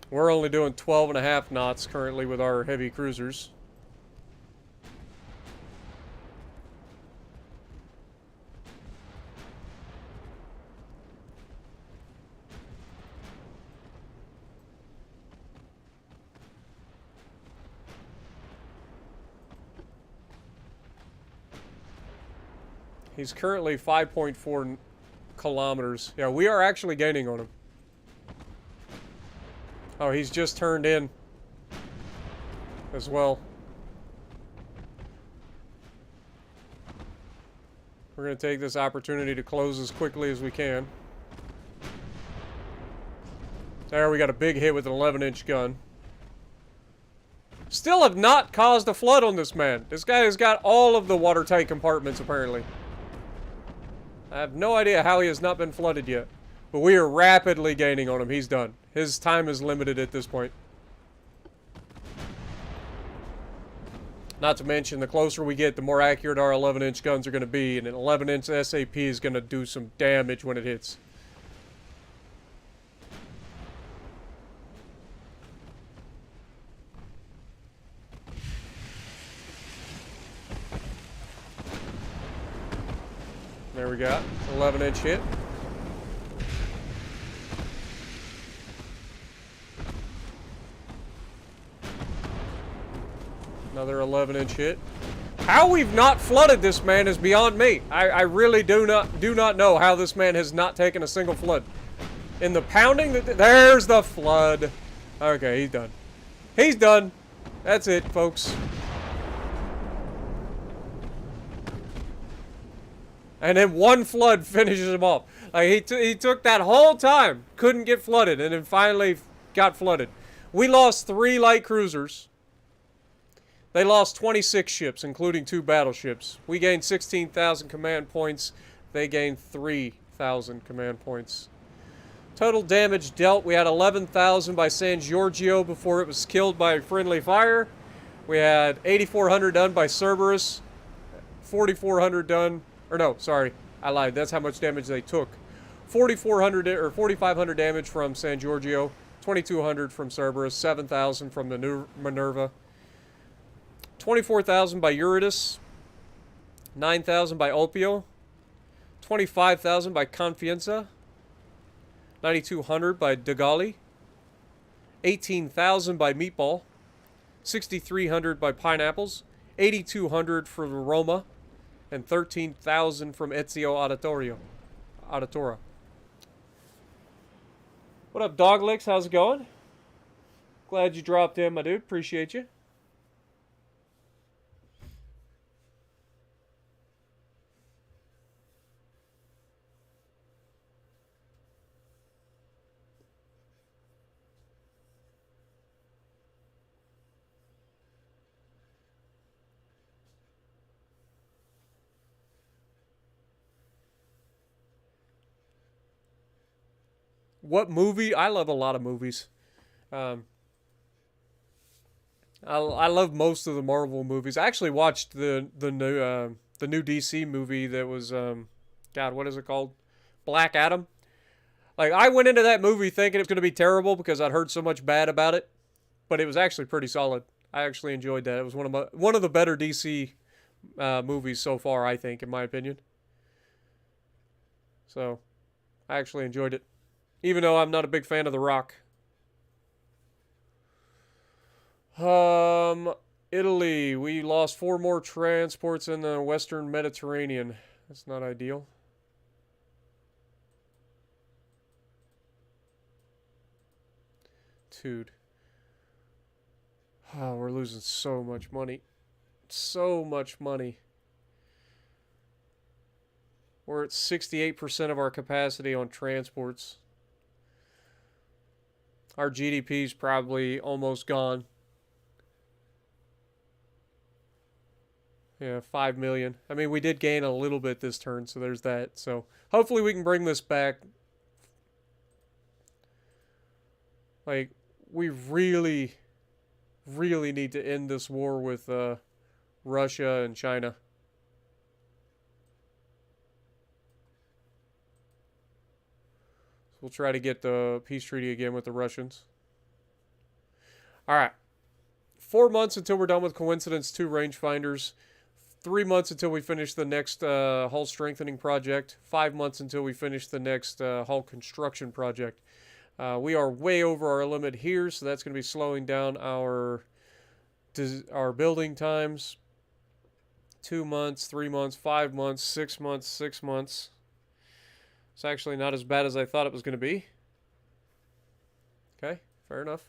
We're only doing 12.5 knots currently with our heavy cruisers. He's currently 5.4 kilometers. Yeah, we are actually gaining on him. Oh, he's just turned in as well. We're going to take this opportunity to close as quickly as we can. There, we got a big hit with an 11-inch gun. Still have not caused a flood on this man. This guy has got all of the watertight compartments, apparently. I have no idea how he has not been flooded yet. But we are rapidly gaining on him. He's done. His time is limited at this point. Not to mention, the closer we get, the more accurate our 11-inch guns are going to be. And an 11-inch SAP is going to do some damage when it hits. There we go. 11-inch hit. Another 11-inch hit. How we've not flooded this man is beyond me. I really do not know how this man has not taken a single flood. In the pounding, there's the flood. Okay, he's done. He's done. That's it, folks. And then one flood finishes him off. Like he took that whole time, couldn't get flooded, and then finally got flooded. We lost 3 light cruisers. They lost 26 ships, including 2 battleships. We gained 16,000 command points. They gained 3,000 command points. Total damage dealt, we had 11,000 by San Giorgio before it was killed by friendly fire. We had 8,400 done by Cerberus. 4,400 done, or no, sorry, I lied. That's how much damage they took. 4,400 or 4,500 damage from San Giorgio. 2,200 from Cerberus. 7,000 from the Minerva. 24,000 by Eurytus, 9,000 by Opio, 25,000 by Confianza, 9,200 by Degali, 18,000 by Meatball, 6,300 by Pineapples, 8,200 from Roma, and 13,000 from Ezio Auditorio. What up, Doglicks? How's it going? Glad you dropped in, my dude. Appreciate you. What movie? I love a lot of movies. I love most of the Marvel movies. I actually watched the new DC movie that was God, what is it called? Black Adam. Like, I went into that movie thinking it was going to be terrible because I'd heard so much bad about it, but it was actually pretty solid. I actually enjoyed that. It was one of the better DC movies so far, I think, in my opinion. So, I actually enjoyed it. Even though I'm not a big fan of The Rock. Italy. We lost 4 more transports in the Western Mediterranean. That's not ideal. Dude. Oh, we're losing so much money. So much money. We're at 68% of our capacity on transports. Our GDP is probably almost gone. Yeah, 5 million. I mean, we did gain a little bit this turn, so there's that. So hopefully we can bring this back. Like, we really, really need to end this war with Russia and China. We'll try to get the peace treaty again with the Russians. All right. 4 months until we're done with Coincidence 2 rangefinders. 3 months until we finish the next hull strengthening project. 5 months until we finish the next hull construction project. We are way over our limit here, so that's going to be slowing down our building times. 2 months, 3 months, 5 months, 6 months, 6 months. It's actually not as bad as I thought it was going to be. Okay, fair enough.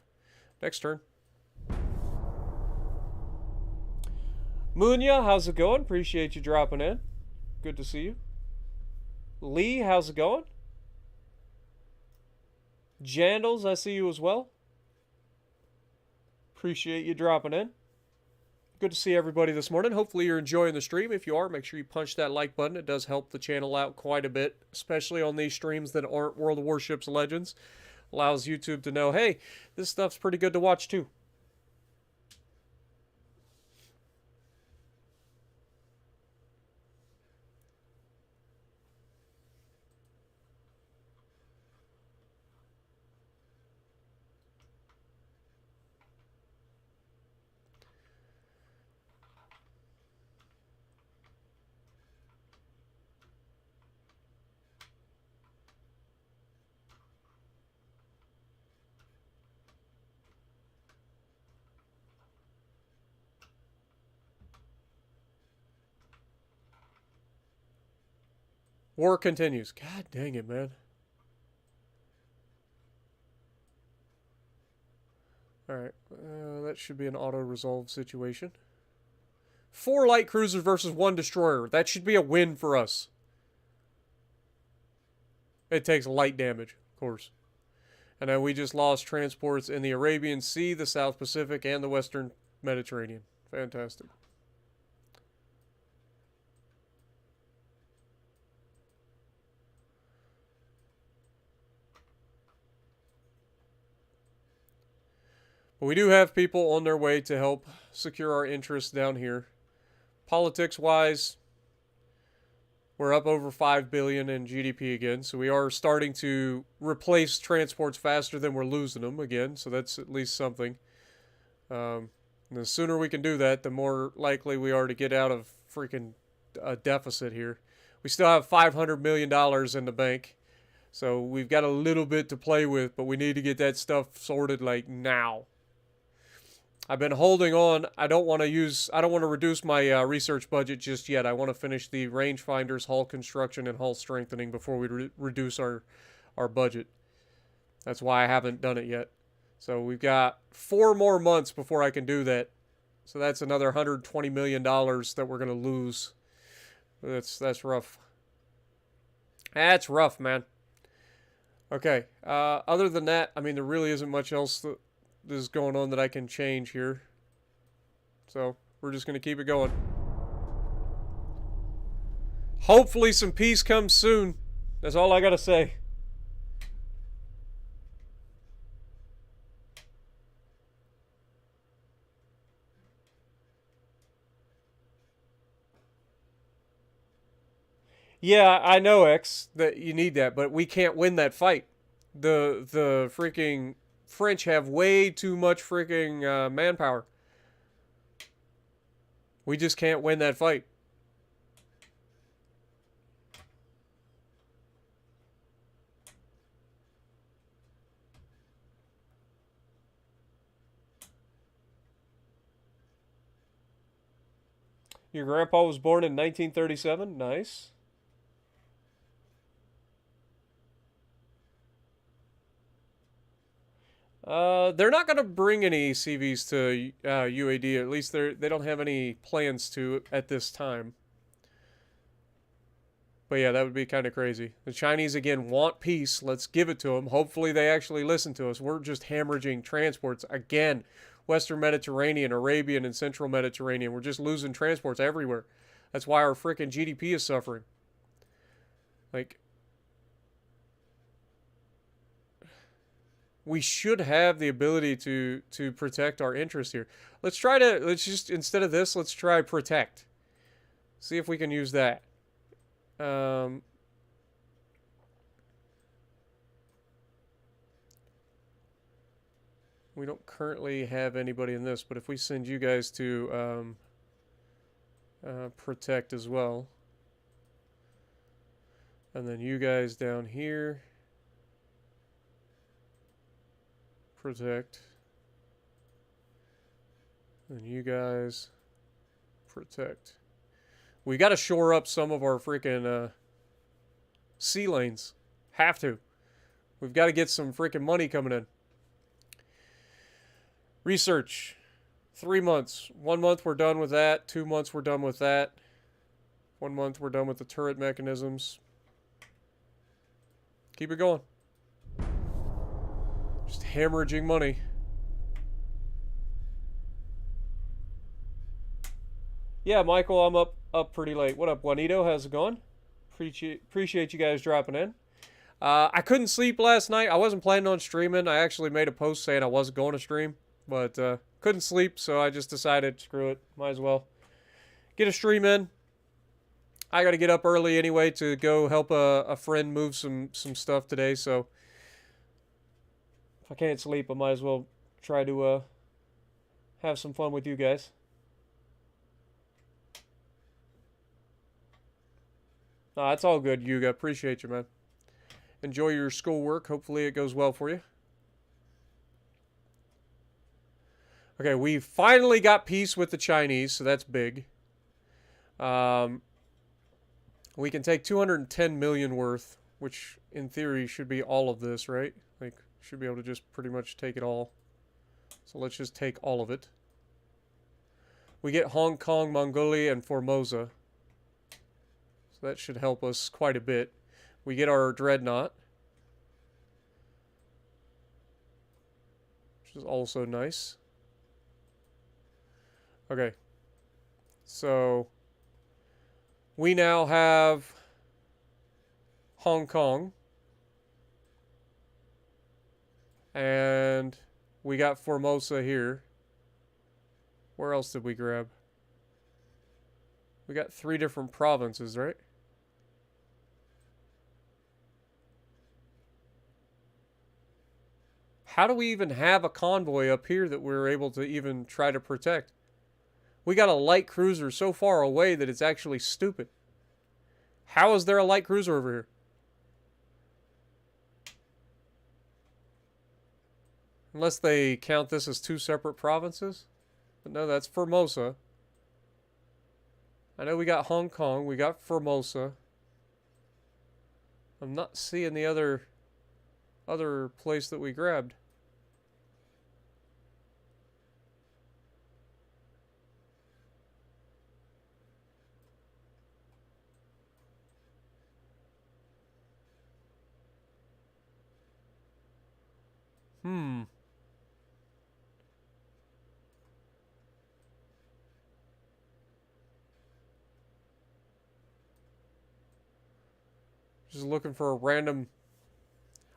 Next turn. Munya, how's it going? Appreciate you dropping in. Good to see you. Lee, how's it going? Jandals, I see you as well. Appreciate you dropping in. Good to see everybody this morning. Hopefully you're enjoying the stream. If you are, make sure you punch that like button. It does help the channel out quite a bit, especially on these streams that aren't World of Warships Legends. Allows YouTube to know, hey, this stuff's pretty good to watch too. War continues. God dang it, man. Alright, that should be an auto-resolve situation. 4 light cruisers versus 1 destroyer. That should be a win for us. It takes light damage, of course. And then we just lost transports in the Arabian Sea, the South Pacific, and the Western Mediterranean. Fantastic. But we do have people on their way to help secure our interests down here. Politics-wise, we're up over 5 billion in GDP again, so we are starting to replace transports faster than we're losing them again, so that's at least something. And the sooner we can do that, the more likely we are to get out of freaking a deficit here. We still have $500 million in the bank, so we've got a little bit to play with, but we need to get that stuff sorted like now. I've been holding on. I don't want to reduce my research budget just yet. I want to finish the rangefinders, hull construction, and hull strengthening before we reduce our budget. That's why I haven't done it yet. So we've got 4 more months before I can do that. So that's another $120 million that we're going to lose. That's rough. That's rough, man. Okay. Other than that, I mean, there really isn't much else that is going on that I can change here. So we're just going to keep it going. Hopefully some peace comes soon. That's all I got to say. Yeah, I know, X, that you need that, but we can't win that fight. The freaking French have way too much freaking manpower. We just can't win that fight. Your grandpa was born in 1937? Nice. They're not going to bring any CVs to UAD. At least they don't have any plans to at this time. But yeah, that would be kind of crazy. The Chinese, again, want peace. Let's give it to them. Hopefully they actually listen to us. We're just hemorrhaging transports. Again, Western Mediterranean, Arabian, and Central Mediterranean. We're just losing transports everywhere. That's why our freaking GDP is suffering. Like, we should have the ability to protect our interests here. Let's just, instead of this, let's try protect. See if we can use that. We don't currently have anybody in this, but if we send you guys to protect as well, and then you guys down here, protect, and you guys protect. We got to shore up some of our freaking sea lanes. Have to. We've got to get some freaking money coming in. Research. 3 months. 1 month we're done with that. 2 months we're done with that. 1 month we're done with the turret mechanisms. Keep it going. Just hemorrhaging money. Yeah, Michael, I'm up pretty late. What up, Juanito? How's it going? Appreciate you guys dropping in. I couldn't sleep last night. I wasn't planning on streaming. I actually made a post saying I wasn't going to stream, but couldn't sleep, so I just decided, screw it, might as well get a stream in. I got to get up early anyway to go help a friend move some stuff today, so if I can't sleep, I might as well try to have some fun with you guys. No, that's all good, Yuga. Appreciate you, man. Enjoy your schoolwork. Hopefully it goes well for you. Okay, we finally got peace with the Chinese, so that's big. We can take 210 million worth, which in theory should be all of this, right? Like, should be able to just pretty much take it all. So let's just take all of it. We get Hong Kong, Mongolia, and Formosa. So that should help us quite a bit. We get our Dreadnought, which is also nice. Okay. So we now have Hong Kong. And we got Formosa here. Where else did we grab? We got 3 different provinces, right? How do we even have a convoy up here that we're able to even try to protect? We got a light cruiser so far away that it's actually stupid. How is there a light cruiser over here? Unless they count this as 2 separate provinces. But no, that's Formosa. I know we got Hong Kong. We got Formosa. I'm not seeing the other place that we grabbed. Just looking for a random...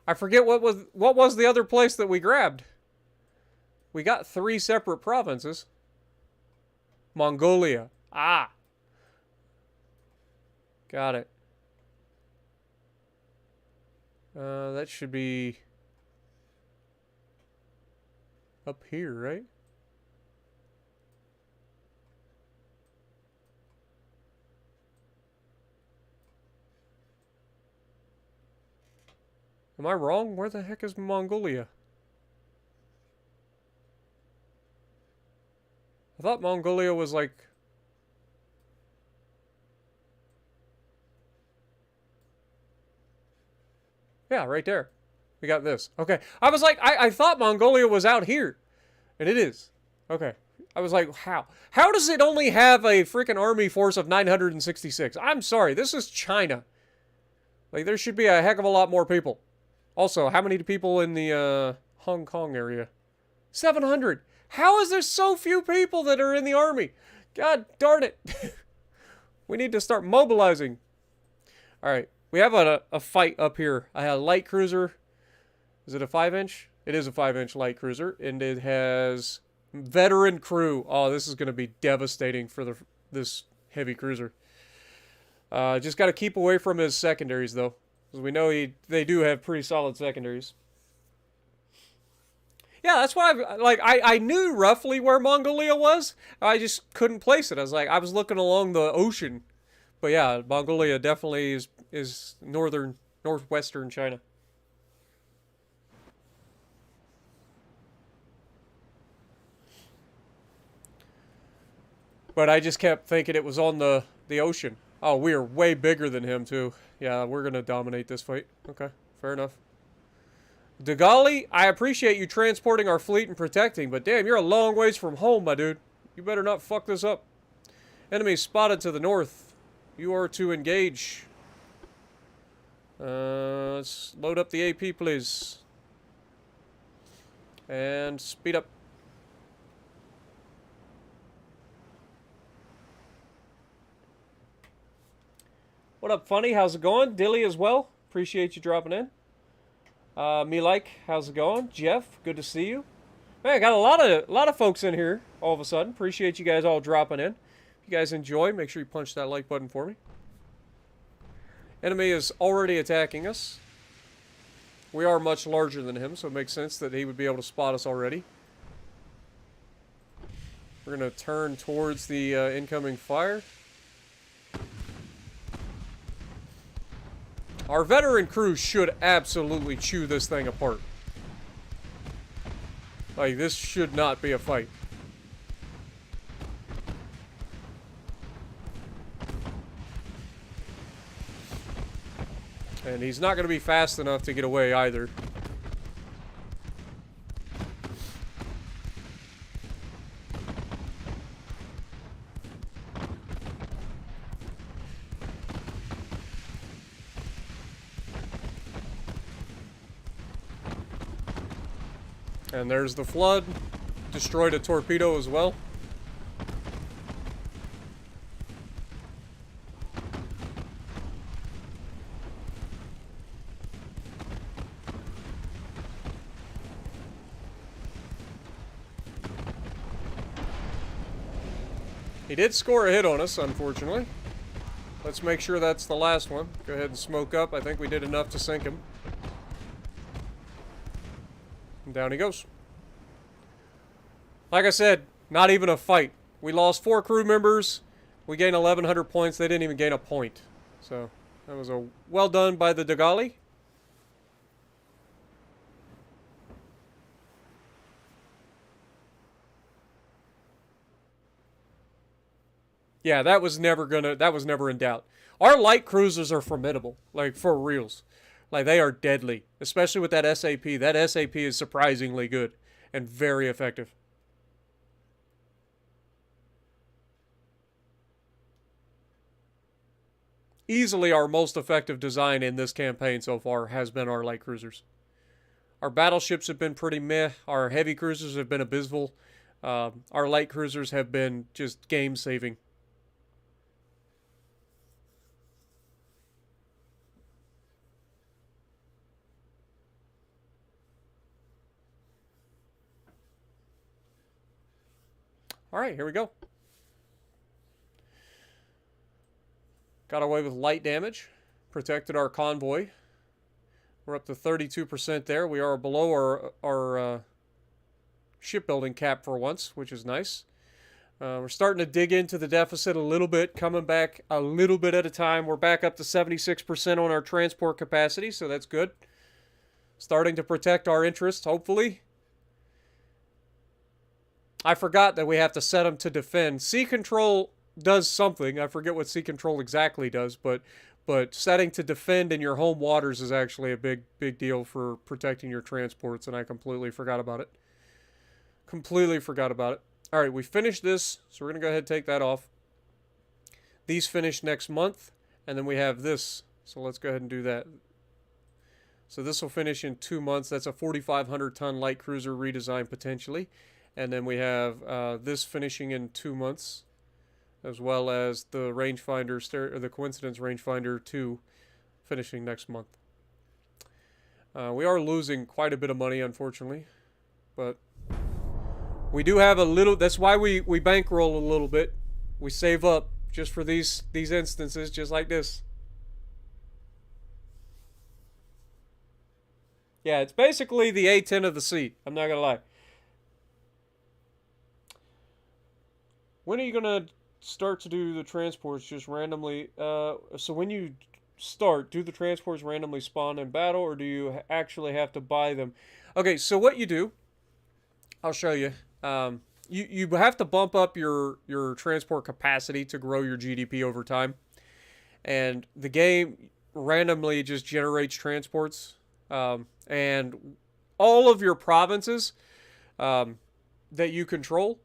I forget what was the other place that we grabbed. We got 3 separate provinces. Mongolia. Ah. Got it. That should be up here, right? Am I wrong? Where the heck is Mongolia? I thought Mongolia was like... Yeah, right there. We got this. Okay. I was like, I thought Mongolia was out here. And it is. Okay. I was like, how? How does it only have a freaking army force of 966? I'm sorry. This is China. Like, there should be a heck of a lot more people. Also, how many people in the Hong Kong area? 700. How is there so few people that are in the army? God darn it. We need to start mobilizing. All right. We have a fight up here. I have a light cruiser. Is it a 5-inch? It is a 5-inch light cruiser. And it has veteran crew. Oh, this is going to be devastating for this heavy cruiser. Just got to keep away from his secondaries, though. Because we know they do have pretty solid secondaries. Yeah, that's why I knew roughly where Mongolia was. I just couldn't place it. I was looking along the ocean. But yeah, Mongolia definitely is northwestern China. But I just kept thinking it was on the ocean. Oh, we are way bigger than him, too. Yeah, we're going to dominate this fight. Okay, fair enough. Degali, I appreciate you transporting our fleet and protecting, but damn, you're a long ways from home, my dude. You better not fuck this up. Enemy spotted to the north. You are to engage. Let's load up the AP, please. And speed up. What up, Funny? How's it going? Dilly as well. Appreciate you dropping in. Me like, how's it going? Jeff, good to see you. Man, I got a lot of folks in here all of a sudden. Appreciate you guys all dropping in. If you guys enjoy, make sure you punch that like button for me. Enemy is already attacking us. We are much larger than him, so it makes sense that he would be able to spot us already. We're going to turn towards the incoming fire. Our veteran crew should absolutely chew this thing apart. Like, this should not be a fight. And he's not going to be fast enough to get away either. And there's the flood. Destroyed a torpedo as well. He did score a hit on us, unfortunately. Let's make sure that's the last one. Go ahead and smoke up. I think we did enough to sink him. And down he goes. Like I said, not even a fight. We lost 4 crew members. We gained 1,100 points. They didn't even gain a point. So, that was a well done by the Dogali. Yeah, that was never in doubt. Our light cruisers are formidable, like for reals. Like they are deadly, especially with that SAP. That SAP is surprisingly good and very effective. Easily our most effective design in this campaign so far has been our light cruisers. Our battleships have been pretty meh. Our heavy cruisers have been abysmal. Our light cruisers have been just game-saving. All right, here we go. Got away with light damage. Protected our convoy. We're up to 32% there. We are below our shipbuilding cap for once, which is nice. We're starting to dig into the deficit a little bit, coming back a little bit at a time. We're back up to 76% on our transport capacity, so that's good. Starting to protect our interests, hopefully. I forgot that we have to set them to defend. Sea control does something. I forget what sea control exactly does, but setting to defend in your home waters is actually a big deal for protecting your transports, and I completely forgot about it. Completely forgot about it. All right, we finished this, so we're going to go ahead and take that off. These finish next month, and then we have this, so let's go ahead and do that. So this will finish in 2 months. That's a 4,500-ton light cruiser redesign potentially. And then we have this finishing in 2 months, as well as the rangefinder, or the coincidence rangefinder 2 finishing next month. We are losing quite a bit of money, unfortunately, but we do have a little. That's why we bankroll a little bit. We save up just for these instances, just like this. Yeah, it's basically the A10 of the sea. I'm not gonna lie. When are you gonna start to do the transports just randomly? So when you start, do the transports randomly spawn in battle, or do you actually have to buy them? Okay, so what you do, I'll show you. You have to bump up your transport capacity to grow your GDP over time, and the game randomly just generates transports, and all of your provinces that you control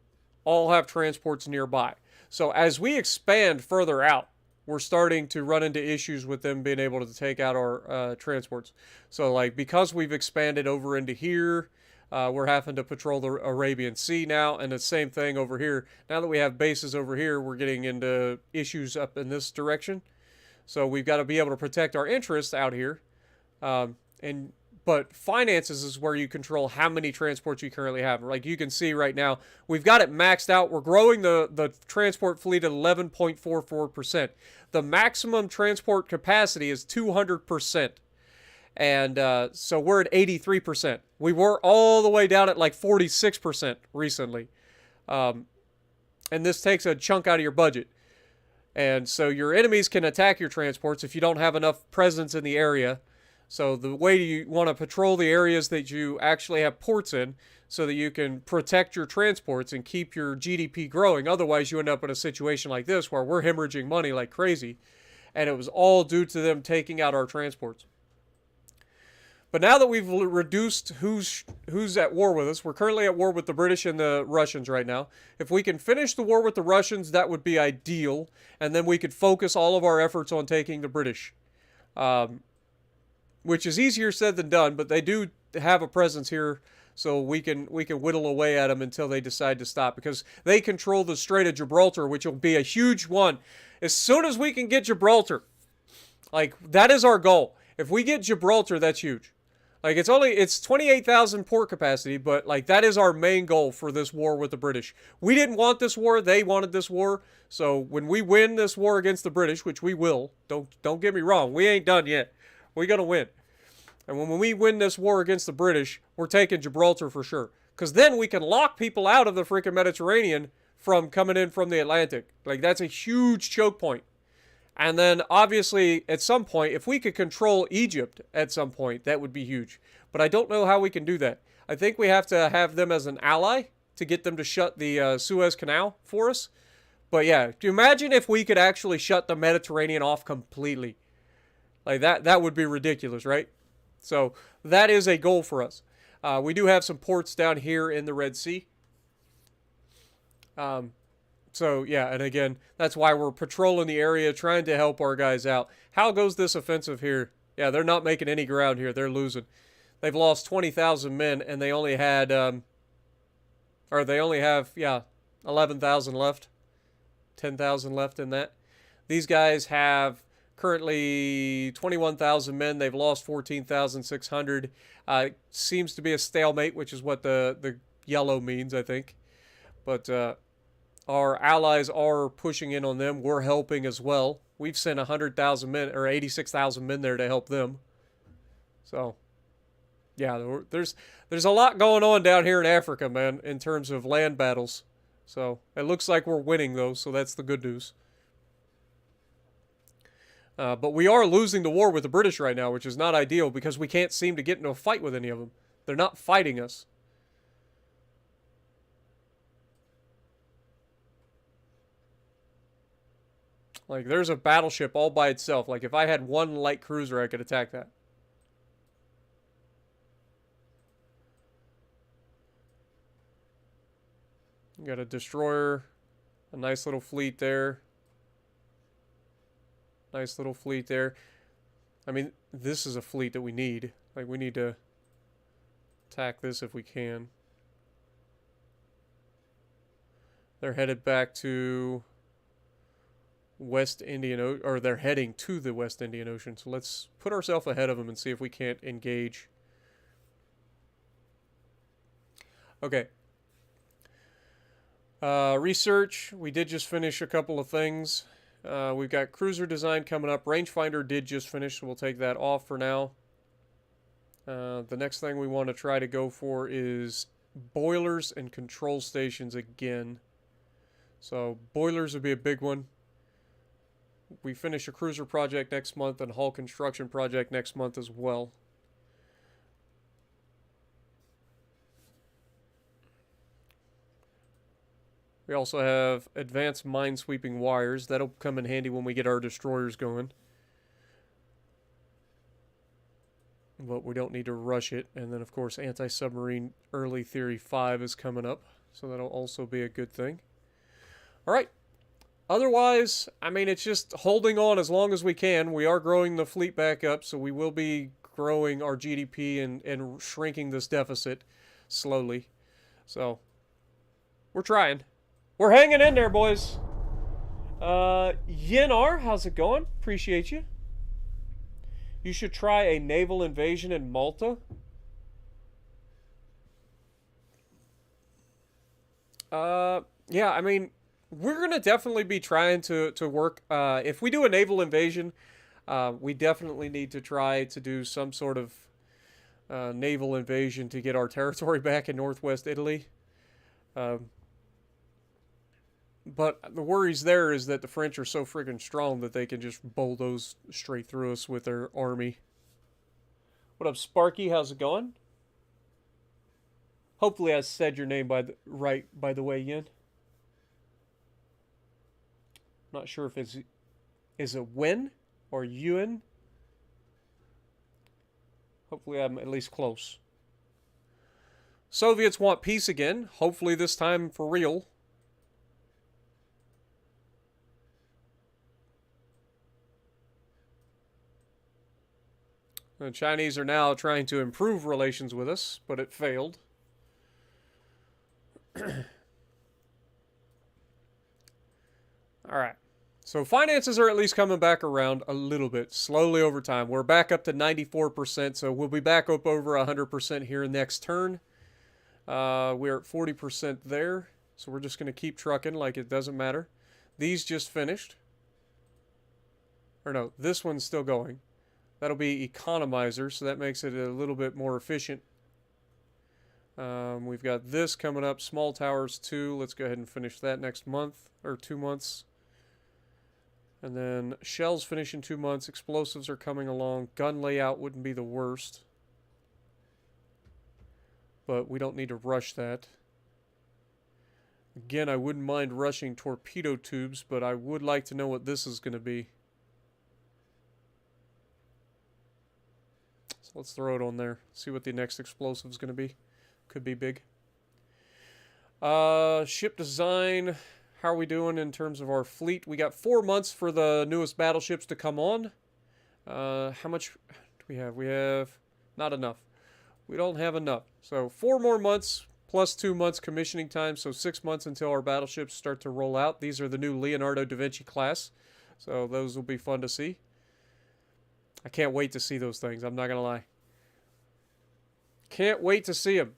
all have transports nearby. So as we expand further out, we're starting to run into issues with them being able to take out our transports. So like because we've expanded over into here, we're having to patrol the Arabian Sea now, and the same thing over here. Now that we have bases over here, we're getting into issues up in this direction. So we've got to be able to protect our interests out here. But finances is where you control how many transports you currently have. Like you can see right now, we've got it maxed out. We're growing the transport fleet at 11.44%. The maximum transport capacity is 200%. And so we're at 83%. We were all the way down at like 46% recently. And this takes a chunk out of your budget. And so your enemies can attack your transports if you don't have enough presence in the area. So the way you want to patrol the areas that you actually have ports in so that you can protect your transports and keep your GDP growing. Otherwise, you end up in a situation like this where we're hemorrhaging money like crazy. And it was all due to them taking out our transports. But now that we've reduced who's at war with us, we're currently at war with the British and the Russians right now. If we can finish the war with the Russians, that would be ideal, and then we could focus all of our efforts on taking the British, which is easier said than done. But they do have a presence here, so we can whittle away at them until they decide to stop, because they control the Strait of Gibraltar, which will be a huge one. As soon as we can get Gibraltar, like, that is our goal. If we get Gibraltar, that's huge. Like, it's 28,000 port capacity, but, like, that is our main goal for this war with the British. We didn't want this war, they wanted this war. So when we win this war against the British, which we will, don't get me wrong, we ain't done yet. We're gonna win. And when we win this war against the British, we're taking Gibraltar for sure. Because then we can lock people out of the freaking Mediterranean from coming in from the Atlantic. Like, that's a huge choke point. And then, obviously, at some point, if we could control Egypt at some point, that would be huge. But I don't know how we can do that. I think we have to have them as an ally to get them to shut the Suez Canal for us. But yeah, imagine if we could actually shut the Mediterranean off completely. Like, that would be ridiculous, right? So, that is a goal for us. We do have some ports down here in the Red Sea. So, yeah, and again, that's why we're patrolling the area, trying to help our guys out. How goes this offensive here? Yeah, they're not making any ground here. They're losing. They've lost 20,000 men, and they only had, they only have, 11,000 left. 10,000 left in that. These guys have currently 21,000 men. They've lost 14,600. Seems to be a stalemate, which is what the yellow means, I think. But, our allies are pushing in on them. We're helping as well. We've sent 100,000 men, or 86,000 men there to help them. So, yeah, there's a lot going on down here in Africa, man, in terms of land battles. So, it looks like we're winning, though, so that's the good news. But we are losing the war with the British right now, which is not ideal, because we can't seem to get into a fight with any of them. They're not fighting us. Like, there's a battleship all by itself. Like, if I had one light cruiser, I could attack that. You got a destroyer. A nice little fleet there. Nice little fleet there. I mean, this is a fleet that we need. Like, we need to attack this if we can. They're headed back to West Indian Ocean, or they're heading to the West Indian Ocean. So let's put ourselves ahead of them and see if we can't engage. Okay. Research. We did just finish a couple of things. We've got cruiser design coming up. Rangefinder did just finish, so we'll take that off for now. The next thing we want to try to go for is boilers and control stations again. So boilers would be a big one. We finish a cruiser project next month and hull construction project next month as well. We also have advanced minesweeping wires. That'll come in handy when we get our destroyers going. But we don't need to rush it. And then, of course, anti-submarine early theory 5 is coming up. So that'll also be a good thing. All right. Otherwise, I mean, it's just holding on as long as we can. We are growing the fleet back up, so we will be growing our GDP and shrinking this deficit slowly. So, we're trying. We're hanging in there, boys. Yenar, how's it going? Appreciate you. You should try a naval invasion in Malta. Yeah, I mean, we're going to definitely be trying to work. If we do a naval invasion, we definitely need to try to do some sort of naval invasion to get our territory back in northwest Italy. But the worries there is that the French are so freaking strong that they can just bulldoze straight through us with their army. What up, Sparky? How's it going? Hopefully I said your name right, by the way, Yin. Not sure if is it Wen or Yuen. Hopefully I'm at least close. Soviets want peace again. Hopefully this time for real. The Chinese are now trying to improve relations with us, but it failed. Alright. So finances are at least coming back around a little bit, slowly over time. We're back up to 94%, so we'll be back up over 100% here next turn. We're at 40% there, so we're just going to keep trucking like it doesn't matter. These just finished. Or no, this one's still going. That'll be economizer, so that makes it a little bit more efficient. We've got this coming up, small towers 2. Let's go ahead and finish that next month, or 2 months. And then shells finish in 2 months. Explosives are coming along. Gun layout wouldn't be the worst. But we don't need to rush that. Again, I wouldn't mind rushing torpedo tubes, but I would like to know what this is going to be. So let's throw it on there. See what the next explosive is going to be. Could be big. Ship design. How are we doing in terms of our fleet? We got 4 months for the newest battleships to come on. How much do we have? We have not enough. We don't have enough. So 4 more months plus 2 months commissioning time. So 6 months until our battleships start to roll out. These are the new Leonardo da Vinci class. So those will be fun to see. I can't wait to see those things. I'm not going to lie. Can't wait to see them.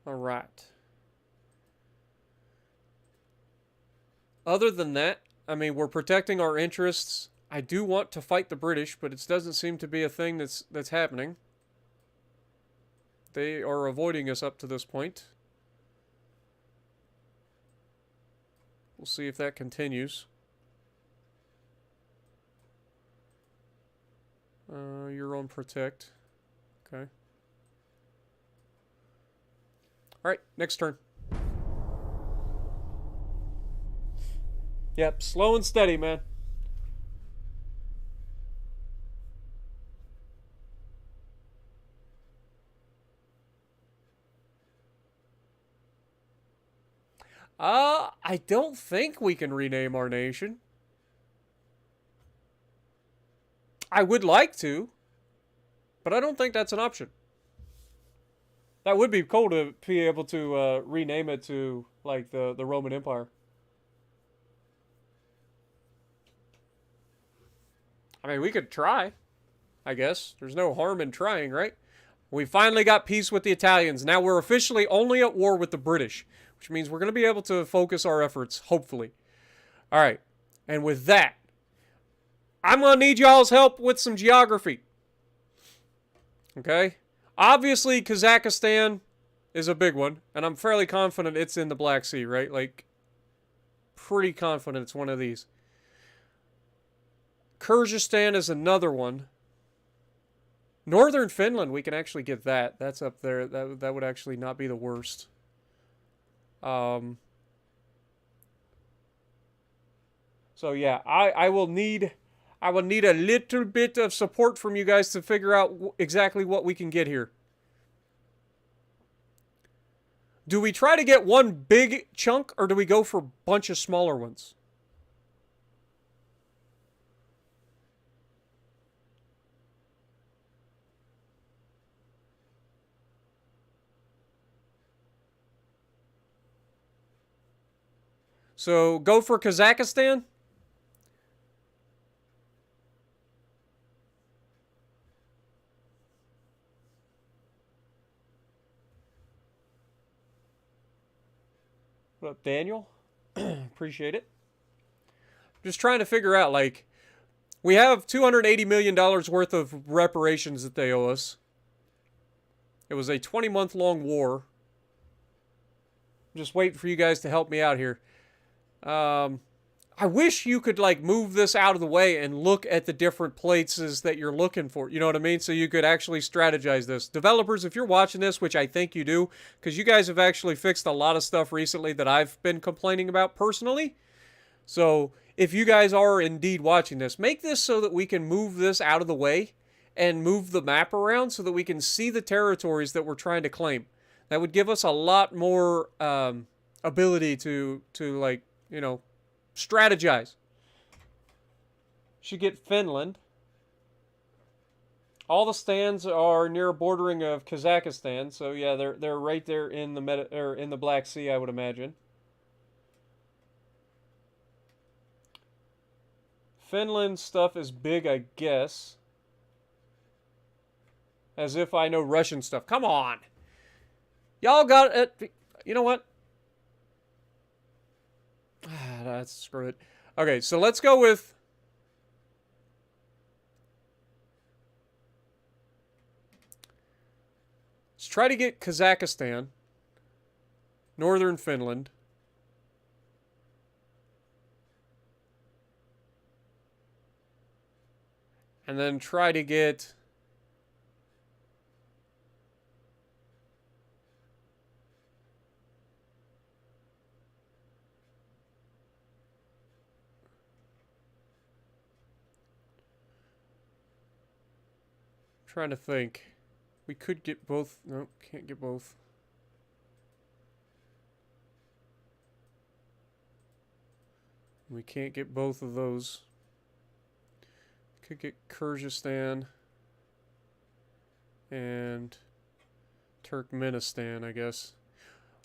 All right. Other than that, I mean, we're protecting our interests. I do want to fight the British, but it doesn't seem to be a thing that's happening. They are avoiding us up to this point. We'll see if that continues. You're on protect. Okay. Alright, next turn. Yep, slow and steady, man. I don't think we can rename our nation. I would like to, but I don't think that's an option. That would be cool to be able to rename it to, like, the Roman Empire. I mean, we could try, I guess. There's no harm in trying, right? We finally got peace with the Italians. Now we're officially only at war with the British, which means we're going to be able to focus our efforts, hopefully. All right. And with that, I'm going to need y'all's help with some geography. Okay? Obviously, Kazakhstan is a big one, and I'm fairly confident it's in the Black Sea, right? Like, pretty confident it's one of these. Kyrgyzstan is another one. Northern Finland, we can actually get that. That's up there. That would actually not be the worst. So yeah, I will need a little bit of support from you guys to figure out exactly what we can get here. Do we try to get one big chunk, or do we go for a bunch of smaller ones? So, go for Kazakhstan? What up, Daniel? Appreciate it. Just trying to figure out, like, we have $280 million worth of reparations that they owe us. It was a 20-month-long war. I'm just waiting for you guys to help me out here. I wish you could, like, move this out of the way and look at the different places that you're looking for. You know what I mean? So you could actually strategize this. Developers, if you're watching this, which I think you do, because you guys have actually fixed a lot of stuff recently that I've been complaining about personally. So if you guys are indeed watching this, make this so that we can move this out of the way and move the map around so that we can see the territories that we're trying to claim. That would give us a lot more ability to like, you know, strategize. Should get Finland. All the stands are near bordering of Kazakhstan, so yeah, they're right there in the in the Black Sea, I would imagine. Finland stuff is big, I guess. As if I know Russian stuff. Come on! Y'all got it. You know what? That's screw it. Okay, so let's go with... Let's try to get Kazakhstan. Northern Finland. And then try to get... Trying to think. We could get both. No, can't get both. We can't get both of those. Could get Kyrgyzstan and Turkmenistan, I guess.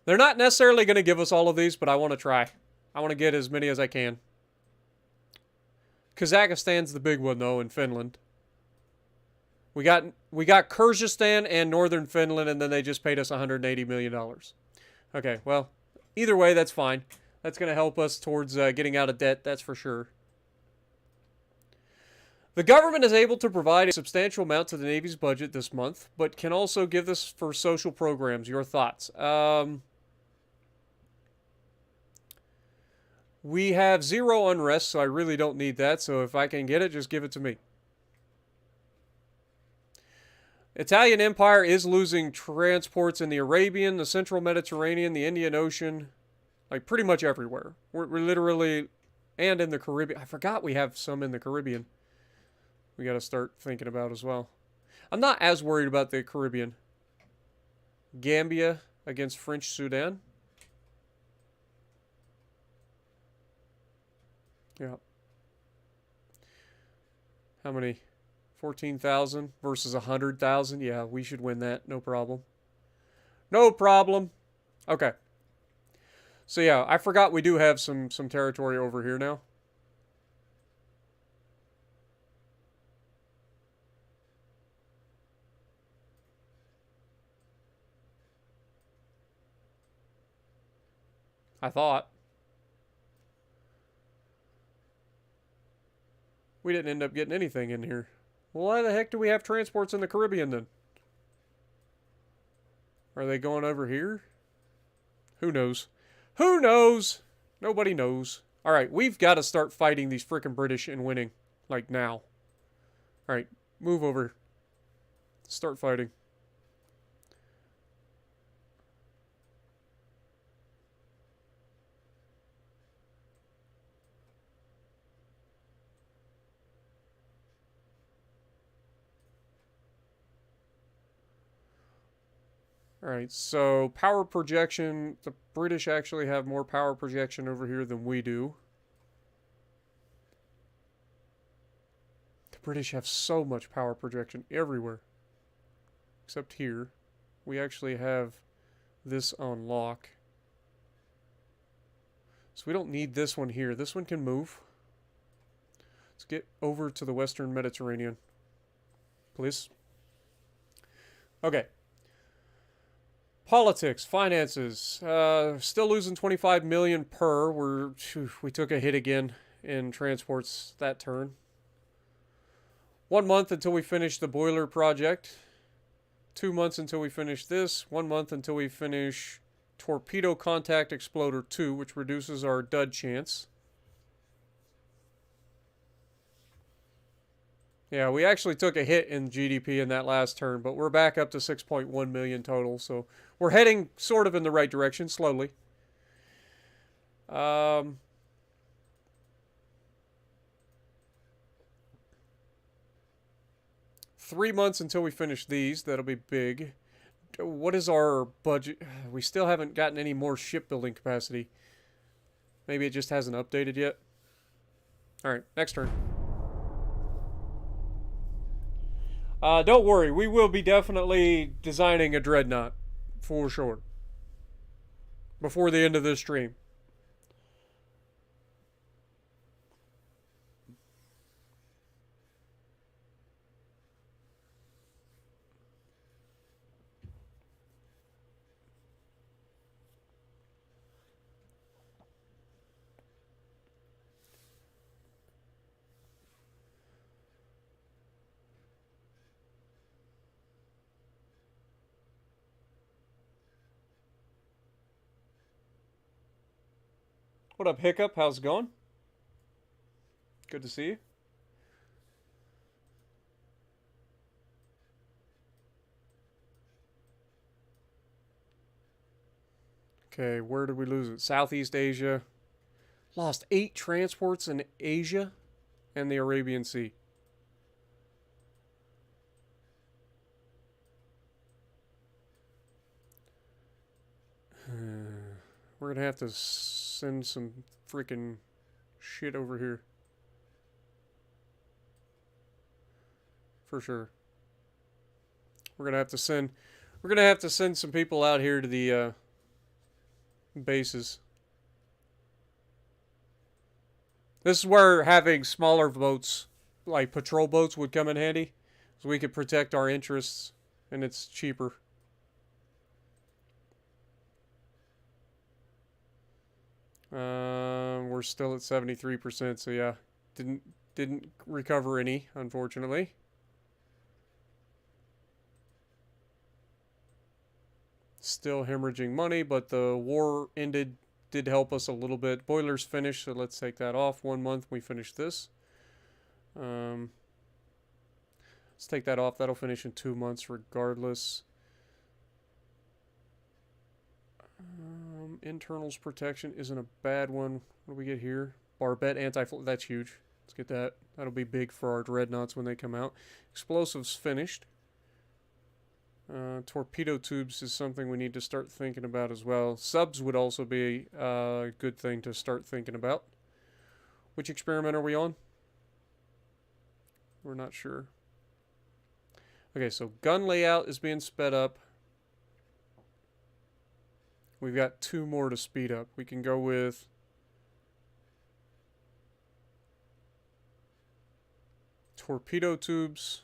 They're not necessarily going to give us all of these, but I want to try. I want to get as many as I can. Kazakhstan's the big one, though, in Finland. We got Kyrgyzstan and Northern Finland, and then they just paid us $180 million. Okay, well, either way, that's fine. That's going to help us towards getting out of debt, that's for sure. The government is able to provide a substantial amount to the Navy's budget this month, but can also give this for social programs. Your thoughts? We have 0 unrest, so I really don't need that. So if I can get it, just give it to me. Italian Empire is losing transports in the Arabian, the Central Mediterranean, the Indian Ocean, like pretty much everywhere. We're literally, and in the Caribbean. I forgot we have some in the Caribbean. We got to start thinking about as well. I'm not as worried about the Caribbean. Gambia against French Sudan. Yeah. How many? 14,000 versus 100,000. Yeah, we should win that. No problem. No problem. Okay. So yeah, I forgot we do have some territory over here now. I thought. We didn't end up getting anything in here. Well, why the heck do we have transports in the Caribbean then? Are they going over here? Who knows? Who knows? Nobody knows. Alright, we've got to start fighting these frickin' British and winning. Like now. Alright, move over. Start fighting. Alright, so power projection. The British actually have more power projection over here than we do. The British have so much power projection everywhere. Except here. We actually have this on lock. So we don't need this one here. This one can move. Let's get over to the Western Mediterranean. Please. Okay. Politics, finances, still losing 25 million per. We took a hit again in transports that turn. 1 month until we finish the boiler project. 2 months until we finish this. 1 month until we finish torpedo contact exploder 2, which reduces our dud chance. Yeah, we actually took a hit in GDP in that last turn, but we're back up to 6.1 million total, so we're heading sort of in the right direction, slowly. 3 months until we finish these. That'll be big. What is our budget? We still haven't gotten any more shipbuilding capacity. Maybe it just hasn't updated yet. Alright, next turn. Don't worry, we will be definitely designing a Dreadnought. For sure. Before the end of this stream. What up, Hiccup? How's it going? Good to see you. Okay, where did we lose it? Southeast Asia. Lost 8 transports in Asia and the Arabian Sea. We're gonna have to send some freaking shit over here. For sure. We're gonna have to send some people out here to the bases. This is where having smaller boats, like patrol boats, would come in handy. So we could protect our interests, and it's cheaper. We're still at 73%, so yeah. Didn't recover any, unfortunately. Still hemorrhaging money, but the war ended, did help us a little bit. Boilers finished, so let's take that off. 1 month, we finish this. Let's take that off. That'll finish in 2 months regardless. Internals protection isn't a bad one. What do we get here? Barbette anti-float. That's huge. Let's get that. That'll be big for our Dreadnoughts when they come out. Explosives finished. Torpedo tubes is something we need to start thinking about as well. Subs would also be a good thing to start thinking about. Which experiment are we on? We're not sure. Okay, so gun layout is being sped up. We've got 2 more to speed up. We can go with torpedo tubes.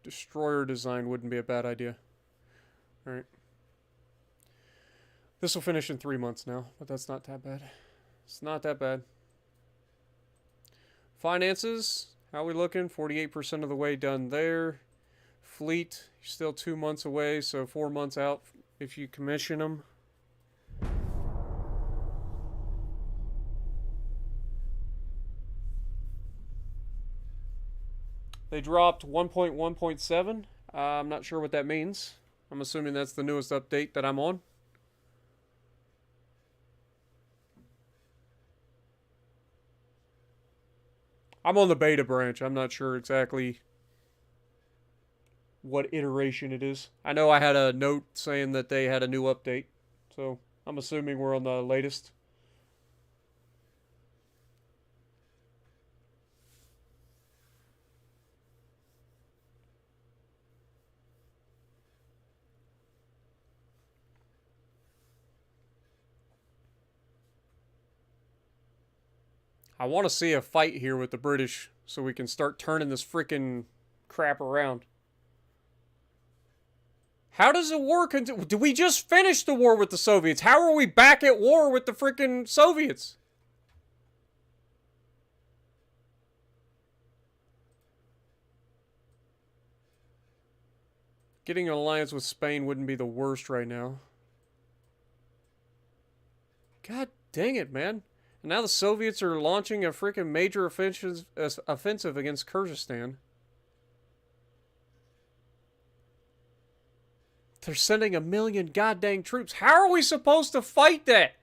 Destroyer design wouldn't be a bad idea. Alright. This will finish in 3 months now, but that's not that bad. It's not that bad. Finances, how are we looking? 48% of the way done there. Fleet, still 2 months away, so 4 months out if you commission them. They dropped 1.1.7. I'm not sure what that means. I'm assuming that's the newest update that I'm on. I'm on the beta branch. I'm not sure exactly what iteration it is. I know I had a note saying that they had a new update, so I'm assuming we're on the latest. I want to see a fight here with the British so we can start turning this freaking crap around. How does the war continue? Did we just finish the war with the Soviets? How are we back at war with the freaking Soviets? Getting an alliance with Spain wouldn't be the worst right now. God dang it, man. And now the Soviets are launching a freaking major offensive against Kyrgyzstan. They're sending 1 million goddamn troops. How are we supposed to fight that?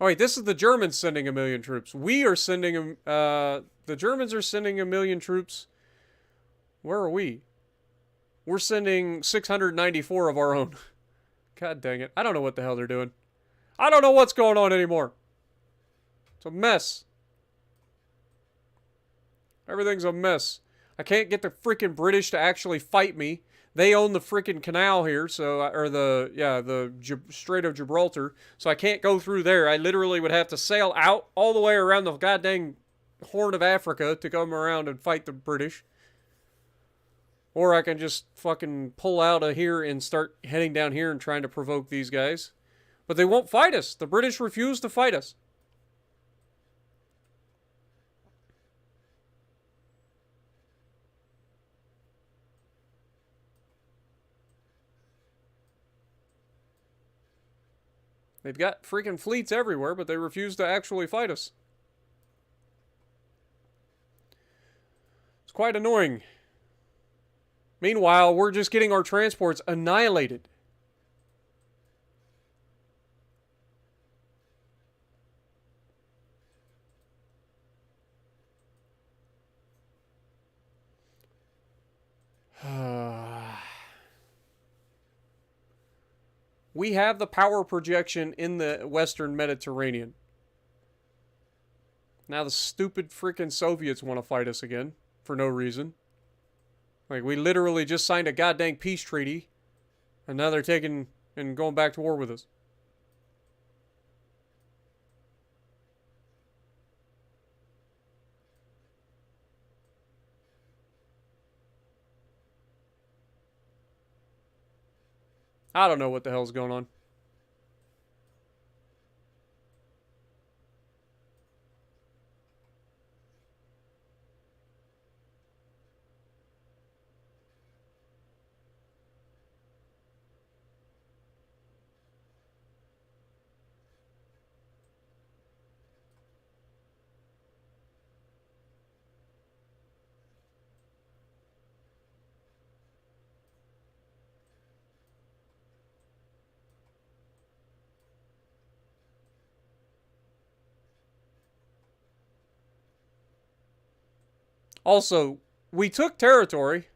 Oh wait, this is the Germans sending 1 million troops. We are sending the Germans are sending 1 million troops. Where are we? We're sending 694 of our own. God dang it. I don't know what the hell they're doing. I don't know what's going on anymore. It's a mess. Everything's a mess. I can't get the freaking British to actually fight me. They own the freaking canal here, so or the Strait of Gibraltar, so I can't go through there. I literally would have to sail out all the way around the goddamn Horn of Africa to come around and fight the British. Or I can just fucking pull out of here and start heading down here and trying to provoke these guys. But they won't fight us. The British refuse to fight us. They've got freaking fleets everywhere, but they refuse to actually fight us. It's quite annoying. Meanwhile, we're just getting our transports annihilated. We have the power projection in the Western Mediterranean. Now the stupid freaking Soviets want to fight us again for no reason. Like, we literally just signed a goddamn peace treaty, and now they're taking and going back to war with us. I don't know what the hell's going on. Also, we took territory.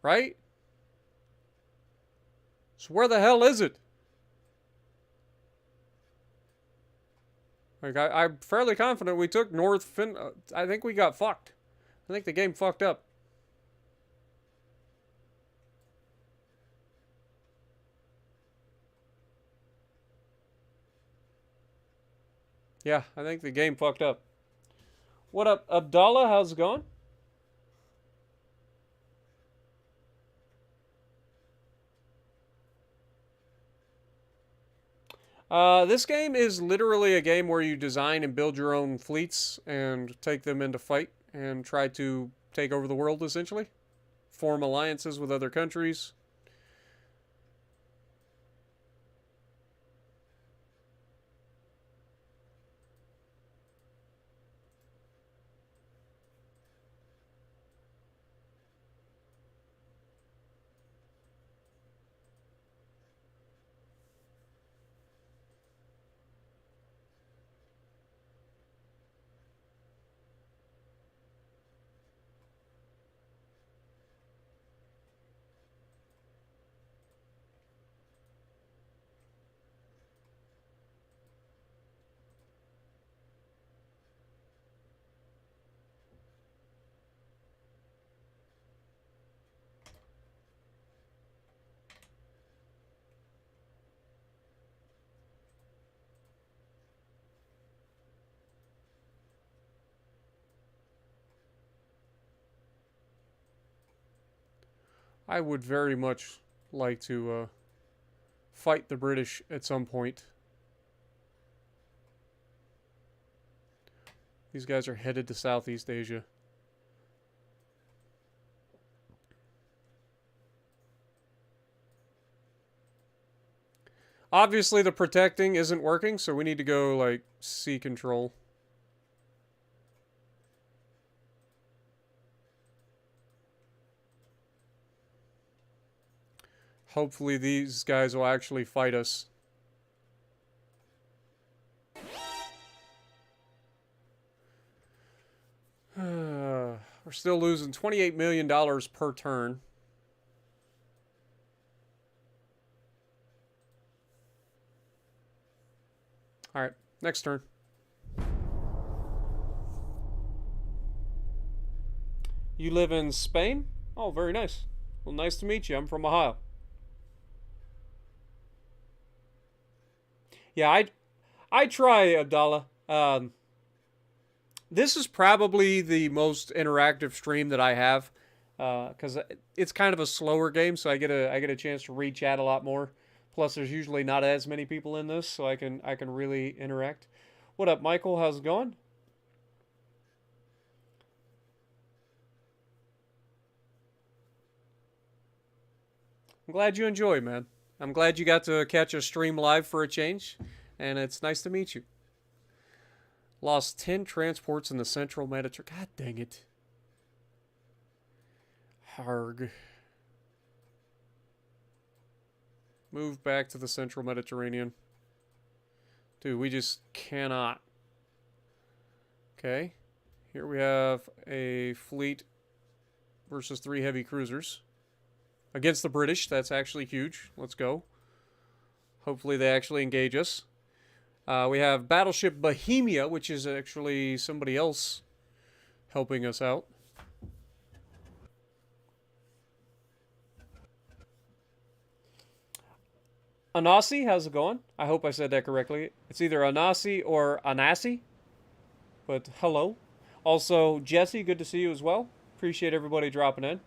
Right? So where the hell is it? Like, I'm fairly confident we took North Fin... I think we got fucked. I think the game fucked up. Yeah, I think the game fucked up. What up, Abdallah? How's it going? This game is literally a game where you design and build your own fleets and take them into fight and try to take over the world, essentially. Form alliances with other countries. I would very much like to fight the British at some point. These guys are headed to Southeast Asia. Obviously, the protecting isn't working, so we need to go, like, sea control. Hopefully these guys will actually fight us. We're still losing $28 million per turn. Alright, next turn. You live in Spain? Oh, very nice. Well, nice to meet you. I'm from Ohio. Yeah, I try, Abdallah. This is probably the most interactive stream that I have, because it's kind of a slower game, so I get a chance to read chat a lot more. Plus, there's usually not as many people in this, so I can really interact. What up, Michael? How's it going? I'm glad you enjoy, man. I'm glad you got to catch a stream live for a change, and it's nice to meet you. Lost 10 transports in the central Mediterranean. God dang it. Harg. Move back to the central Mediterranean. Dude, we just cannot. Okay. Here we have a fleet versus 3 heavy cruisers. Against the British, that's actually huge. Let's go. Hopefully they actually engage us. We have Battleship Bohemia, which is actually somebody else helping us out. Anasi, how's it going? I hope I said that correctly. It's either Anasi or Anasi. But hello. Also, Jesse, good to see you as well. Appreciate everybody dropping in.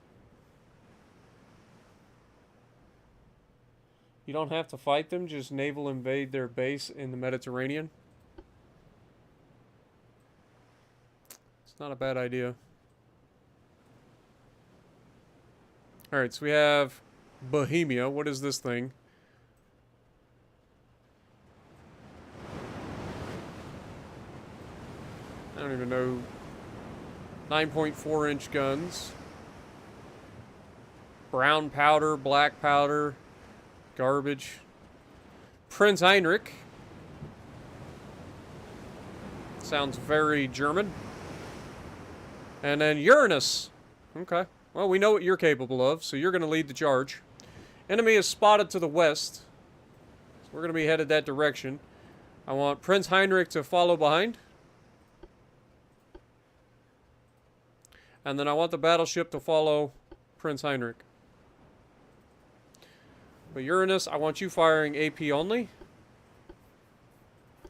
You don't have to fight them, just naval invade their base in the Mediterranean. It's not a bad idea. Alright, so we have Bohemia. What is this thing? I don't even know. 9.4-inch guns. Brown powder, black powder. Garbage. Prince Heinrich. Sounds very German. And then Uranus. Okay. Well, we know what you're capable of, so you're going to lead the charge. Enemy is spotted to the west. So we're going to be headed that direction. I want Prince Heinrich to follow behind. And then I want the battleship to follow Prince Heinrich. But Uranus, I want you firing AP only.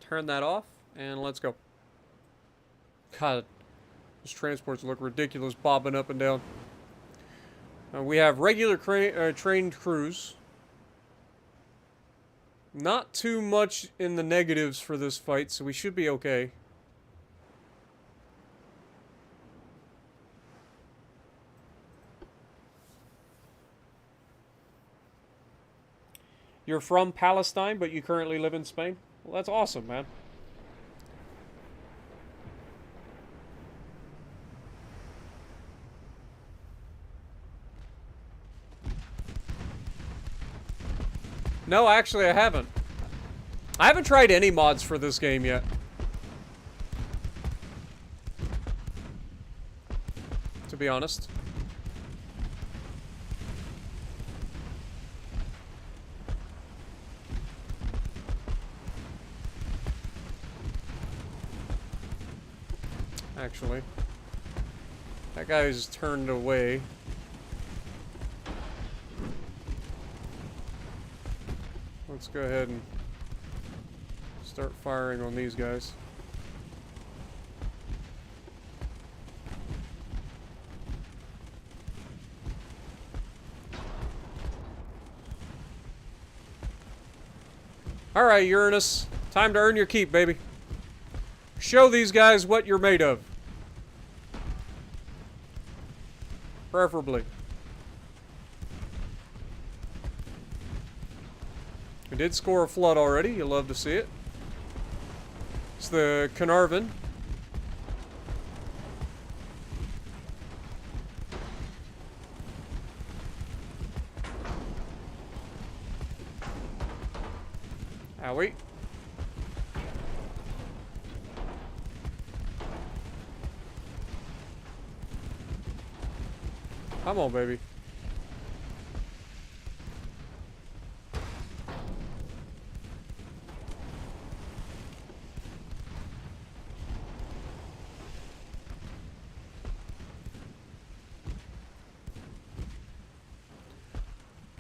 Turn that off, and let's go. God, those transports look ridiculous, bobbing up and down. We have regular trained crews. Not too much in the negatives for this fight, so we should be okay. You're from Palestine, but you currently live in Spain? Well, that's awesome, man. No, actually, I haven't. I haven't tried any mods for this game yet. To be honest. Actually, that guy is turned away. Let's go ahead and start firing on these guys. Alright, Uranus. Time to earn your keep, baby. Show these guys what you're made of. Preferably. We did score a flood already. You'll love to see it. It's the Carnarvon. Owie. Come on, baby.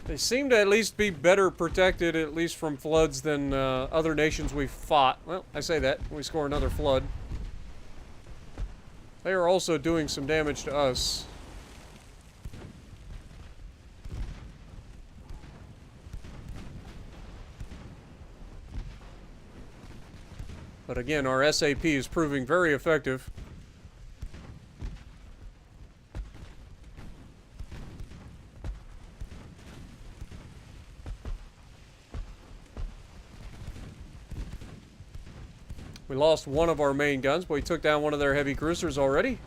They seem to at least be better protected, at least from floods, than other nations we've fought. Well, I say that. We score another flood. They are also doing some damage to us. But again, our SAP is proving very effective. We lost one of our main guns, but we took down one of their heavy cruisers already.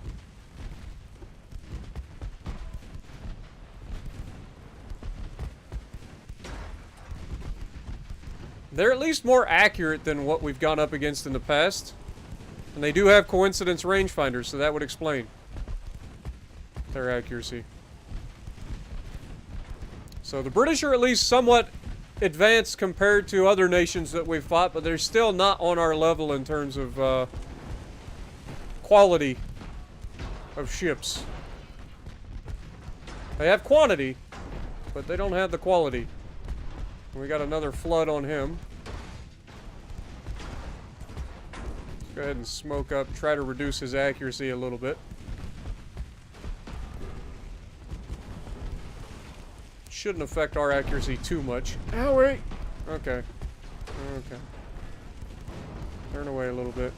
They're at least more accurate than what we've gone up against in the past. And they do have coincidence rangefinders, so that would explain their accuracy. So the British are at least somewhat advanced compared to other nations that we've fought, but they're still not on our level in terms of quality of ships. They have quantity, but they don't have the quality. We got another flood on him. Let's go ahead and smoke up, try to reduce his accuracy a little bit. Shouldn't affect our accuracy too much. Oh, wait. Okay. Okay. Turn away a little bit.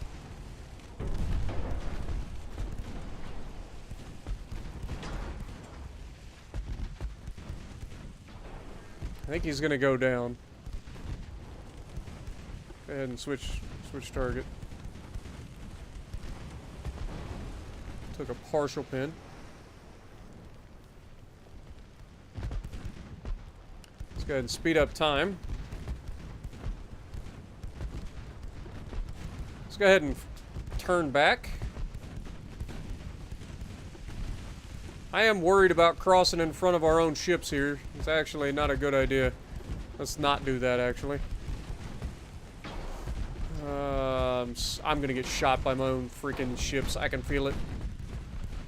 I think he's gonna go down. Go ahead and switch target. Took a partial pin. Let's go ahead and speed up time. Let's go ahead and turn back. I am worried about crossing in front of our own ships here. It's actually not a good idea. Let's not do that, actually. I'm gonna get shot by my own freaking ships. I can feel it.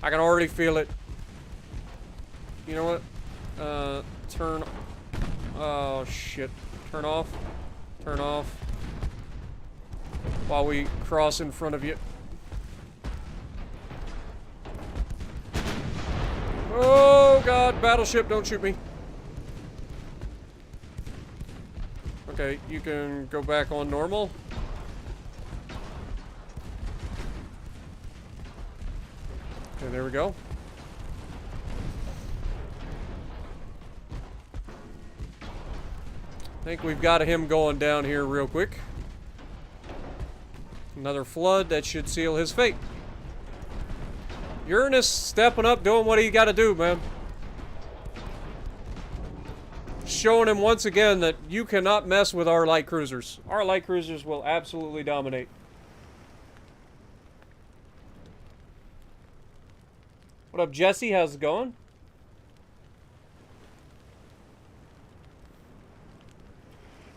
I can already feel it. You know what? Turn... Oh, shit. Turn off. Turn off. While we cross in front of you. Oh, God. Battleship, don't shoot me. Okay, you can go back on normal. Okay, there we go. I think we've got him going down here real quick. Another flood, that should seal his fate. Uranus stepping up, doing what he got to do, man. Showing him once again that you cannot mess with our light cruisers. Our light cruisers will absolutely dominate. What up, Jesse? How's it going?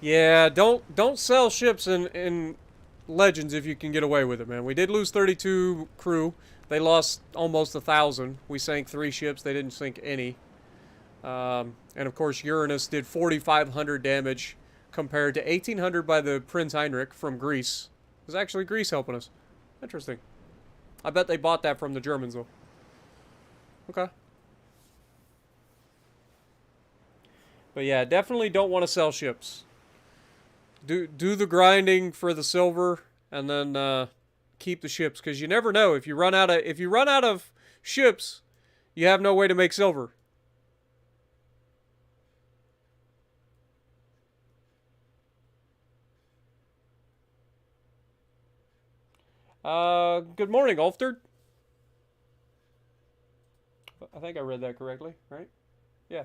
Yeah, don't sell ships in Legends if you can get away with it, man. We did lose 32 crew. They lost almost 1,000. We sank 3 ships. They didn't sink any. And of course, Uranus did 4,500 damage compared to 1,800 by the Prince Heinrich from Greece. It was actually Greece helping us. Interesting. I bet they bought that from the Germans, though. Okay. But yeah, definitely don't want to sell ships. Do the grinding for the silver, and then keep the ships, because you never know. If you run out of ships, you have no way to make silver. Good morning, Ulfter. I think I read that correctly, right? Yeah.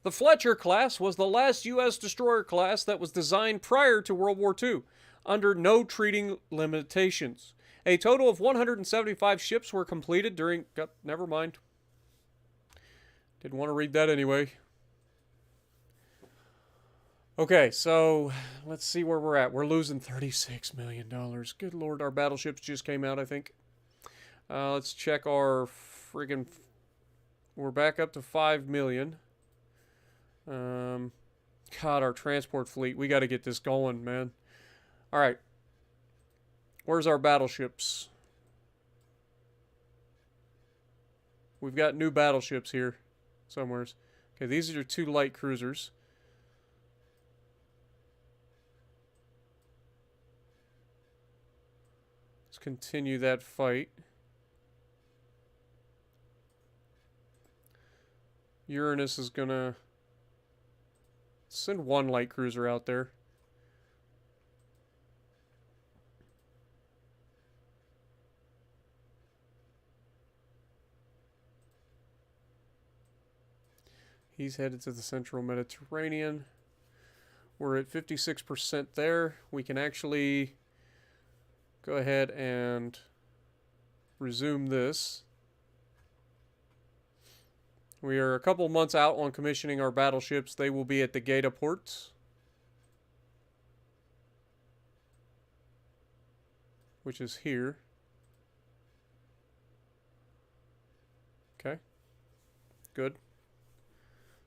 The Fletcher class was the last U.S. destroyer class that was designed prior to World War II, under no treating limitations. A total of 175 ships were completed during... never mind. Didn't want to read that anyway. Okay, so let's see where we're at. We're losing $36 million. Good Lord, our battleships just came out, I think. Let's check our friggin'... We're back up to 5 million. God, our transport fleet. We got to get this going, man. All right. Where's our battleships? We've got new battleships here somewheres. Okay, these are your 2 light cruisers. Let's continue that fight. Uranus is gonna send 1 light cruiser out there. He's headed to the central Mediterranean. We're at 56% there. We can actually go ahead and resume this. We are a couple months out on commissioning our battleships. They will be at the Gaeta ports, which is here. Okay. Good.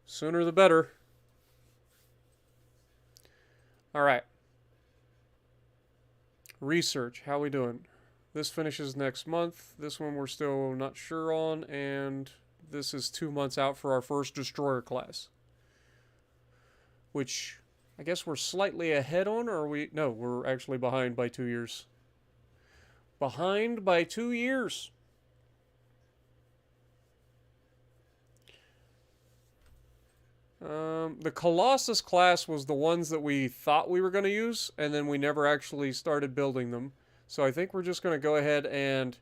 Sooner the better. All right. Research. How we doing? This finishes next month. This one we're still not sure on, and this is 2 months out for our first destroyer class. Which I guess we're slightly ahead on, or are we? No, we're actually behind by 2 years. Behind by 2 years. The Colossus class was the ones that we thought we were going to use, and then we never actually started building them. So I think we're just going to go ahead and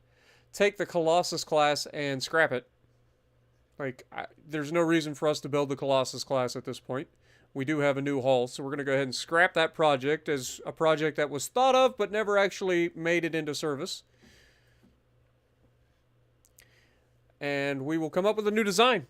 take the Colossus class and scrap it. Like, there's no reason for us to build the Colossus class at this point. We do have a new hull, so we're going to go ahead and scrap that project as a project that was thought of, but never actually made it into service. And we will come up with a new design.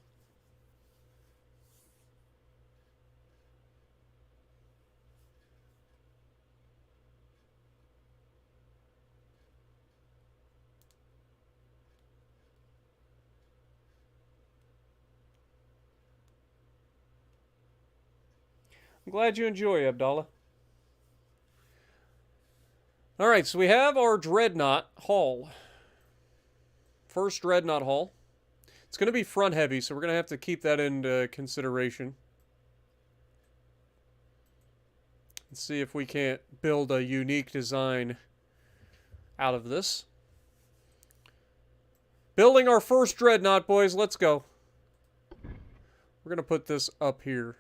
I'm glad you enjoy, Abdallah. Alright, so we have our Dreadnought hull. First Dreadnought hull. It's going to be front heavy, so we're going to have to keep that into consideration. Let's see if we can't build a unique design out of this. Building our first Dreadnought, boys. Let's go. We're going to put this up here.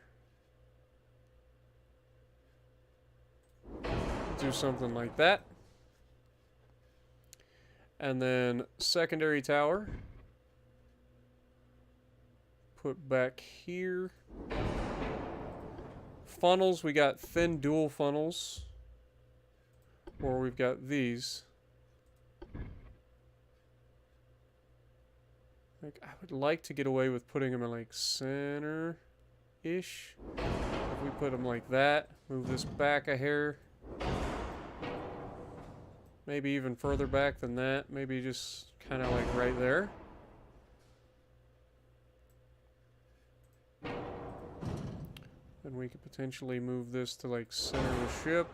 Do something like that. And then secondary tower. Put back here. Funnels, we got thin dual funnels. Or we've got these. Like, I would like to get away with putting them in like center-ish. If we put them like that, move this back a hair. Maybe even further back than that. Maybe just kind of like right there. Then we could potentially move this to like center of the ship.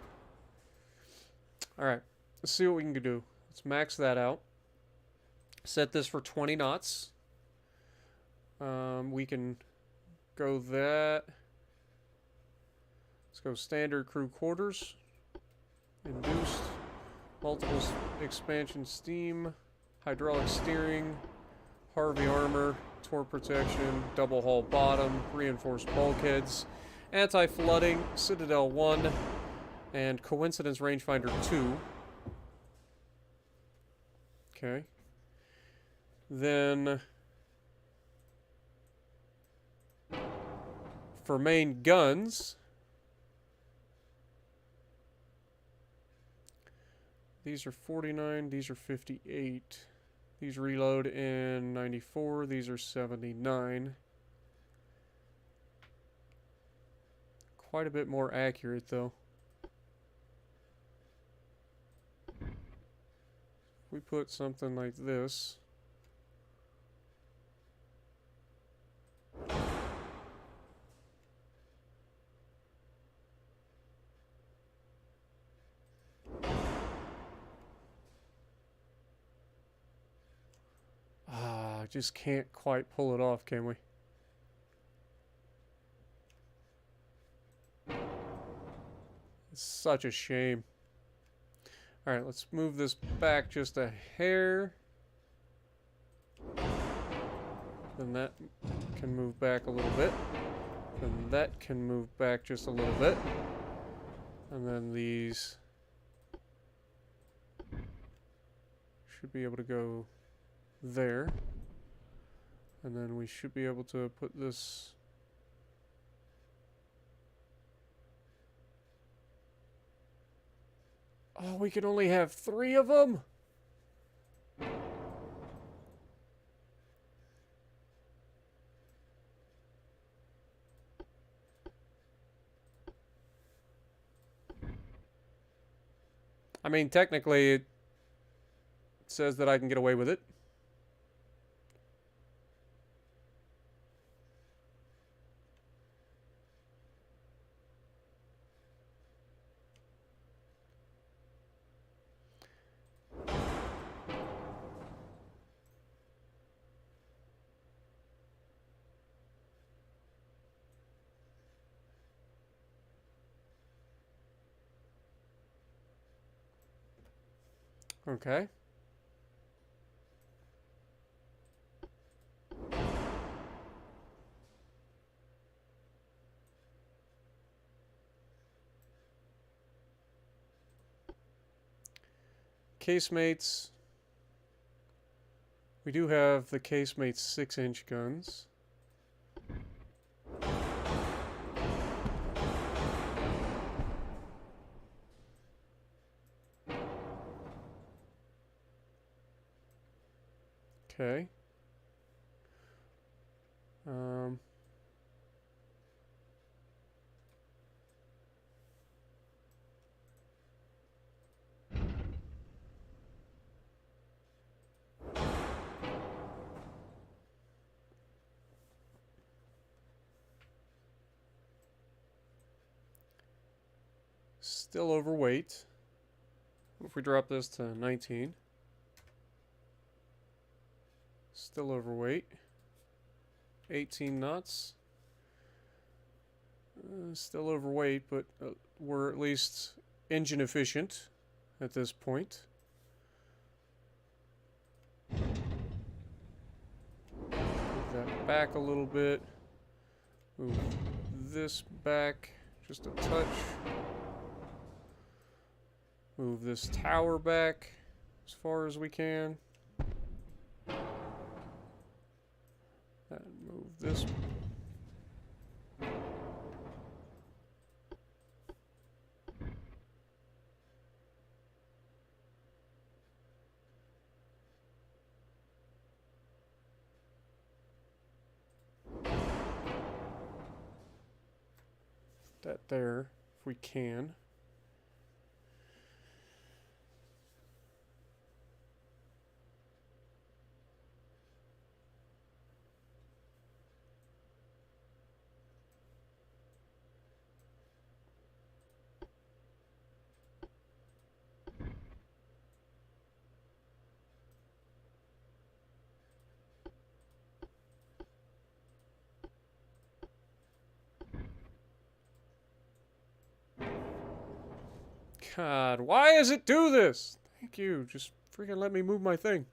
Alright, let's see what we can do. Let's max that out. Set this for 20 knots. We can go that. Let's go standard crew quarters. Induced. Multiple expansion steam. Hydraulic steering. Harvey armor. Torque protection. Double hull bottom. Reinforced bulkheads. Anti-flooding. Citadel 1. And coincidence rangefinder 2. Okay. Then for main guns, these are 49, these are 58. These reload in 94, these are 79. Quite a bit more accurate, though. If we put something like this. Just can't quite pull it off, can we? It's such a shame. Alright, let's move this back just a hair. Then that can move back a little bit. Then that can move back just a little bit. And then these should be able to go there. And then we should be able to put this... Oh, we can only have 3 of them? I mean, technically, it says that I can get away with it. Okay. Casemates. We do have the casemates 6-inch guns. Okay. Still overweight. If we drop this to 19. Still overweight. 18 knots. Still overweight, but we're at least engine efficient at this point. Move that back a little bit. Move this back just a touch. Move this tower back as far as we can. And move this. That there, if we can. God, why does it do this? Thank you. Just freaking let me move my thing.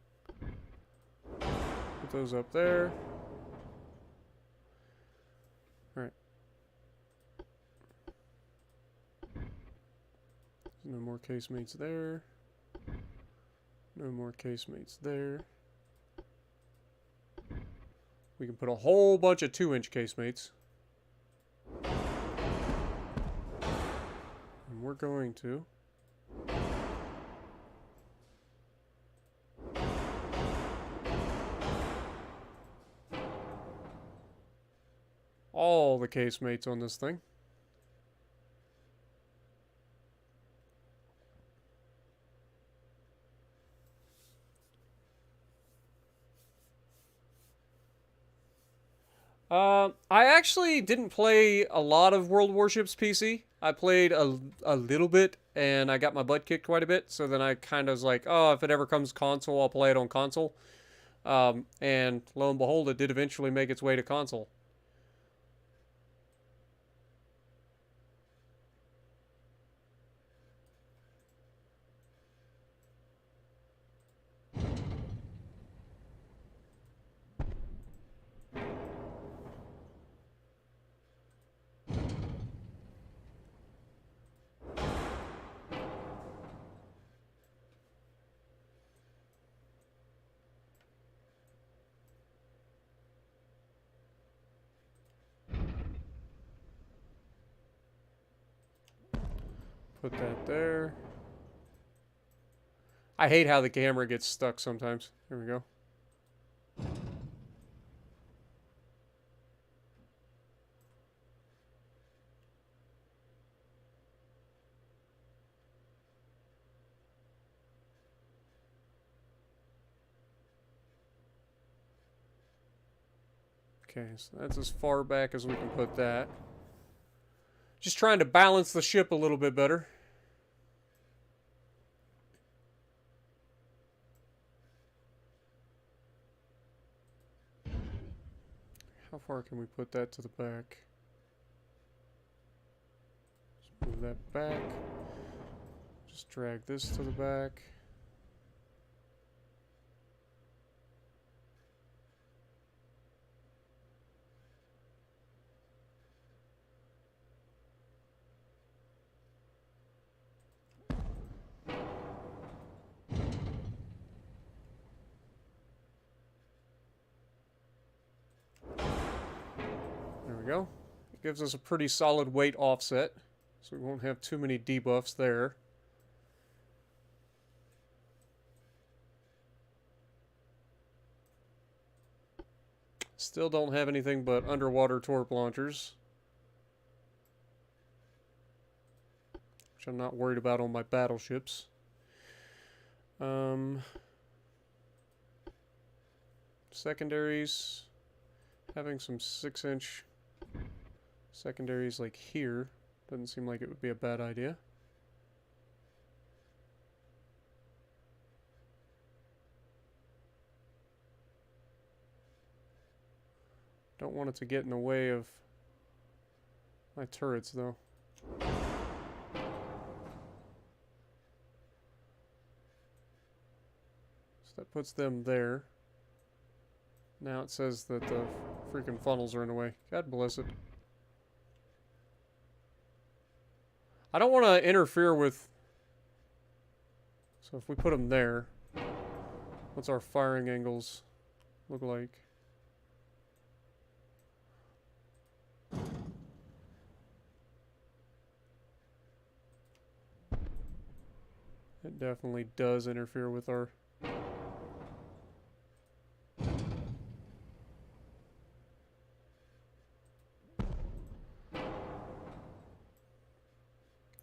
Put those up there. Alright. No more casemates there. No more casemates there. We can put a whole bunch of 2-inch casemates. And we're going to... all the casemates on this thing. I actually didn't play a lot of World Warships PC. I played a little bit, and I got my butt kicked quite a bit. So then I kind of was like, oh, if it ever comes console, I'll play it on console. And lo and behold, it did eventually make its way to console. Put that there. I hate how the camera gets stuck sometimes. There we go. Okay, so that's as far back as we can put that. Just trying to balance the ship a little bit better. How far can we put that to the back? Just move that back. Just drag this to the back. Go. It gives us a pretty solid weight offset, so we won't have too many debuffs there. Still don't have anything but underwater torp launchers, which I'm not worried about on my battleships. Secondaries, having some 6-inch secondaries like here doesn't seem like it would be a bad idea. Don't want it to get in the way of my turrets though. So that puts them there. Now it says that the freaking funnels are in the way. God bless it. I don't want to interfere with... So if we put them there, what's our firing angles look like? It definitely does interfere with our...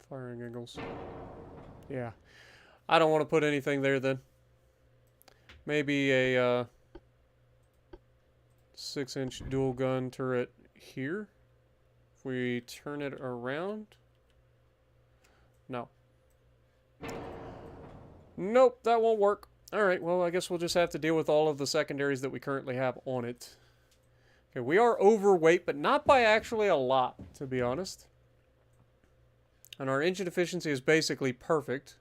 firing angles. Yeah. I don't want to put anything there then. Maybe a 6-inch dual gun turret here. If we turn it around. No. Nope, that won't work. Alright, well, I guess we'll just have to deal with all of the secondaries that we currently have on it. Okay, we are overweight, but not by actually a lot, to be honest. And our engine efficiency is basically perfect.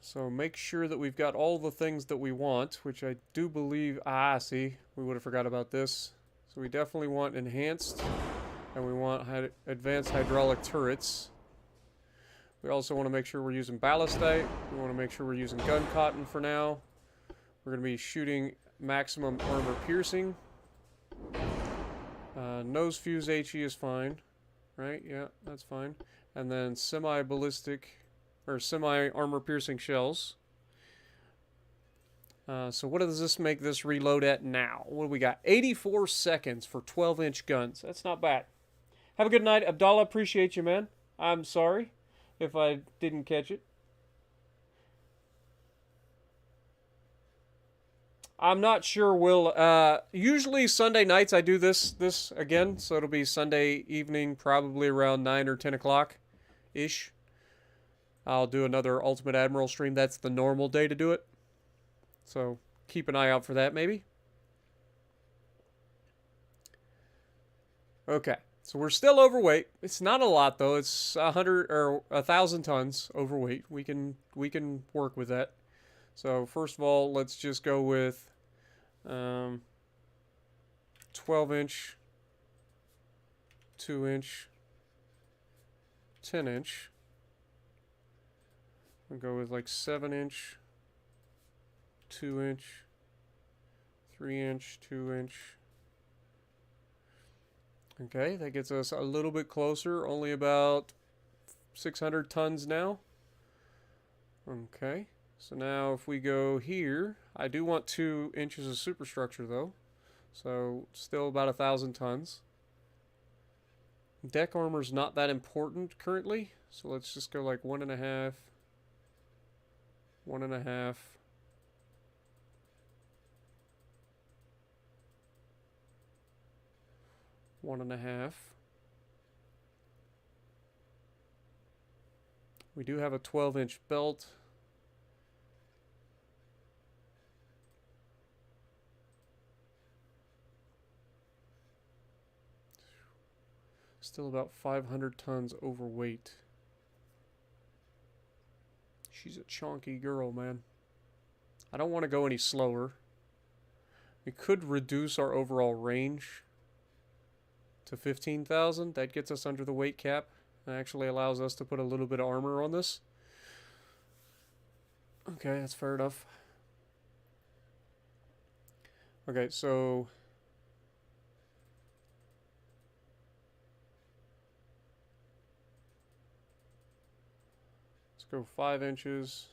So make sure that we've got all the things that we want, which I do believe... Ah, see, we would have forgot about this. So we definitely want enhanced, and we want advanced hydraulic turrets. We also want to make sure we're using ballistite. We want to make sure we're using gun cotton for now. We're going to be shooting maximum armor piercing. Nose fuse HE is fine. right? Yeah, that's fine. And then semi-ballistic, or semi-armor-piercing shells. So what does this make this reload at now? What do we got? 84 seconds for 12-inch guns. That's not bad. Have a good night. Abdallah, appreciate you, man. I'm sorry if I didn't catch it. I'm not sure, Will. Usually Sunday nights I do this again, so it'll be Sunday evening, probably around 9 or 10 o'clock-ish. I'll do another Ultimate Admiral stream. That's the normal day to do it. So keep an eye out for that, maybe. Okay, so we're still overweight. It's not a lot though. It's 100 or 1,000 tons overweight. We can work with that. So first of all, let's just go with 12-inch, 2-inch, 10-inch. We'll go with like 7-inch, 2-inch, 3-inch, 2-inch. Okay, that gets us a little bit closer, only about 600 tons now. Okay, so now if we go here, I do want 2 inches of superstructure though, so still about 1,000 tons. Deck armor's not that important currently, so let's just go like 1.5, 1.5. 1.5. We do have a 12-inch belt. Still about 500 tons overweight. She's a chonky girl, man. I don't want to go any slower. We could reduce our overall range to 15,000. That gets us under the weight cap. That actually allows us to put a little bit of armor on this. Okay, that's fair enough. Okay, so let's go 5 inches.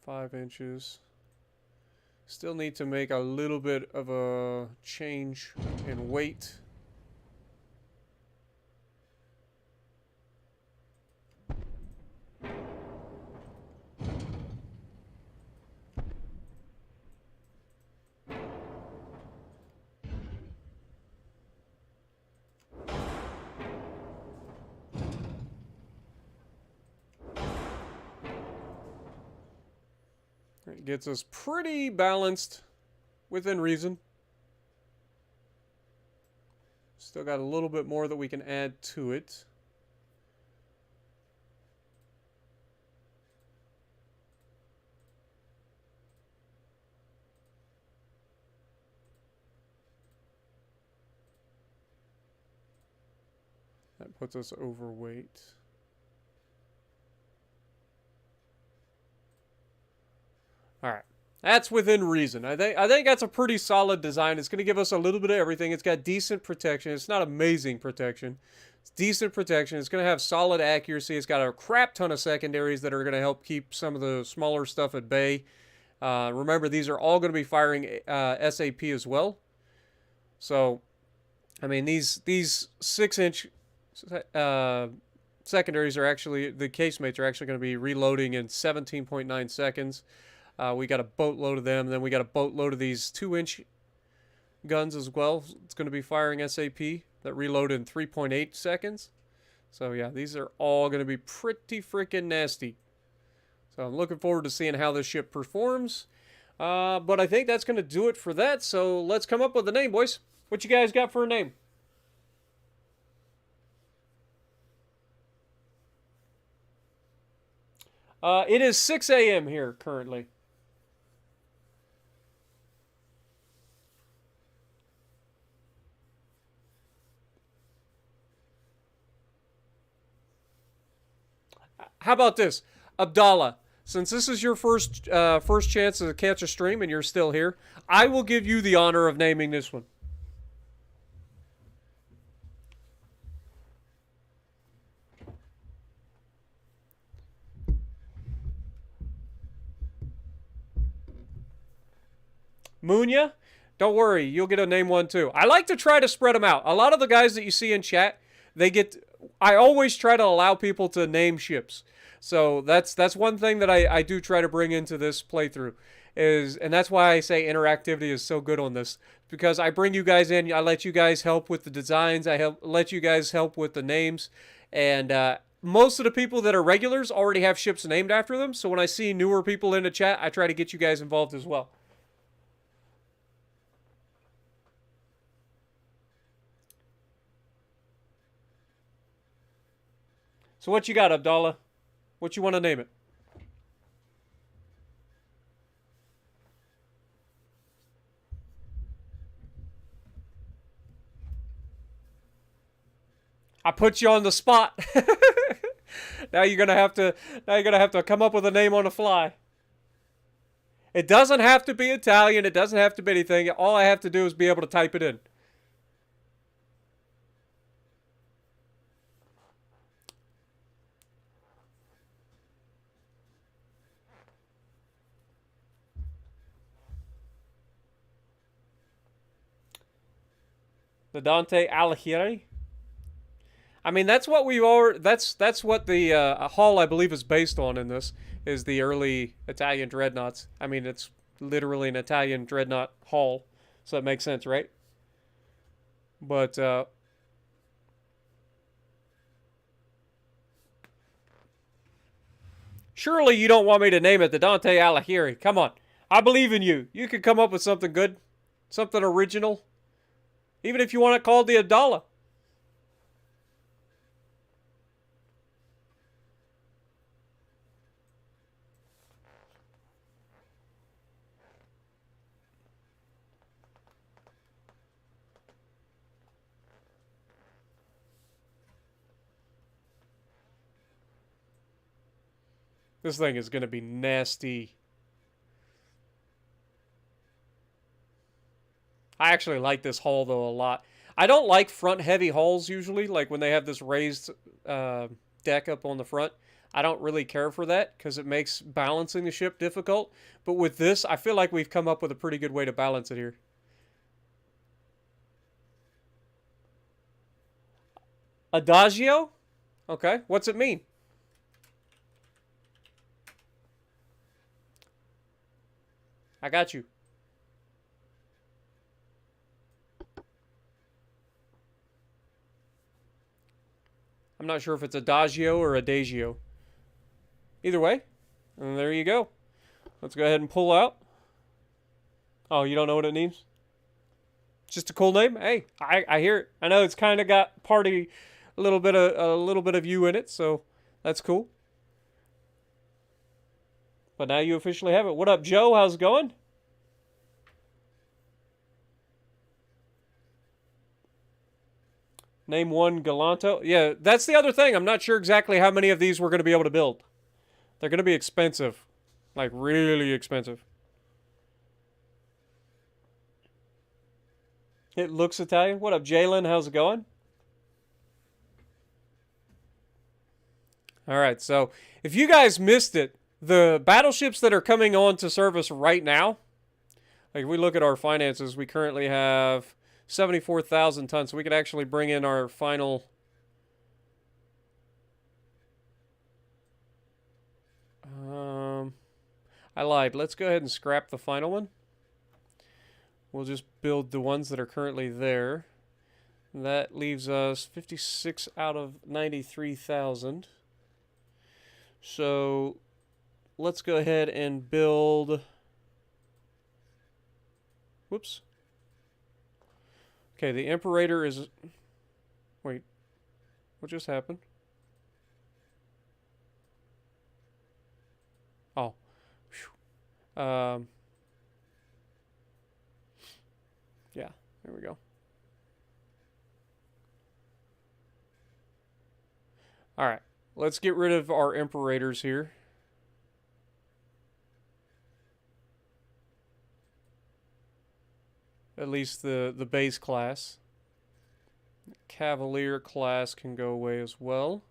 5 inches. Still need to make a little bit of a change in weight. It gets us pretty balanced within reason. Still got a little bit more that we can add to it. That puts us overweight. All right, that's within reason. I think that's a pretty solid design. It's going to give us a little bit of everything. It's got decent protection. It's not amazing protection. It's decent protection. It's going to have solid accuracy. It's got a crap ton of secondaries that are going to help keep some of the smaller stuff at bay. Remember, these are all going to be firing SAP as well. So, I mean, these 6-inch secondaries are actually, the casemates are actually going to be reloading in 17.9 seconds. We got a boatload of them. Then we got a boatload of these 2-inch guns as well. It's going to be firing SAP that reload in 3.8 seconds. So yeah, these are all going to be pretty freaking nasty. So I'm looking forward to seeing how this ship performs. But I think that's going to do it for that. So let's come up with a name, boys. What you guys got for a name? It is 6 a.m. here currently. How about this? Abdallah, since this is your first chance to catch a stream and you're still here, I will give you the honor of naming this one. Munya, don't worry, you'll get a name one too. I like to try to spread them out. A lot of the guys that you see in chat, I always try to allow people to name ships. So that's one thing that I do try to bring into this playthrough. And that's why I say interactivity is so good on this. Because I bring you guys in, I let you guys help with the designs, let you guys help with the names. And most of the people that are regulars already have ships named after them. So when I see newer people in the chat, I try to get you guys involved as well. So what you got, Abdallah? What you want to name it? I put you on the spot. Now you're gonna have to come up with a name on the fly. It doesn't have to be Italian. It doesn't have to be anything. All I have to do is be able to type it in. The Dante Alighieri. I mean, that's what we are. That's what the hull, I believe, is based on in this, is the early Italian dreadnoughts. I mean, it's literally an Italian dreadnought hull, so it makes sense, right? But surely you don't want me to name it the Dante Alighieri. Come on, I believe in you. You could come up with something good, something original. Even if you want it called the Abdallah. This thing is going to be nasty. I actually like this hull, though, a lot. I don't like front-heavy hulls, usually, like when they have this raised deck up on the front. I don't really care for that, because it makes balancing the ship difficult. But with this, I feel like we've come up with a pretty good way to balance it here. Adagio? Okay, what's it mean? I got you. I'm not sure if it's Adagio or Adagio. Either way, and there you go. Let's go ahead and pull out. Oh, you don't know what it means? Just a cool name? Hey, I hear it. I know it's kind of got a little bit of you in it, so that's cool. But now you officially have it. What up, Joe? How's it going? Name one Galanto. Yeah, that's the other thing. I'm not sure exactly how many of these we're going to be able to build. They're going to be expensive. Like, really expensive. It looks Italian. What up, Jalen? How's it going? Alright, so if you guys missed it, the battleships that are coming on to service right now, like if we look at our finances, we currently have 74,000 tons, so we could actually bring in our final... I lied. Let's go ahead and scrap the final one. We'll just build the ones that are currently there. That leaves us 56 out of 93,000. So let's go ahead and build... Whoops. Okay, the Imperator is... Wait. What just happened? Oh. Whew. Yeah, there we go. Alright, let's get rid of our Imperators here. at least the base class. Cavalier class can go away as well.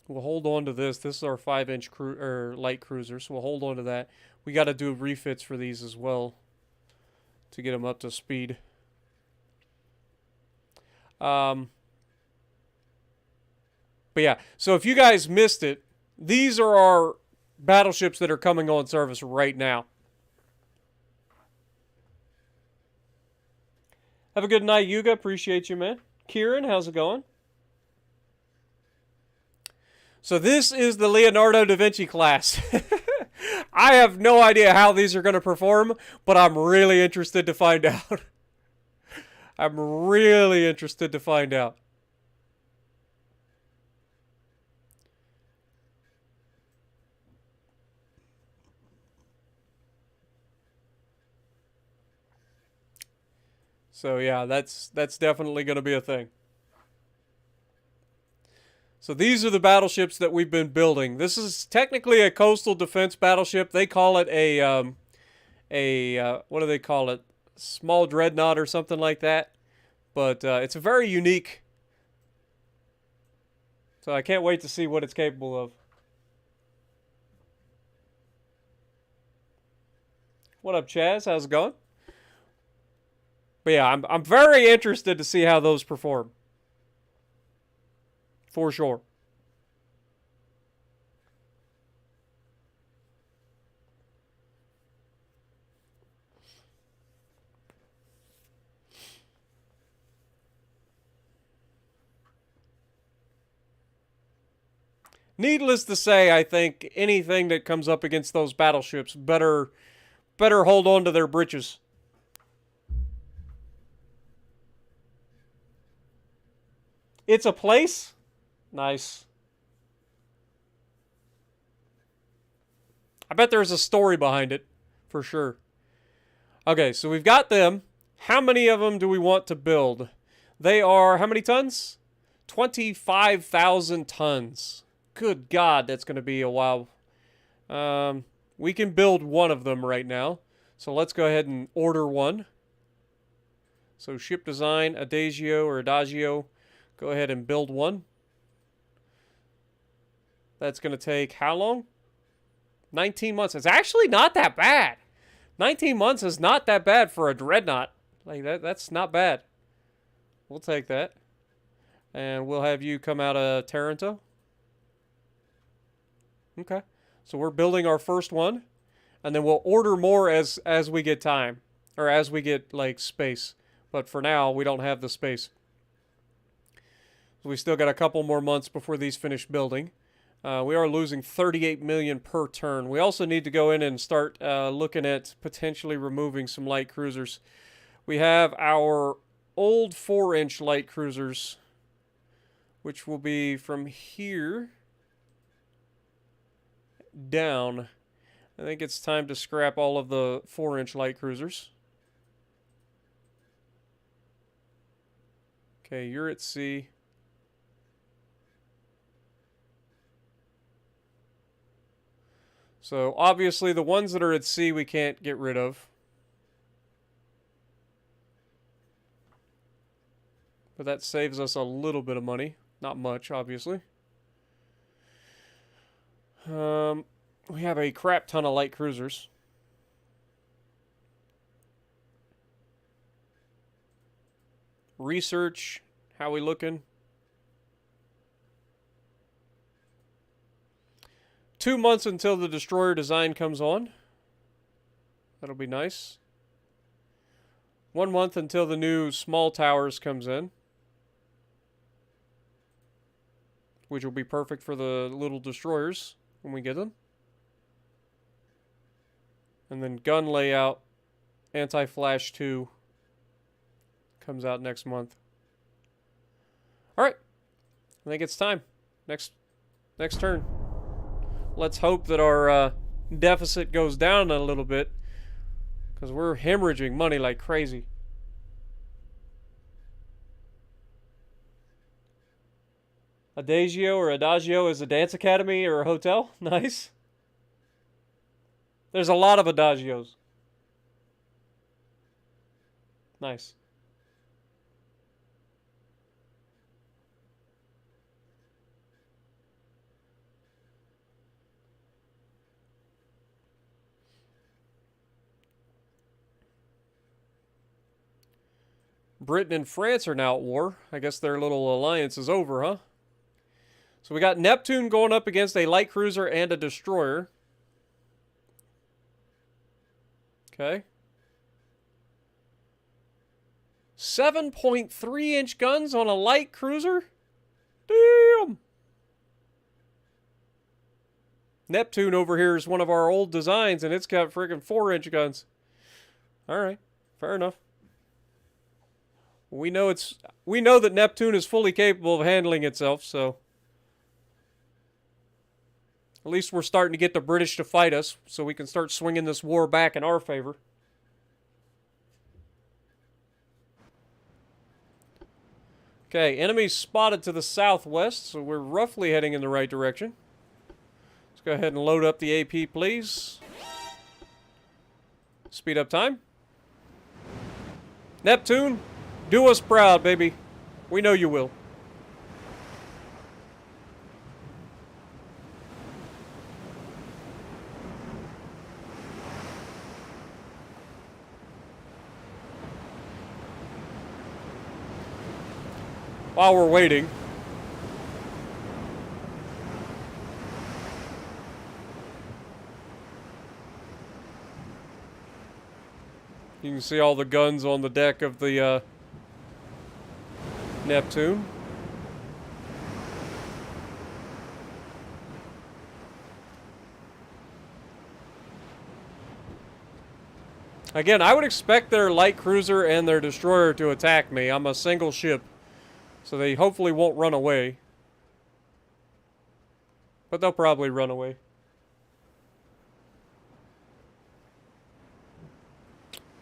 We'll hold on to this. This is our 5-inch light cruiser, so we'll hold on to that. We got to do refits for these as well to get them up to speed. But yeah, so if you guys missed it, these are our battleships that are coming on service right now. Have a good night, Yuga. Appreciate you, man. Kieran, how's it going? So this is the Leonardo da Vinci class. I have no idea how these are going to perform, but I'm really interested to find out. I'm really interested to find out. So yeah, that's definitely going to be a thing. So these are the battleships that we've been building. This is technically a coastal defense battleship. They call it a what do they call it? Small Dreadnought or something like that. But it's a very unique. So I can't wait to see what it's capable of. What up, Chaz? How's it going? But yeah, I'm very interested to see how those perform. For sure. Needless to say, I think anything that comes up against those battleships better hold on to their britches. It's a place? Nice. I bet there's a story behind it, for sure. Okay, so we've got them. How many of them do we want to build? They are, how many tons? 25,000 tons. Good God, that's going to be a while. We can build one of them right now. So let's go ahead and order one. So ship design, Adagio. Go ahead and build one. That's going to take how long? 19 months. It's actually not that bad. 19 months is not that bad for a Dreadnought. Like that's not bad. We'll take that. And we'll have you come out of Taranto. Okay. So we're building our first one. And then we'll order more as we get time. Or as we get, like, space. But for now, we don't have the space. So we still got a couple more months before these finish building. We are losing 38 million per turn. We also need to go in and start looking at potentially removing some light cruisers. We have our old 4-inch light cruisers, which will be from here down. I think it's time to scrap all of the 4-inch light cruisers. Okay, you're at sea. So, obviously, the ones that are at sea we can't get rid of. But that saves us a little bit of money. Not much, obviously. We have a crap ton of light cruisers. Research. How we looking? 2 months until the destroyer design comes on. That'll be nice. 1 month until the new small towers comes in, which will be perfect for the little destroyers when we get them. And then gun layout, anti-flash 2 comes out next month. All right, I think it's time. Next turn. Let's hope that our deficit goes down a little bit, because we're hemorrhaging money like crazy. Adagio is a dance academy or a hotel. Nice. There's a lot of Adagios. Nice. Britain and France are now at war. I guess their little alliance is over, huh? So we got Neptune going up against a light cruiser and a destroyer. Okay. 7.3-inch guns on a light cruiser? Damn! Neptune over here is one of our old designs, and it's got friggin' 4-inch guns. Alright, fair enough. We know that Neptune is fully capable of handling itself, so at least we're starting to get the British to fight us, so we can start swinging this war back in our favor. Okay, enemies spotted to the southwest, so we're roughly heading in the right direction. Let's go ahead and load up the AP, please. Speed up time. Neptune, do us proud, baby. We know you will. While we're waiting, you can see all the guns on the deck of the Neptune. Again, I would expect their light cruiser and their destroyer to attack me. I'm a single ship, so they hopefully won't run away. But they'll probably run away.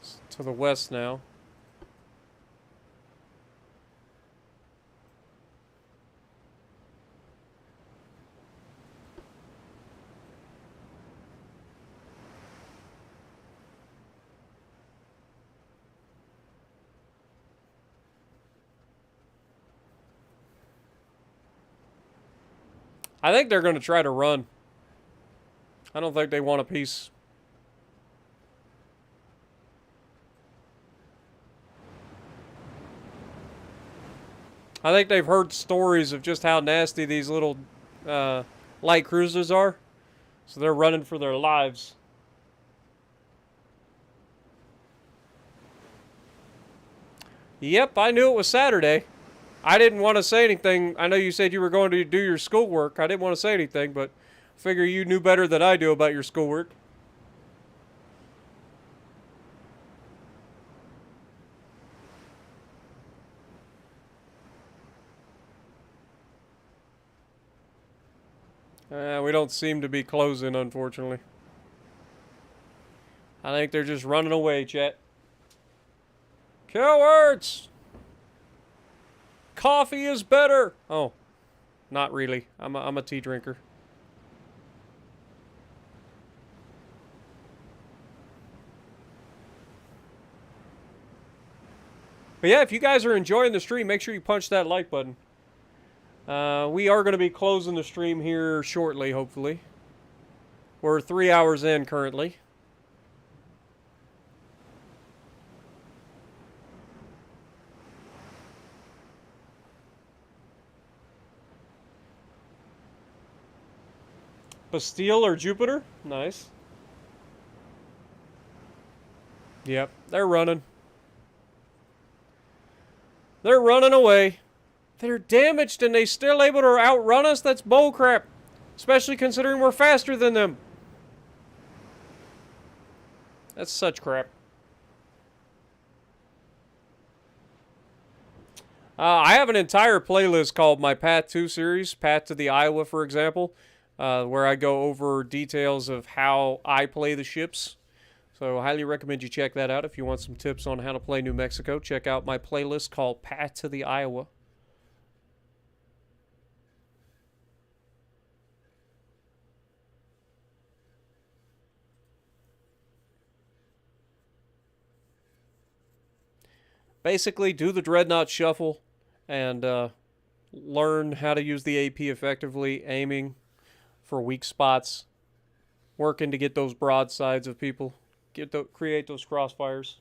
It's to the west now. I think they're going to try to run. I don't think they want a peace. I think they've heard stories of just how nasty these little light cruisers are. So they're running for their lives. Yep, I knew it was Saturday. I didn't want to say anything. I know you said you were going to do your schoolwork. I didn't want to say anything, but I figure you knew better than I do about your schoolwork. We don't seem to be closing, unfortunately. I think they're just running away, chat. Cowards! Coffee is better! Oh, not really. I'm a tea drinker. But yeah, if you guys are enjoying the stream, make sure you punch that like button. We are going to be closing the stream here shortly, hopefully. We're 3 hours in currently. Bastille or Jupiter? Nice. Yep, they're running. They're running away. They're damaged and they still able to outrun us? That's bullcrap. Especially considering we're faster than them. That's such crap. I have an entire playlist called my Path 2 series, Path to the Iowa, for example, where I go over details of how I play the ships. So I highly recommend you check that out. If you want some tips on how to play New Mexico, check out my playlist called Path to the Iowa. Basically, do the Dreadnought shuffle and learn how to use the AP effectively, aiming for weak spots, working to get those broadsides of people, create those crossfires.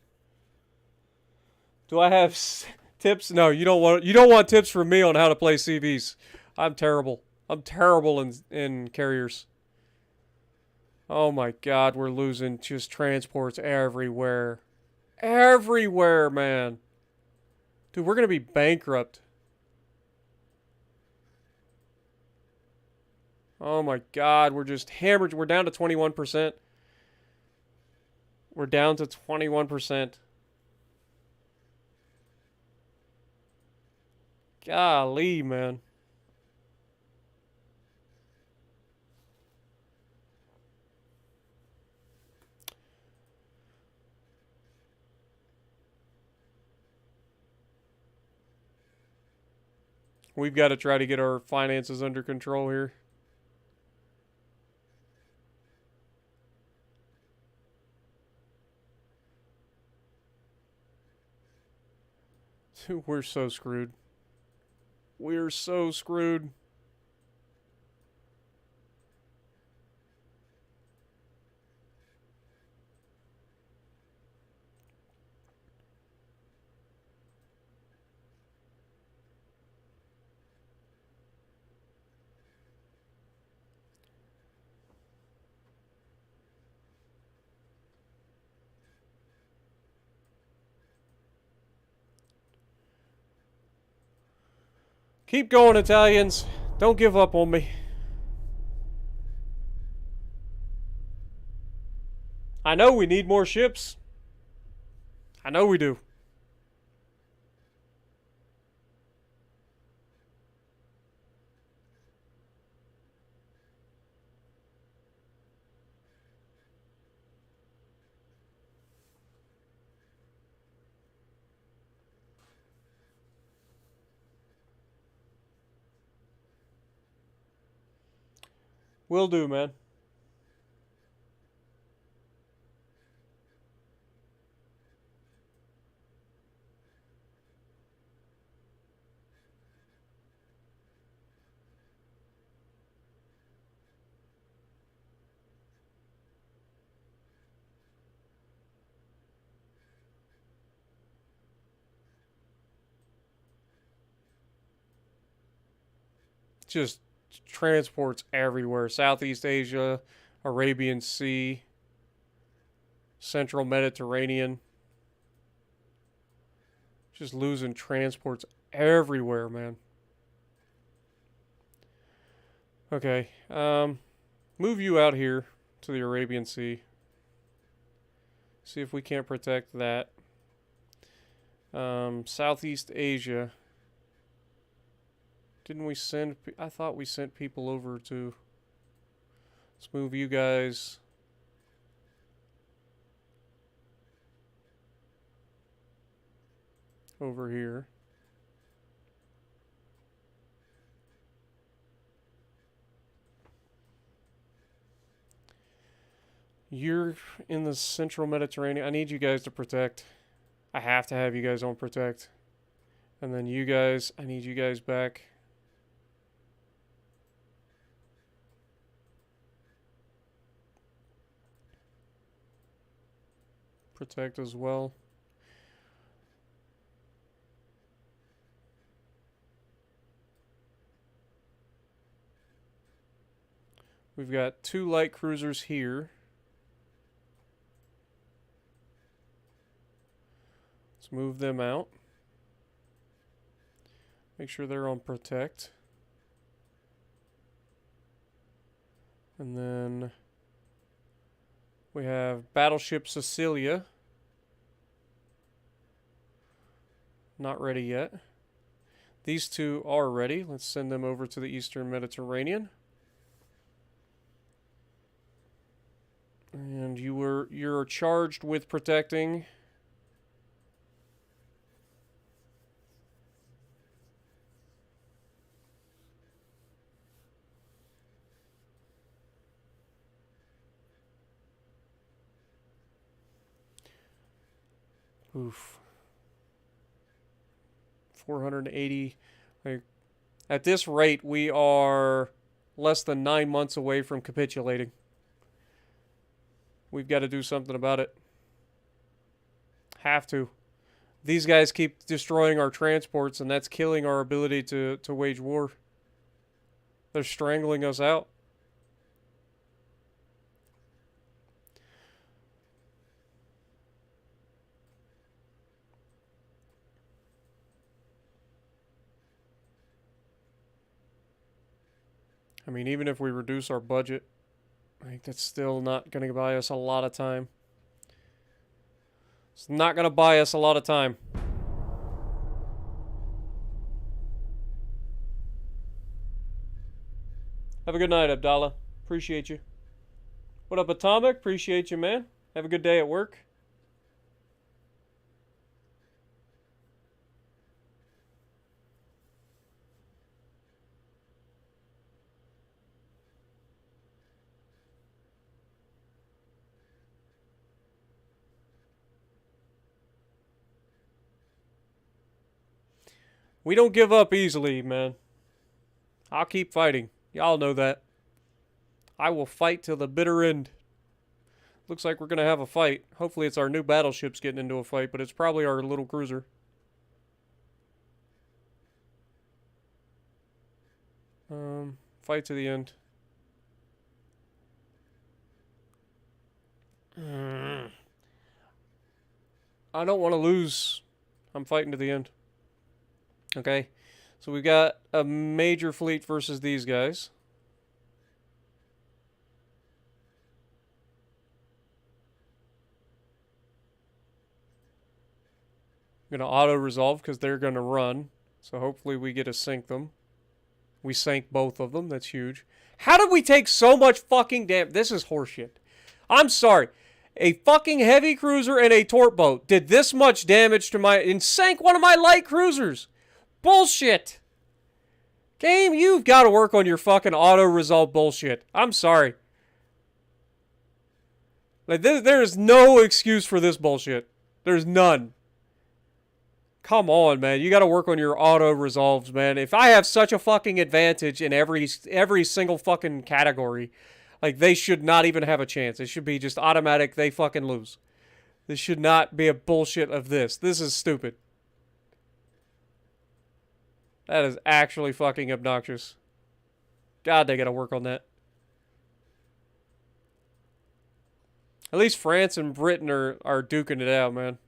Do I have tips? No, you don't want tips from me on how to play CVs. I'm terrible. I'm terrible in carriers. Oh my god, we're losing just transports everywhere. Everywhere, man. Dude, we're going to be bankrupt. Oh my god, we're just hammered. We're down to 21%. We're down to 21%. Golly, man. We've got to try to get our finances under control here. We're so screwed. We're so screwed. Keep going, Italians. Don't give up on me. I know we need more ships. I know we do. Will do, man. Just transports everywhere. Southeast Asia, Arabian Sea, Central Mediterranean. Just losing transports everywhere, man. Okay. Move you out here to the Arabian Sea. See if we can't protect that. Southeast Asia. Didn't we send... I thought we sent people over to... Let's move you guys... over here. You're in the Central Mediterranean. I need you guys to protect. I have to have you guys on protect. And then you guys, I need you guys back. Protect as well. We've got 2 light cruisers here. Let's move them out. Make sure they're on protect. And then we have Battleship Sicilia. Not ready yet. These 2 are ready. Let's send them over to the Eastern Mediterranean. And you're charged with protecting. Oof. 480. Like, at this rate, we are less than 9 months away from capitulating. We've got to do something about it. Have to. These guys keep destroying our transports, and that's killing our ability to wage war. They're strangling us out. I mean, even if we reduce our budget, I think that's still not going to buy us a lot of time. It's not going to buy us a lot of time. Have a good night, Abdallah. Appreciate you. What up, Atomic? Appreciate you, man. Have a good day at work. We don't give up easily, man. I'll keep fighting. Y'all know that. I will fight till the bitter end. Looks like we're going to have a fight. Hopefully it's our new battleships getting into a fight, but it's probably our little cruiser. Fight to the end. I don't want to lose. I'm fighting to the end. Okay, so we've got a major fleet versus these guys. I'm going to auto-resolve because they're going to run. So hopefully we get to sink them. We sank both of them. That's huge. How did we take so much fucking damage? This is horseshit. I'm sorry. A fucking heavy cruiser and a torp boat did this much damage to my... and sank one of my light cruisers. Bullshit. Game, you've got to work on your fucking auto-resolve bullshit. I'm sorry. Like, there is no excuse for this bullshit. There's none. Come on, man. You got to work on your auto-resolves, man. If I have such a fucking advantage in every single fucking category, like, they should not even have a chance. It should be just automatic. They fucking lose. This should not be a bullshit of this. This is stupid. That is actually fucking obnoxious. God, they gotta work on that. At least France and Britain are duking it out, man.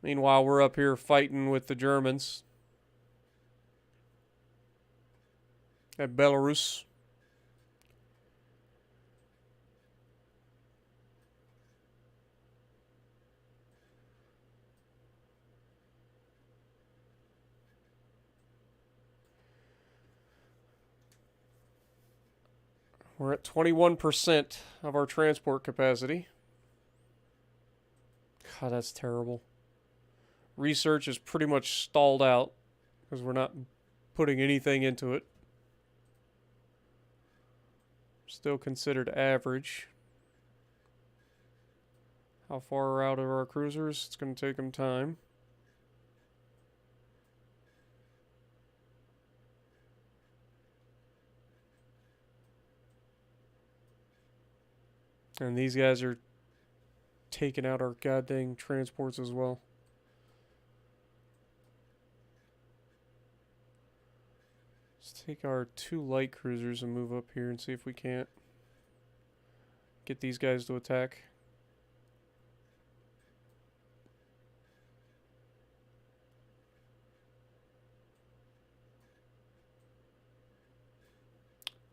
Meanwhile, we're up here fighting with the Germans. At Belarus. We're at 21% of our transport capacity. God, that's terrible. Research is pretty much stalled out because we're not putting anything into it. Still considered average. How far out are our cruisers? It's going to take them time. And these guys are taking out our goddamn transports as well. Let's take our 2 light cruisers and move up here and see if we can't get these guys to attack.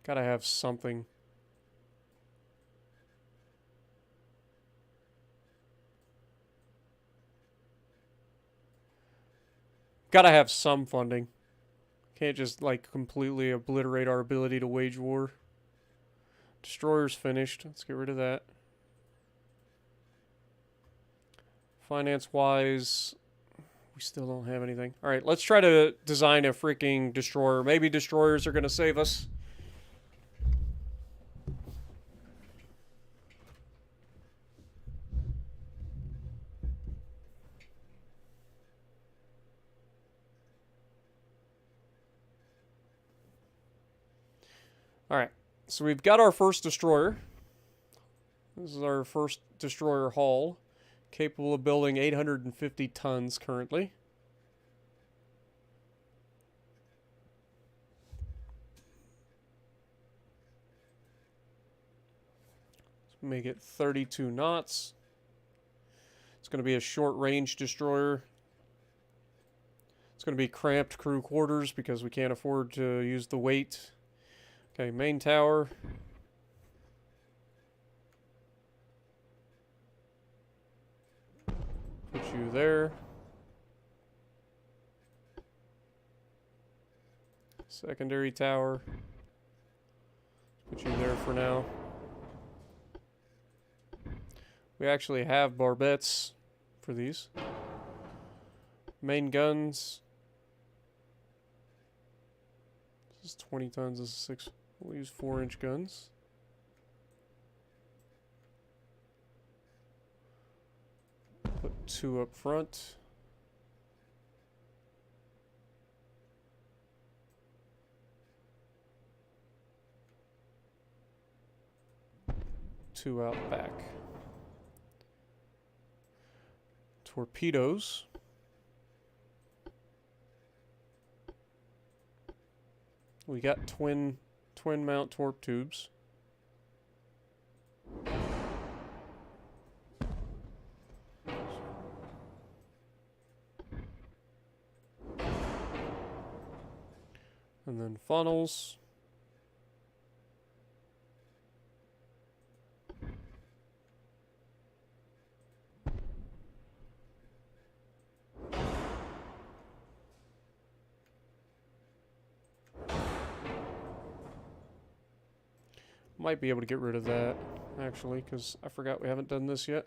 Gotta have something. Gotta have some funding. Can't just, like, completely obliterate our ability to wage war. Destroyer's finished. Let's get rid of that. Finance-wise, we still don't have anything. Alright, let's try to design a freaking destroyer. Maybe destroyers are gonna save us. Alright, so we've got our first destroyer. This is our first destroyer hull, capable of building 850 tons currently. Let's make it 32 knots. It's going to be a short-range destroyer. It's going to be cramped crew quarters because we can't afford to use the weight. Okay, main tower. Put you there. Secondary tower. Put you there for now. We actually have barbettes for these. Main guns. This is 20 tons, this is 6. We'll use 4-inch guns. Put 2 up front. Two out back. Torpedoes. We got twin mount torp tubes. And then funnels. Might be able to get rid of that, actually, because I forgot we haven't done this yet.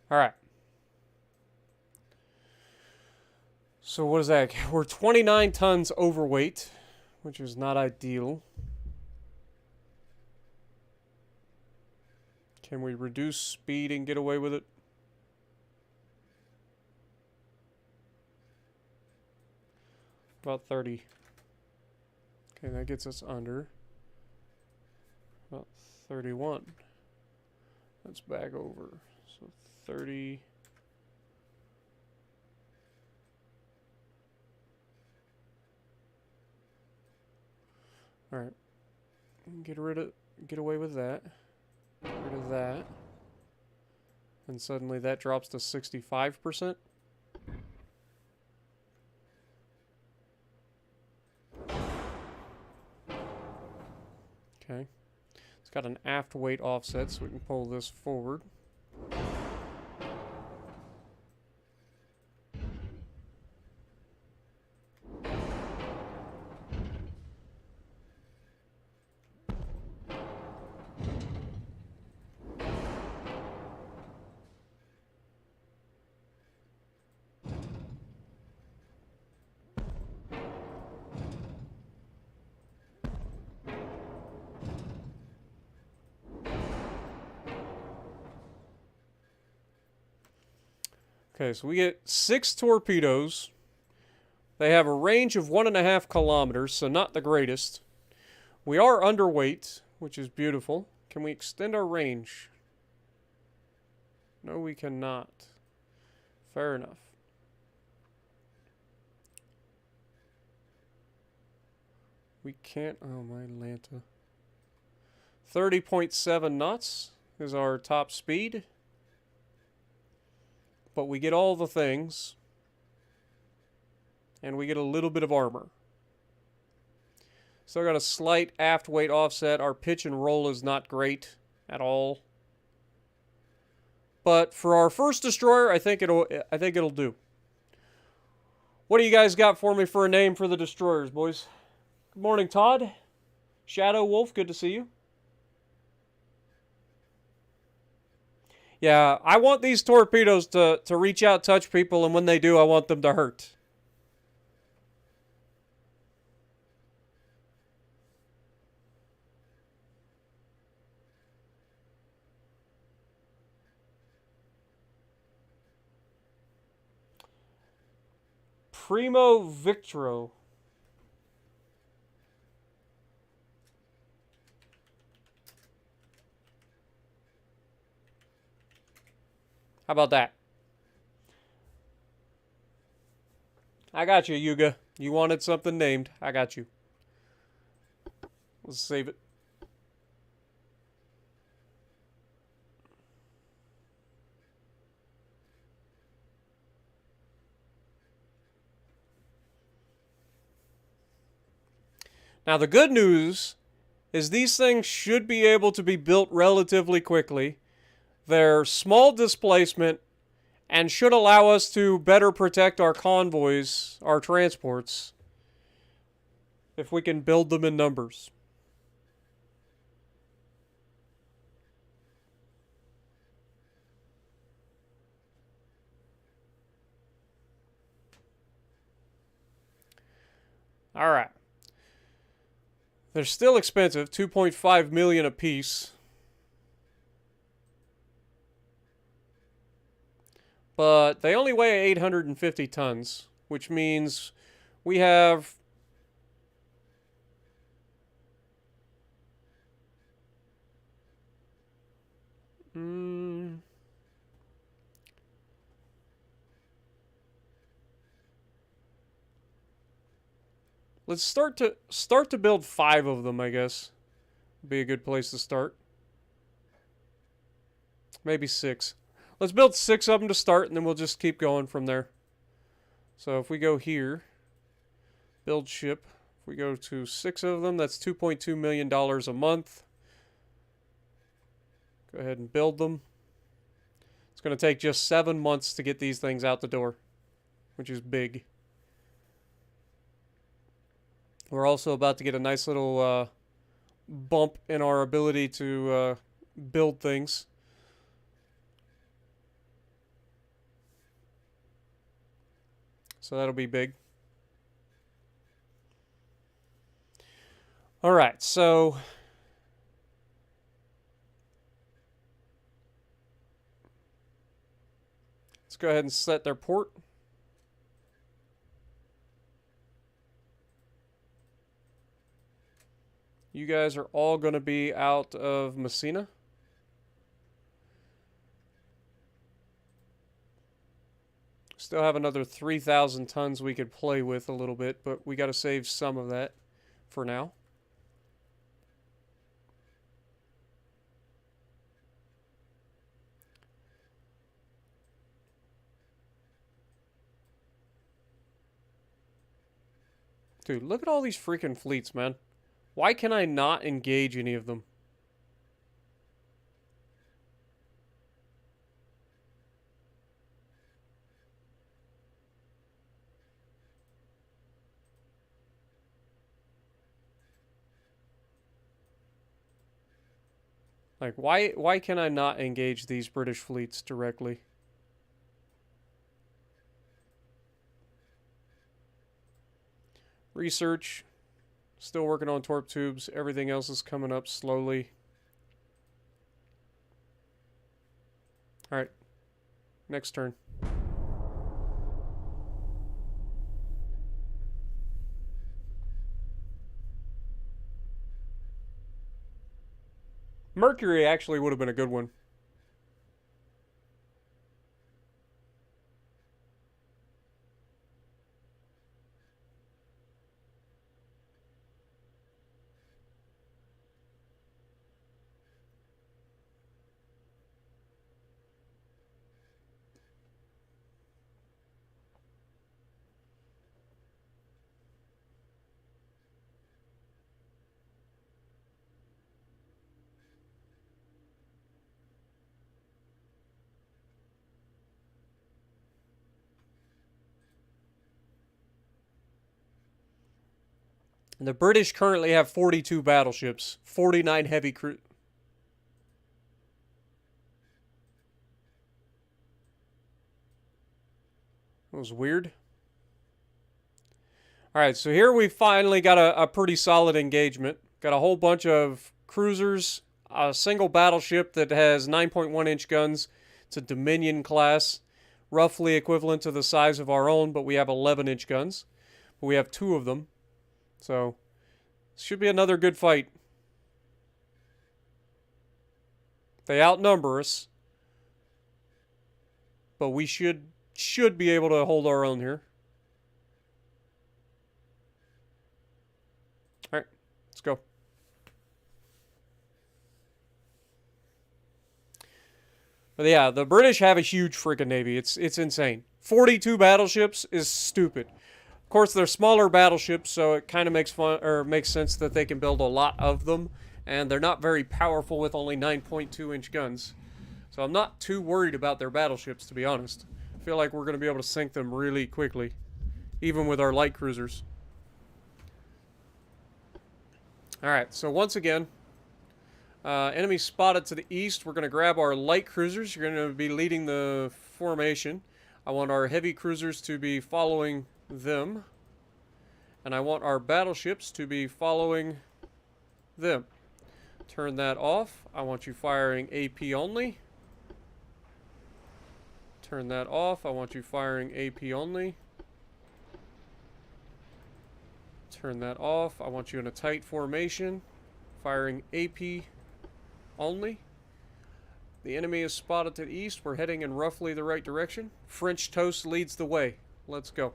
Alright. So what is that? We're 29 tons overweight, which is not ideal. Can we reduce speed and get away with it? About 30. Okay, that gets us under. About 31. That's back over. So 30. All right. Get away with that. Get rid of that. And suddenly that drops to 65%. Okay. It's got an aft weight offset, so we can pull this forward. Okay, so we get 6 torpedoes. They have a range of 1.5 kilometers, so not the greatest. We are underweight, which is beautiful. Can we extend our range? No, we cannot. Fair enough. We can't... Oh, my Atlanta. 30.7 knots is our top speed. But we get all the things. And we get a little bit of armor. Still got a slight aft weight offset. Our pitch and roll is not great. at all. But for our first destroyer, I think it'll do. What do you guys got for me for a name for the destroyers, boys? Good morning, Todd. Shadow Wolf, good to see you. Yeah, I want these torpedoes to reach out, touch people, and when they do, I want them to hurt. Primo Victro. How about that? I got you, Yuga. You wanted something named. I got you. Let's save it. Now, the good news is these things should be able to be built relatively quickly. They're small displacement and should allow us to better protect our convoys, our transports, if we can build them in numbers. All right. They're still expensive, 2.5 million a piece. But they only weigh 850 tons, which means we have let's start to build 5 of them, I guess. Be a good place to start. Maybe 6. Let's build 6 of them to start, and then we'll just keep going from there. So if we go here, build ship. If we go to 6 of them, that's $2.2 million a month. Go ahead and build them. It's going to take just 7 months to get these things out the door, which is big. We're also about to get a nice little bump in our ability to build things. So that'll be big. All right, so let's go ahead and set their port. You guys are all going to be out of Messina. Still have another 3,000 tons we could play with a little bit, but we got to save some of that for now. Dude, look at all these freaking fleets, man. Why can I not engage any of them? Like, why can I not engage these British fleets directly? Research. Still working on torp tubes. Everything else is coming up slowly. Alright. Next turn. Mercury actually would have been a good one. The British currently have 42 battleships, 49 heavy cruisers. That was weird. Alright, so here we finally got a pretty solid engagement. Got a whole bunch of cruisers, a single battleship that has 9.1 inch guns. It's a Dominion class, roughly equivalent to the size of our own, but we have 11 inch guns. But we have 2 of them. So, should be another good fight. They outnumber us, but we should be able to hold our own here. Alright, let's go. But yeah, the British have a huge freaking navy. It's insane. 42 battleships is stupid. Of course, they're smaller battleships, so it kind of makes sense that they can build a lot of them, and they're not very powerful with only 9.2 inch guns. So I'm not too worried about their battleships, to be honest. I feel like we're going to be able to sink them really quickly, even with our light cruisers. Alright, so once again, enemy spotted to the east. We're going to grab our light cruisers. You're going to be leading the formation. I want our heavy cruisers to be following them. And I want our battleships to be following them. Turn that off. I want you firing AP only. Turn that off. I want you firing AP only. Turn that off. I want you in a tight formation, firing AP only. The enemy is spotted to the east. We're heading in roughly the right direction. French toast leads the way. Let's go.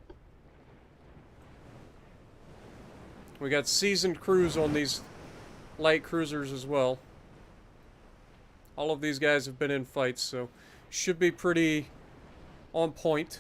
We got seasoned crews on these light cruisers as well. All of these guys have been in fights, so should be pretty on point.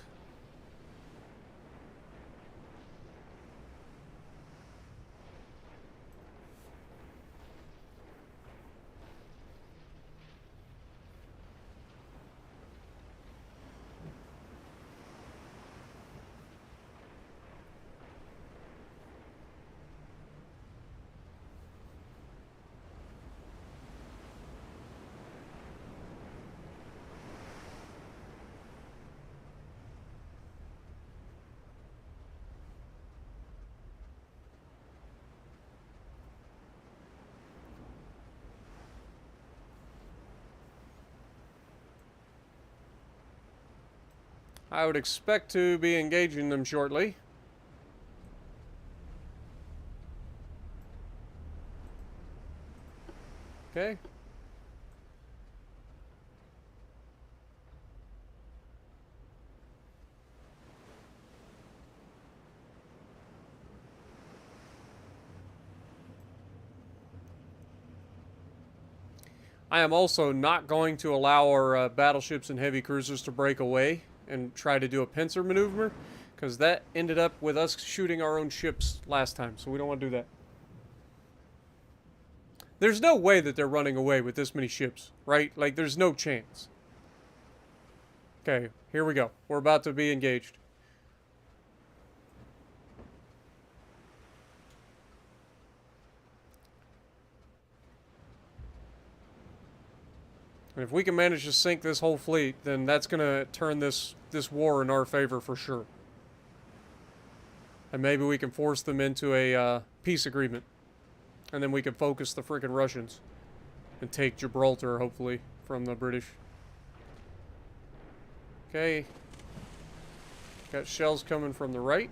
I would expect to be engaging them shortly. Okay. I am also not going to allow our battleships and heavy cruisers to break away and try to do a pincer maneuver, because that ended up with us shooting our own ships last time, so we don't want to do that. There's no way that they're running away with this many ships, right? Like, there's no chance. Okay, here we go. We're about to be engaged. And if we can manage to sink this whole fleet, then that's going to turn this war in our favor for sure. And maybe we can force them into a peace agreement. And then we can focus the freaking Russians. And take Gibraltar, hopefully, from the British. Okay. Got shells coming from the right.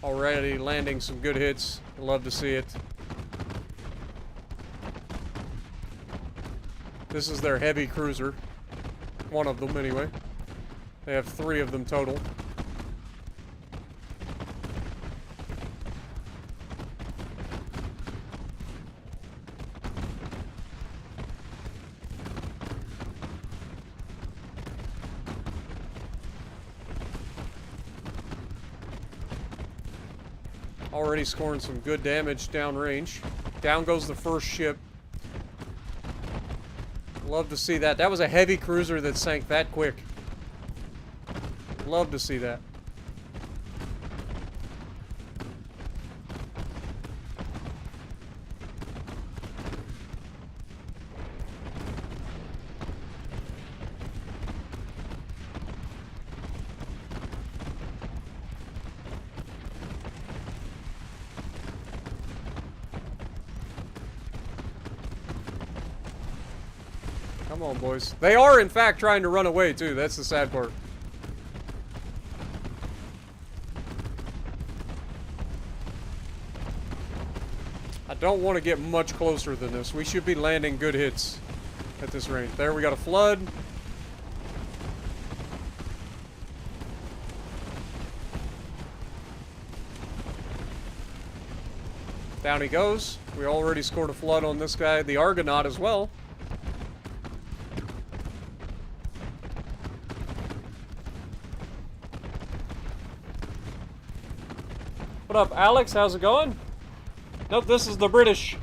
Already landing some good hits. Love to see it. This is their heavy cruiser. One of them, anyway. They have 3 of them total. Already scoring some good damage downrange. Down goes the first ship. Love to see that. That was a heavy cruiser that sank that quick. Love to see that. Come on, boys. They are, in fact, trying to run away, too. That's the sad part. I don't want to get much closer than this. We should be landing good hits at this range. There, we got a flood. Down he goes. We already scored a flood on this guy. The Argonaut as well. What up, Alex? How's it going? Nope, this is the British.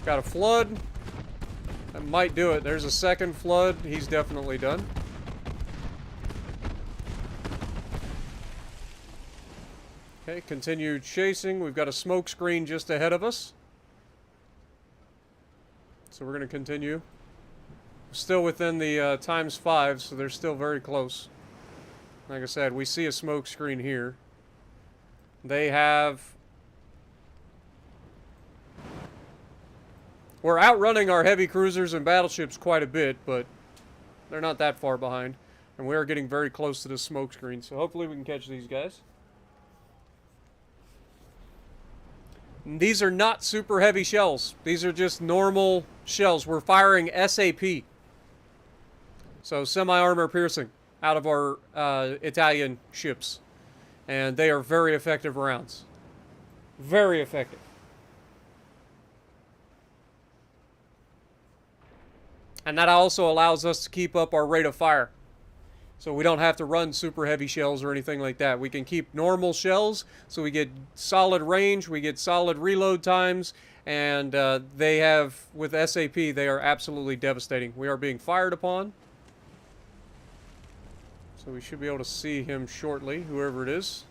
Got a flood. That might do it. There's a second flood. He's definitely done. Okay, continue chasing. We've got a smoke screen just ahead of us. So we're going to continue. Still within the ×5, so they're still very close. Like I said, we see a smoke screen here. They have... We're outrunning our heavy cruisers and battleships quite a bit, but they're not that far behind. And we are getting very close to the smoke screen, so hopefully we can catch these guys. And these are not super heavy shells. These are just normal shells. We're firing SAP. So semi-armor piercing out of our Italian ships. And they are very effective rounds. Very effective. And that also allows us to keep up our rate of fire. So we don't have to run super heavy shells or anything like that. We can keep normal shells, so we get solid range, we get solid reload times, and they have, with SAP, they are absolutely devastating. We are being fired upon. So we should be able to see him shortly, whoever it is.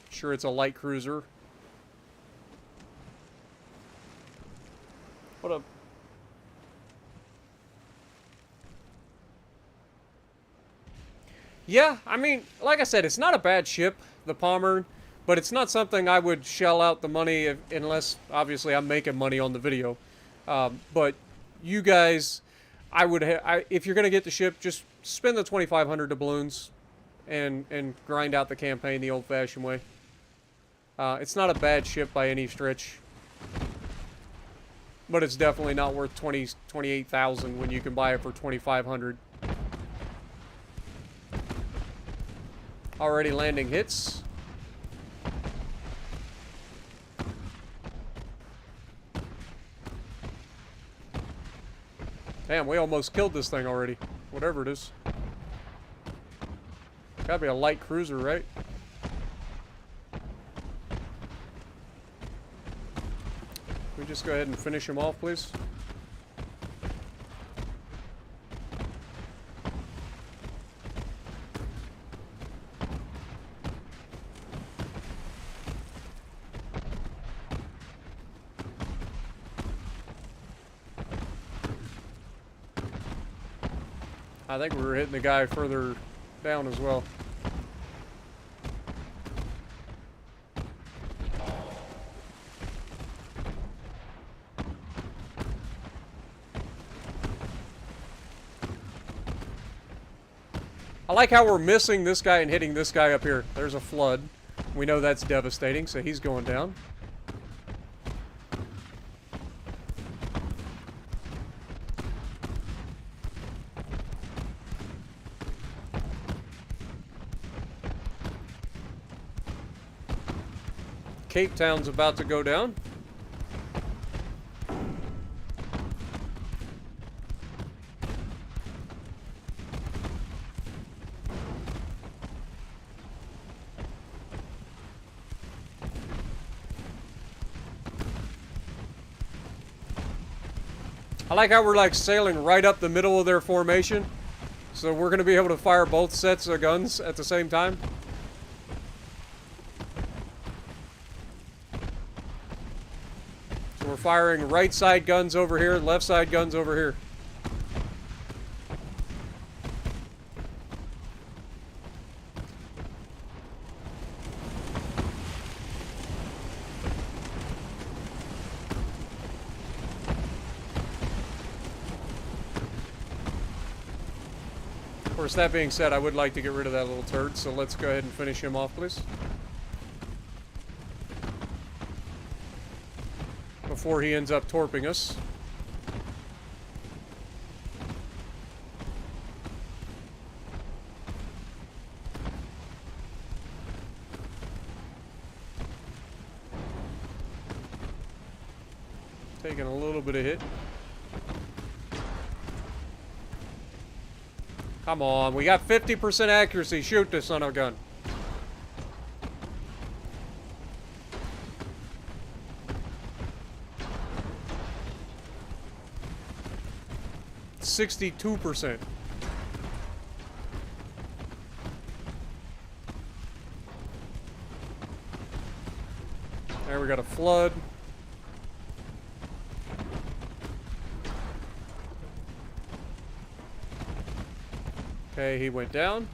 Sure, it's a light cruiser. What up? Yeah, I mean, like I said, it's not a bad ship, the Pommern, but it's not something I would shell out the money unless, obviously, I'm making money on the video. But you guys, if you're going to get the ship, just spend the 2,500 doubloons and grind out the campaign the old-fashioned way. It's not a bad ship by any stretch. But it's definitely not worth 28,000 when you can buy it for 2,500. Already landing hits. Damn, we almost killed this thing already. Whatever it is. Gotta be a light cruiser, right? Can we just go ahead and finish him off, please? I think we were hitting the guy further down as well. I like how we're missing this guy and hitting this guy up here. There's a flood. We know that's devastating, so he's going down. Cape Town's about to go down. I like how we're like sailing right up the middle of their formation. So we're going to be able to fire both sets of guns at the same time. So we're firing right side guns over here, left side guns over here. Of course, that being said, I would like to get rid of that little turd, so let's go ahead and finish him off, please. Before he ends up torping us. Taking a little bit of hit. Come on, we got 50% accuracy. Shoot this son of a gun. %62%. There we got a flood. Okay, he went down.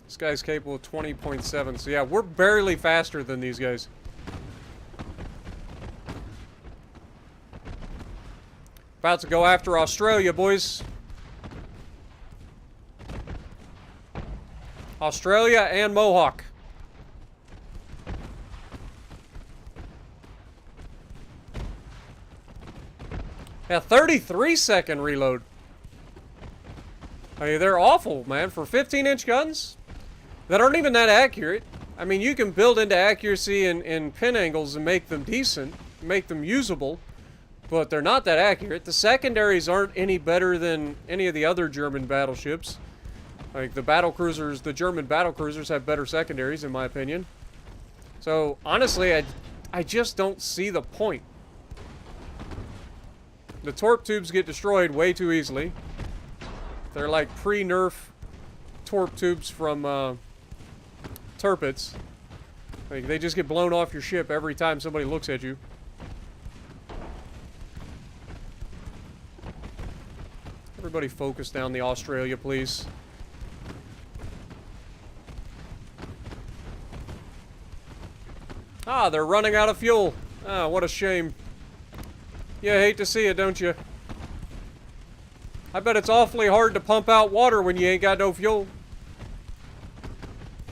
This guy's capable of 20.7. So yeah, we're barely faster than these guys. About to go after Australia, boys. Australia and Mohawk. Yeah, 33-second reload. I mean, they're awful, man. For 15-inch guns that aren't even that accurate. I mean, you can build into accuracy and pin angles and make them decent, make them usable, but they're not that accurate. The secondaries aren't any better than any of the other German battleships. Like, the battlecruisers, the German battlecruisers have better secondaries, in my opinion. So, honestly, I just don't see the point. The torp tubes get destroyed way too easily. They're like pre-nerf torp tubes from Tirpitz. Like, they just get blown off your ship every time somebody looks at you. Everybody focus down the Australia, please. Ah, they're running out of fuel. Ah, what a shame. You hate to see it, don't you? I bet it's awfully hard to pump out water when you ain't got no fuel.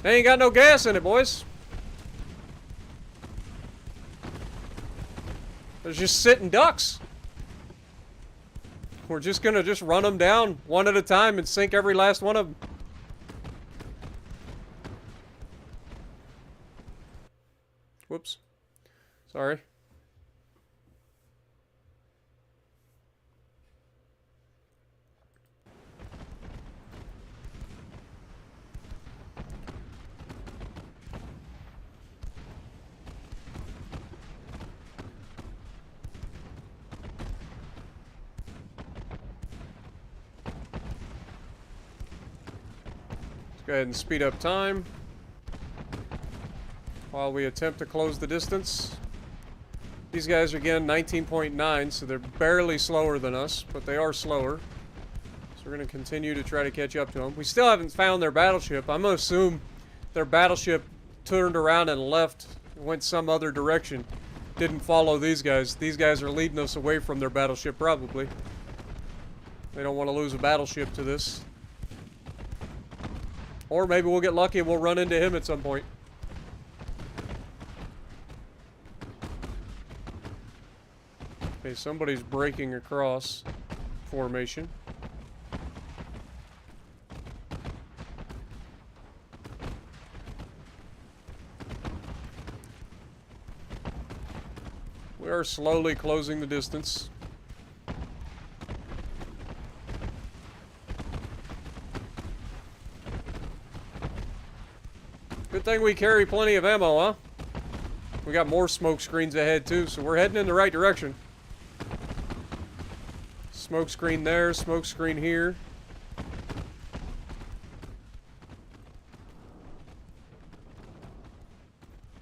They ain't got no gas in it, boys. There's just sitting ducks. We're just gonna just run them down one at a time and sink every last one of them. Whoops. Sorry. Go ahead and speed up time while we attempt to close the distance. These guys are again 19.9, so they're barely slower than us, but they are slower. So we're going to continue to try to catch up to them. We still haven't found their battleship. I'm going to assume their battleship turned around and left and went some other direction. didn't follow these guys. These guys are leading us away from their battleship, probably. They don't want to lose a battleship to this. Or maybe we'll get lucky and we'll run into him at some point. Okay, somebody's breaking across formation. We are slowly closing the distance. Good thing we carry plenty of ammo, huh? We got more smoke screens ahead too, so we're heading in the right direction. Smoke screen there, smoke screen here.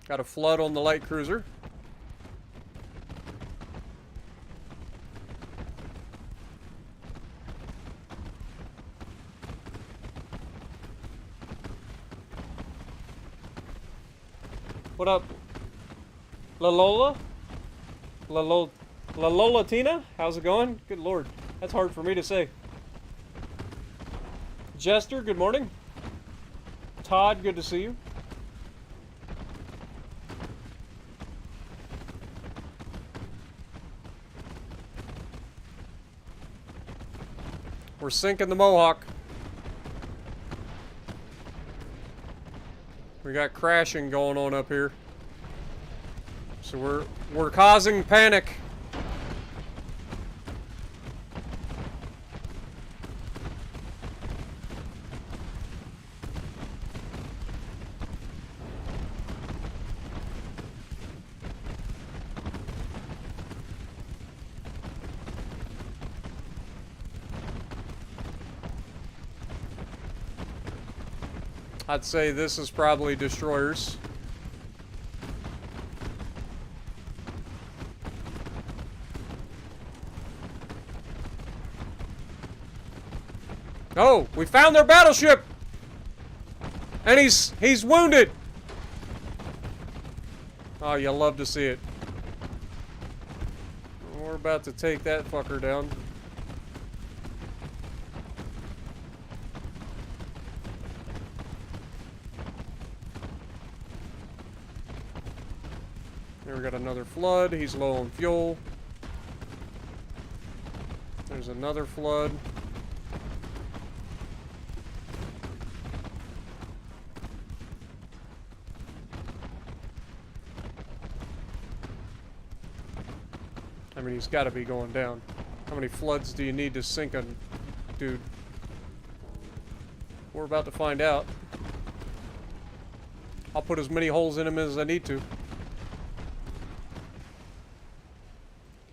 Got a flood on the light cruiser. What up? La Lola? La Lola Tina? How's it going? Good lord. That's hard for me to say. Jester, good morning. Todd, good to see you. We're sinking the Mohawk. We got crashing going on up here. So we're causing panic. I'd say this is probably destroyers. Oh, we found their battleship! And he's wounded! Oh, you love to see it. We're about to take that fucker down. There we got another flood. He's low on fuel. There's another flood. I mean, he's got to be going down. How many floods do you need to sink a dude? We're about to find out. I'll put as many holes in him as I need to.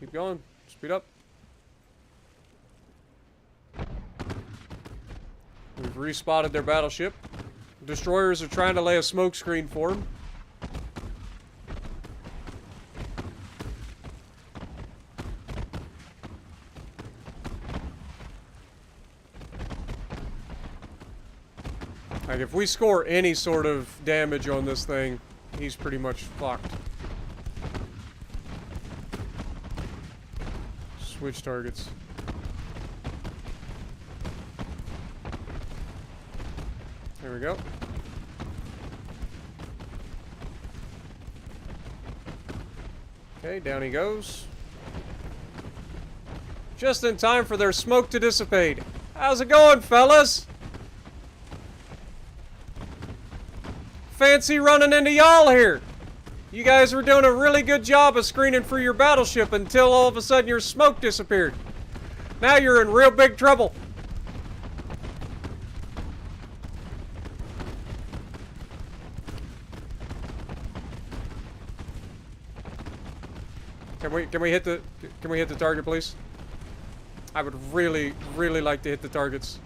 Keep going. Speed up. We've respotted their battleship. Destroyers are trying to lay a smoke screen for them. Like, if we score any sort of damage on this thing, he's pretty much fucked. Switch targets. There we go. Okay, down he goes. Just in time for their smoke to dissipate. How's it going, fellas? Fancy running into y'all here. You guys were doing a really good job of screening for your battleship until all of a sudden your smoke disappeared. Now you're in real big trouble. Can we hit the target, please? I would really like to hit the targets.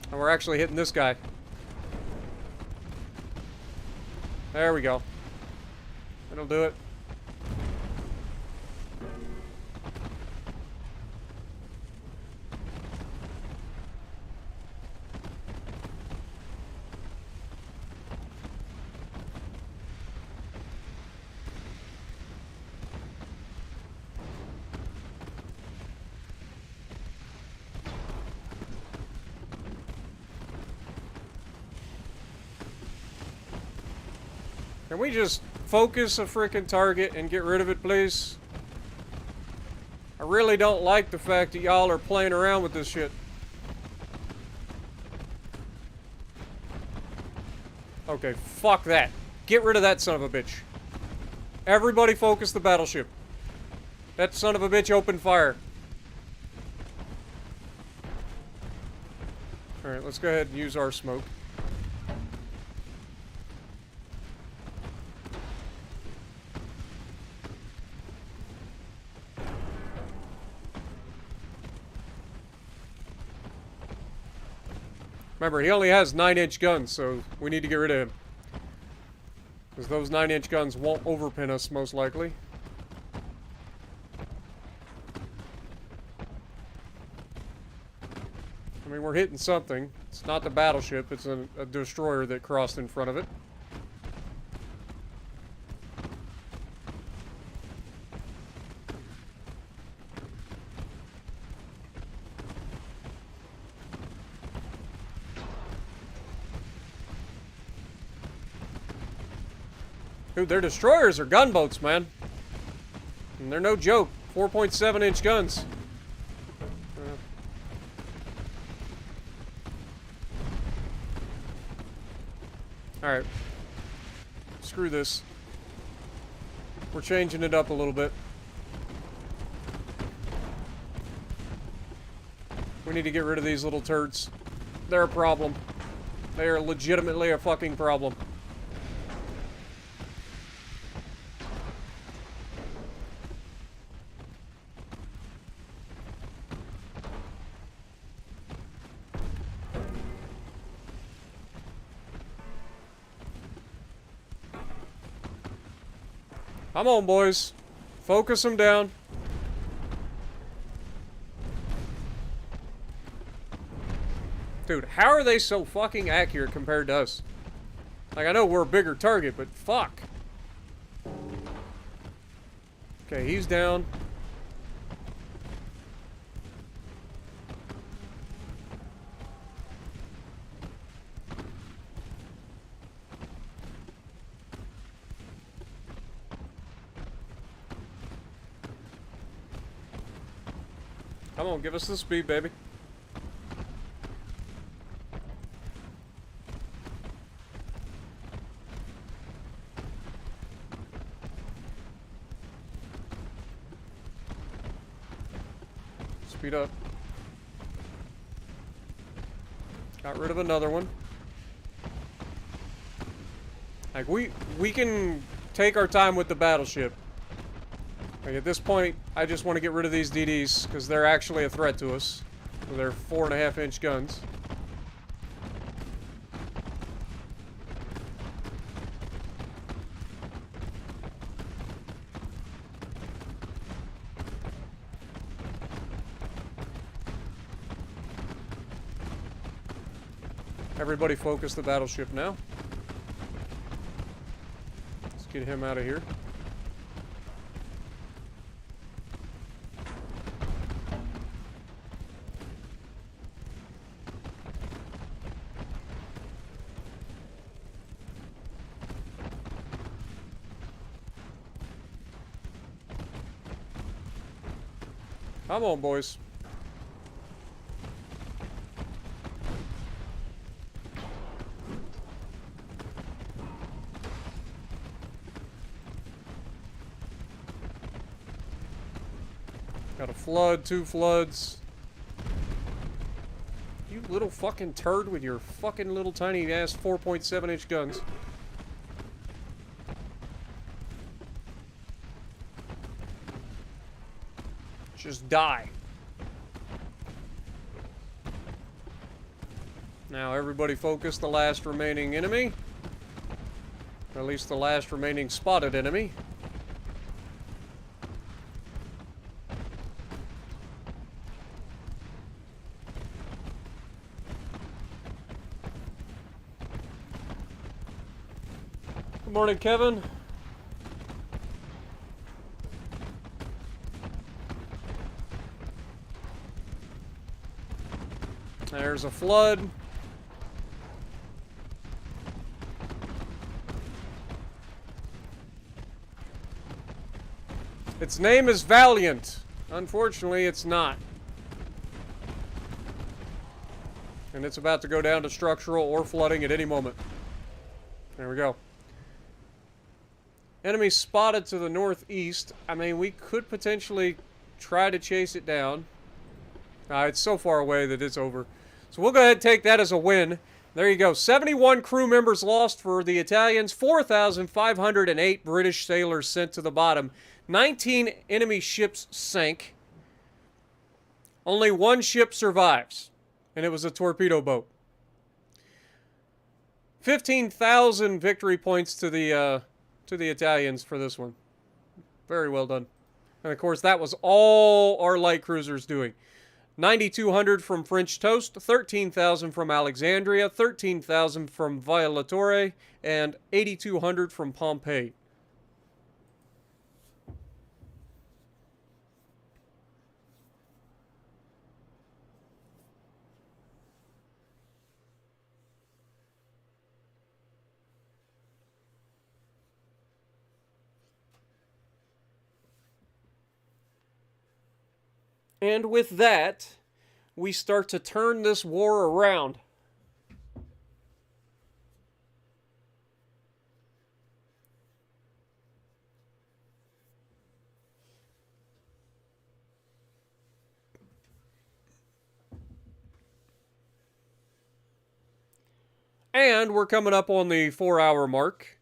And we're actually hitting this guy. There we go. That'll do it. Can we just focus a freaking target and get rid of it, please? I really don't like the fact that y'all are playing around with this shit. Okay, fuck that. Get rid of that son of a bitch. Everybody focus the battleship. That son of a bitch opened fire. Alright, let's go ahead and use our smoke. Remember, he only has 9-inch guns, so we need to get rid of him. Because those 9-inch guns won't overpin us, most likely. I mean, we're hitting something. It's not the battleship, it's a destroyer that crossed in front of it. Dude, their destroyers are gunboats, man. And they're no joke. 4.7-inch guns. Alright. Screw this. We're changing it up a little bit. We need to get rid of these little turds. They're a problem. They are legitimately a fucking problem. Come on, boys. Focus them down. Dude, how are they so fucking accurate compared to us? Like, I know we're a bigger target, but fuck. Okay, he's down. Come on, give us the speed, baby. Speed up. Got rid of another one. Like, we can take our time with the battleship. Like, at this point, I just want to get rid of these DDs, because they're actually a threat to us. With their 4.5-inch guns. Everybody focus the battleship now. Let's get him out of here. Come on, boys. Got a flood, 2 floods. You little fucking turd with your fucking little tiny ass 4.7-inch guns. Just die. Now everybody focus the last remaining enemy. Or at least the last remaining spotted enemy. Good morning, Kevin. There's a flood. Its name is Valiant. Unfortunately, it's not. And it's about to go down to structural or flooding at any moment. There we go. Enemy spotted to the northeast. I mean, we could potentially try to chase it down. It's so far away that it's over. So we'll go ahead and take that as a win. There you go. 71 crew members lost for the Italians. 4,508 British sailors sent to the bottom. 19 enemy ships sank. Only one ship survives, and it was a torpedo boat. 15,000 victory points to the Italians for this one. Very well done. And of course, that was all our light cruisers doing. 9,200 from French Toast, 13,000 from Alexandria, 13,000 from Violatore, and 8,200 from Pompeii. And with that, we start to turn this war around. And we're coming up on the 4-hour mark.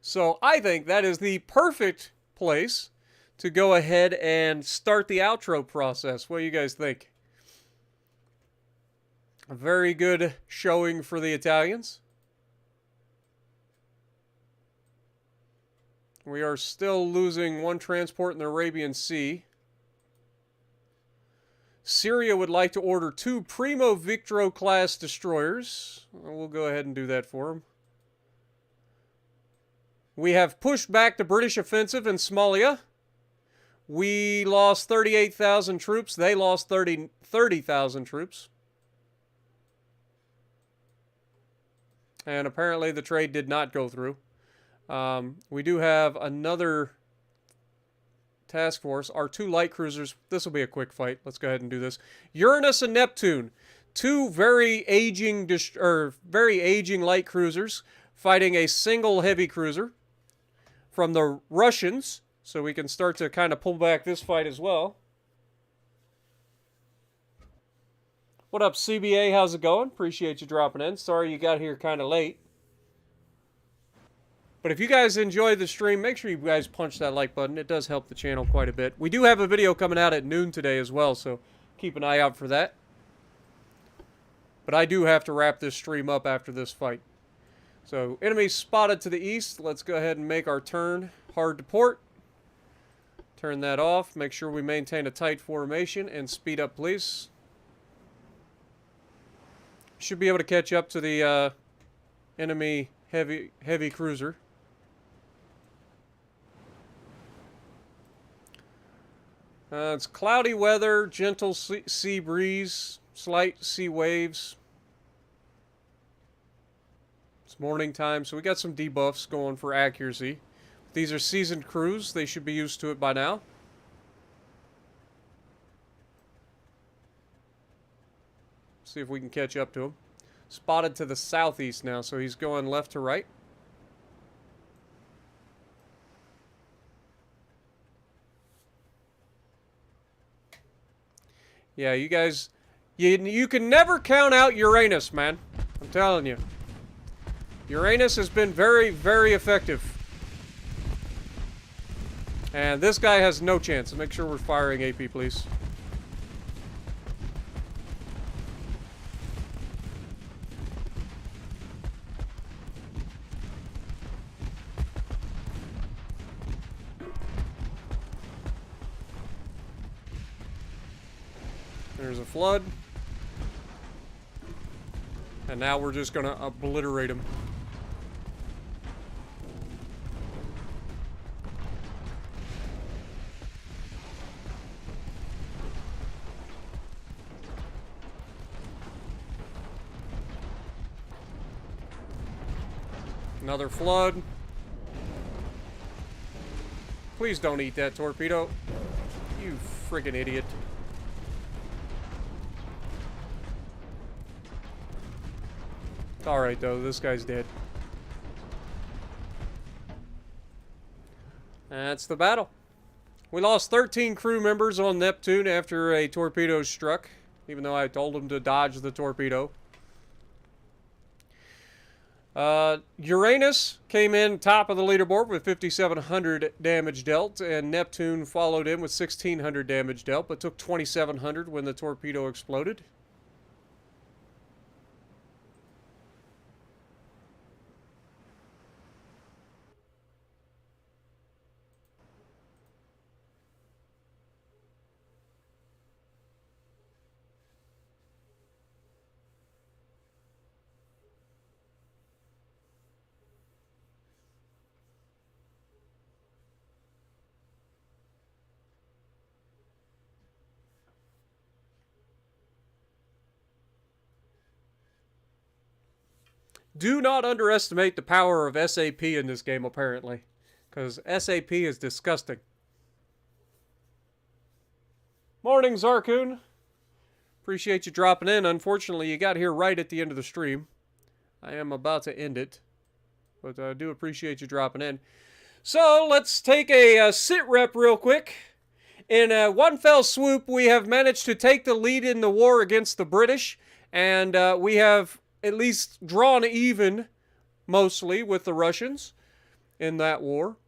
So I think that is the perfect place to go ahead and start the outro process. What do you guys think? A very good showing for the Italians. We are still losing one transport in the Arabian Sea. Syria would like to order 2 Primo Victoro class destroyers. We'll go ahead and do that for them. We have pushed back the British offensive in Somalia. We lost 38,000 troops. They lost 30,000 troops. And apparently the trade did not go through. We do have another task force. Our 2 light cruisers. This will be a quick fight. Let's go ahead and do this. Uranus and Neptune. 2 very aging light cruisers fighting a single heavy cruiser from the Russians. So we can start to kind of pull back this fight as well. What up, CBA? How's it going? Appreciate you dropping in. Sorry you got here kind of late. But if you guys enjoyed the stream, make sure you guys punch that like button. It does help the channel quite a bit. We do have a video coming out at noon today as well, so keep an eye out for that. But I do have to wrap this stream up after this fight. So, enemies spotted to the east. Let's go ahead and make our turn hard to port. Turn that off. Make sure we maintain a tight formation and speed up, please. Should be able to catch up to the enemy heavy cruiser. It's cloudy weather, gentle sea breeze, slight sea waves. It's morning time, so we got some debuffs going for accuracy. These are seasoned crews. They should be used to it by now. See if we can catch up to him. Spotted to the southeast now, so he's going left to right. Yeah, you guys, you can never count out Uranus, man. I'm telling you. Uranus has been very, very effective. And this guy has no chance. Make sure we're firing AP, please. There's a flood. And now we're just going to obliterate him. Another flood. Please don't eat that torpedo. You friggin' idiot. Alright, though. This guy's dead. That's the battle. We lost 13 crew members on Neptune after a torpedo struck, even though I told them to dodge the torpedo. Uranus came in top of the leaderboard with 5,700 damage dealt, and Neptune followed in with 1,600 damage dealt, but took 2,700 when the torpedo exploded. Do not underestimate the power of SAP in this game, apparently. Because SAP is disgusting. Morning, Zarkoon. Appreciate you dropping in. Unfortunately, you got here right at the end of the stream. I am about to end it. But I do appreciate you dropping in. So, let's take a sit rep real quick. In one fell swoop, we have managed to take the lead in the war against the British. And we have at least drawn even, mostly, with the Russians in that war.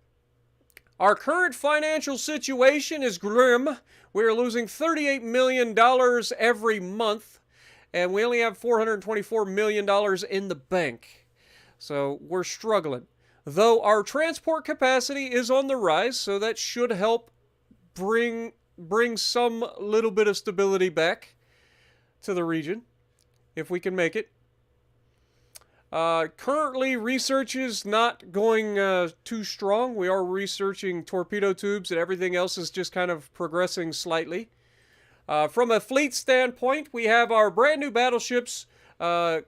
Our current financial situation is grim. We are losing $38 million every month, and we only have $424 million in the bank. So we're struggling. Though our transport capacity is on the rise, so that should help bring some little bit of stability back to the region, if we can make it. Currently, research is not going too strong. We are researching torpedo tubes, and everything else is just kind of progressing slightly. From a fleet standpoint, we have our brand new battleships, Galatea,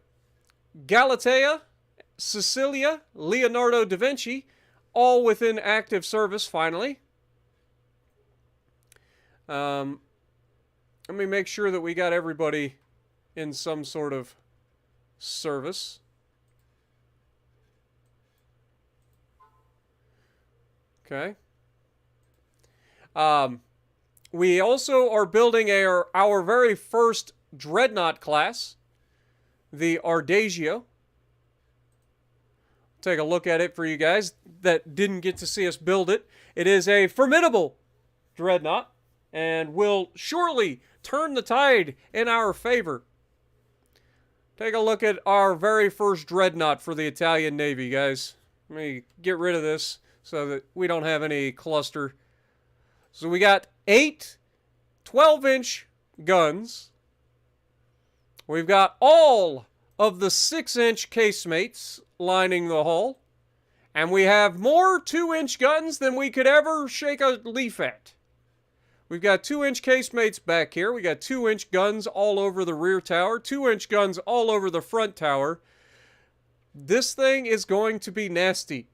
Sicilia, Leonardo da Vinci, all within active service, finally. Let me make sure that we got everybody in some sort of service. Okay. We also are building our very first Dreadnought class, the Ardagio. Take a look at it for you guys that didn't get to see us build it. It is a formidable Dreadnought and will surely turn the tide in our favor. Take a look at our very first Dreadnought for the Italian Navy, guys. Let me get rid of this so that we don't have any cluster. So we got 8 12-inch guns. We've got all of the 6-inch casemates lining the hull. And we have more 2-inch guns than we could ever shake a leaf at. We've got 2-inch casemates back here. We got 2-inch guns all over the rear tower. 2-inch guns all over the front tower. This thing is going to be nasty.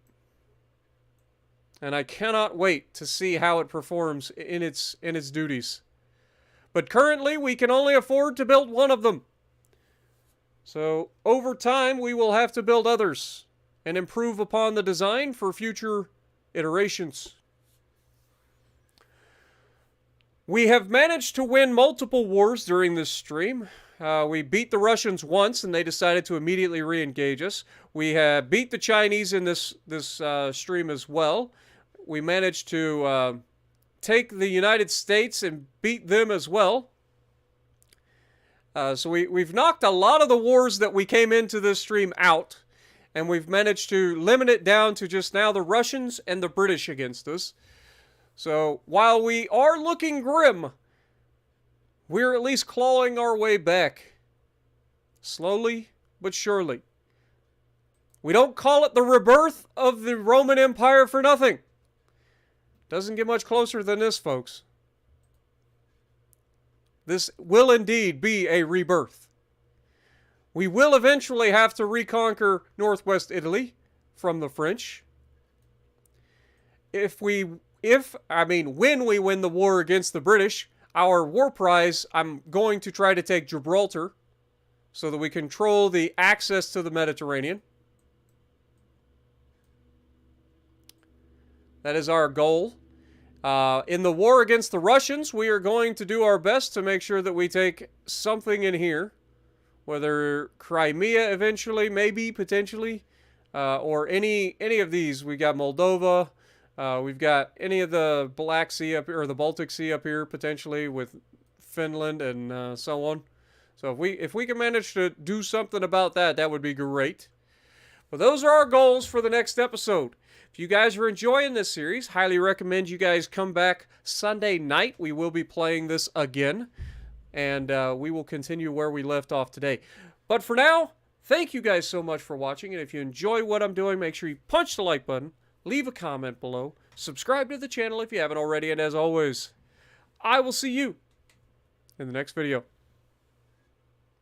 And I cannot wait to see how it performs in its duties. But currently, we can only afford to build one of them. So, over time, we will have to build others and improve upon the design for future iterations. We have managed to win multiple wars during this stream. We beat the Russians once, and they decided to immediately re-engage us. We beat the Chinese in this stream as well. We managed to take the United States and beat them as well. So we've knocked a lot of the wars that we came into this stream out, and we've managed to limit it down to just now the Russians and the British against us. So while we are looking grim, we're at least clawing our way back. Slowly but surely. We don't call it the rebirth of the Roman Empire for nothing. Doesn't get much closer than this, folks. This will indeed be a rebirth. We will eventually have to reconquer northwest Italy from the French. If we when we win the war against the British, our war prize, I'm going to try to take Gibraltar so that we control the access to the Mediterranean. That is our goal. In the war against the Russians, we are going to do our best to make sure that we take something in here. Whether Crimea eventually, maybe, potentially, or any of these. We got Moldova. We've got any of the Black Sea up here, or the Baltic Sea up here, potentially, with Finland and so on. So if we can manage to do something about that, that would be great. But those are our goals for the next episode. If you guys are enjoying this series, highly recommend you guys come back Sunday night. We will be playing this again, and we will continue where we left off today. But for now, thank you guys so much for watching, and if you enjoy what I'm doing, make sure you punch the like button, leave a comment below, subscribe to the channel if you haven't already, and as always, I will see you in the next video.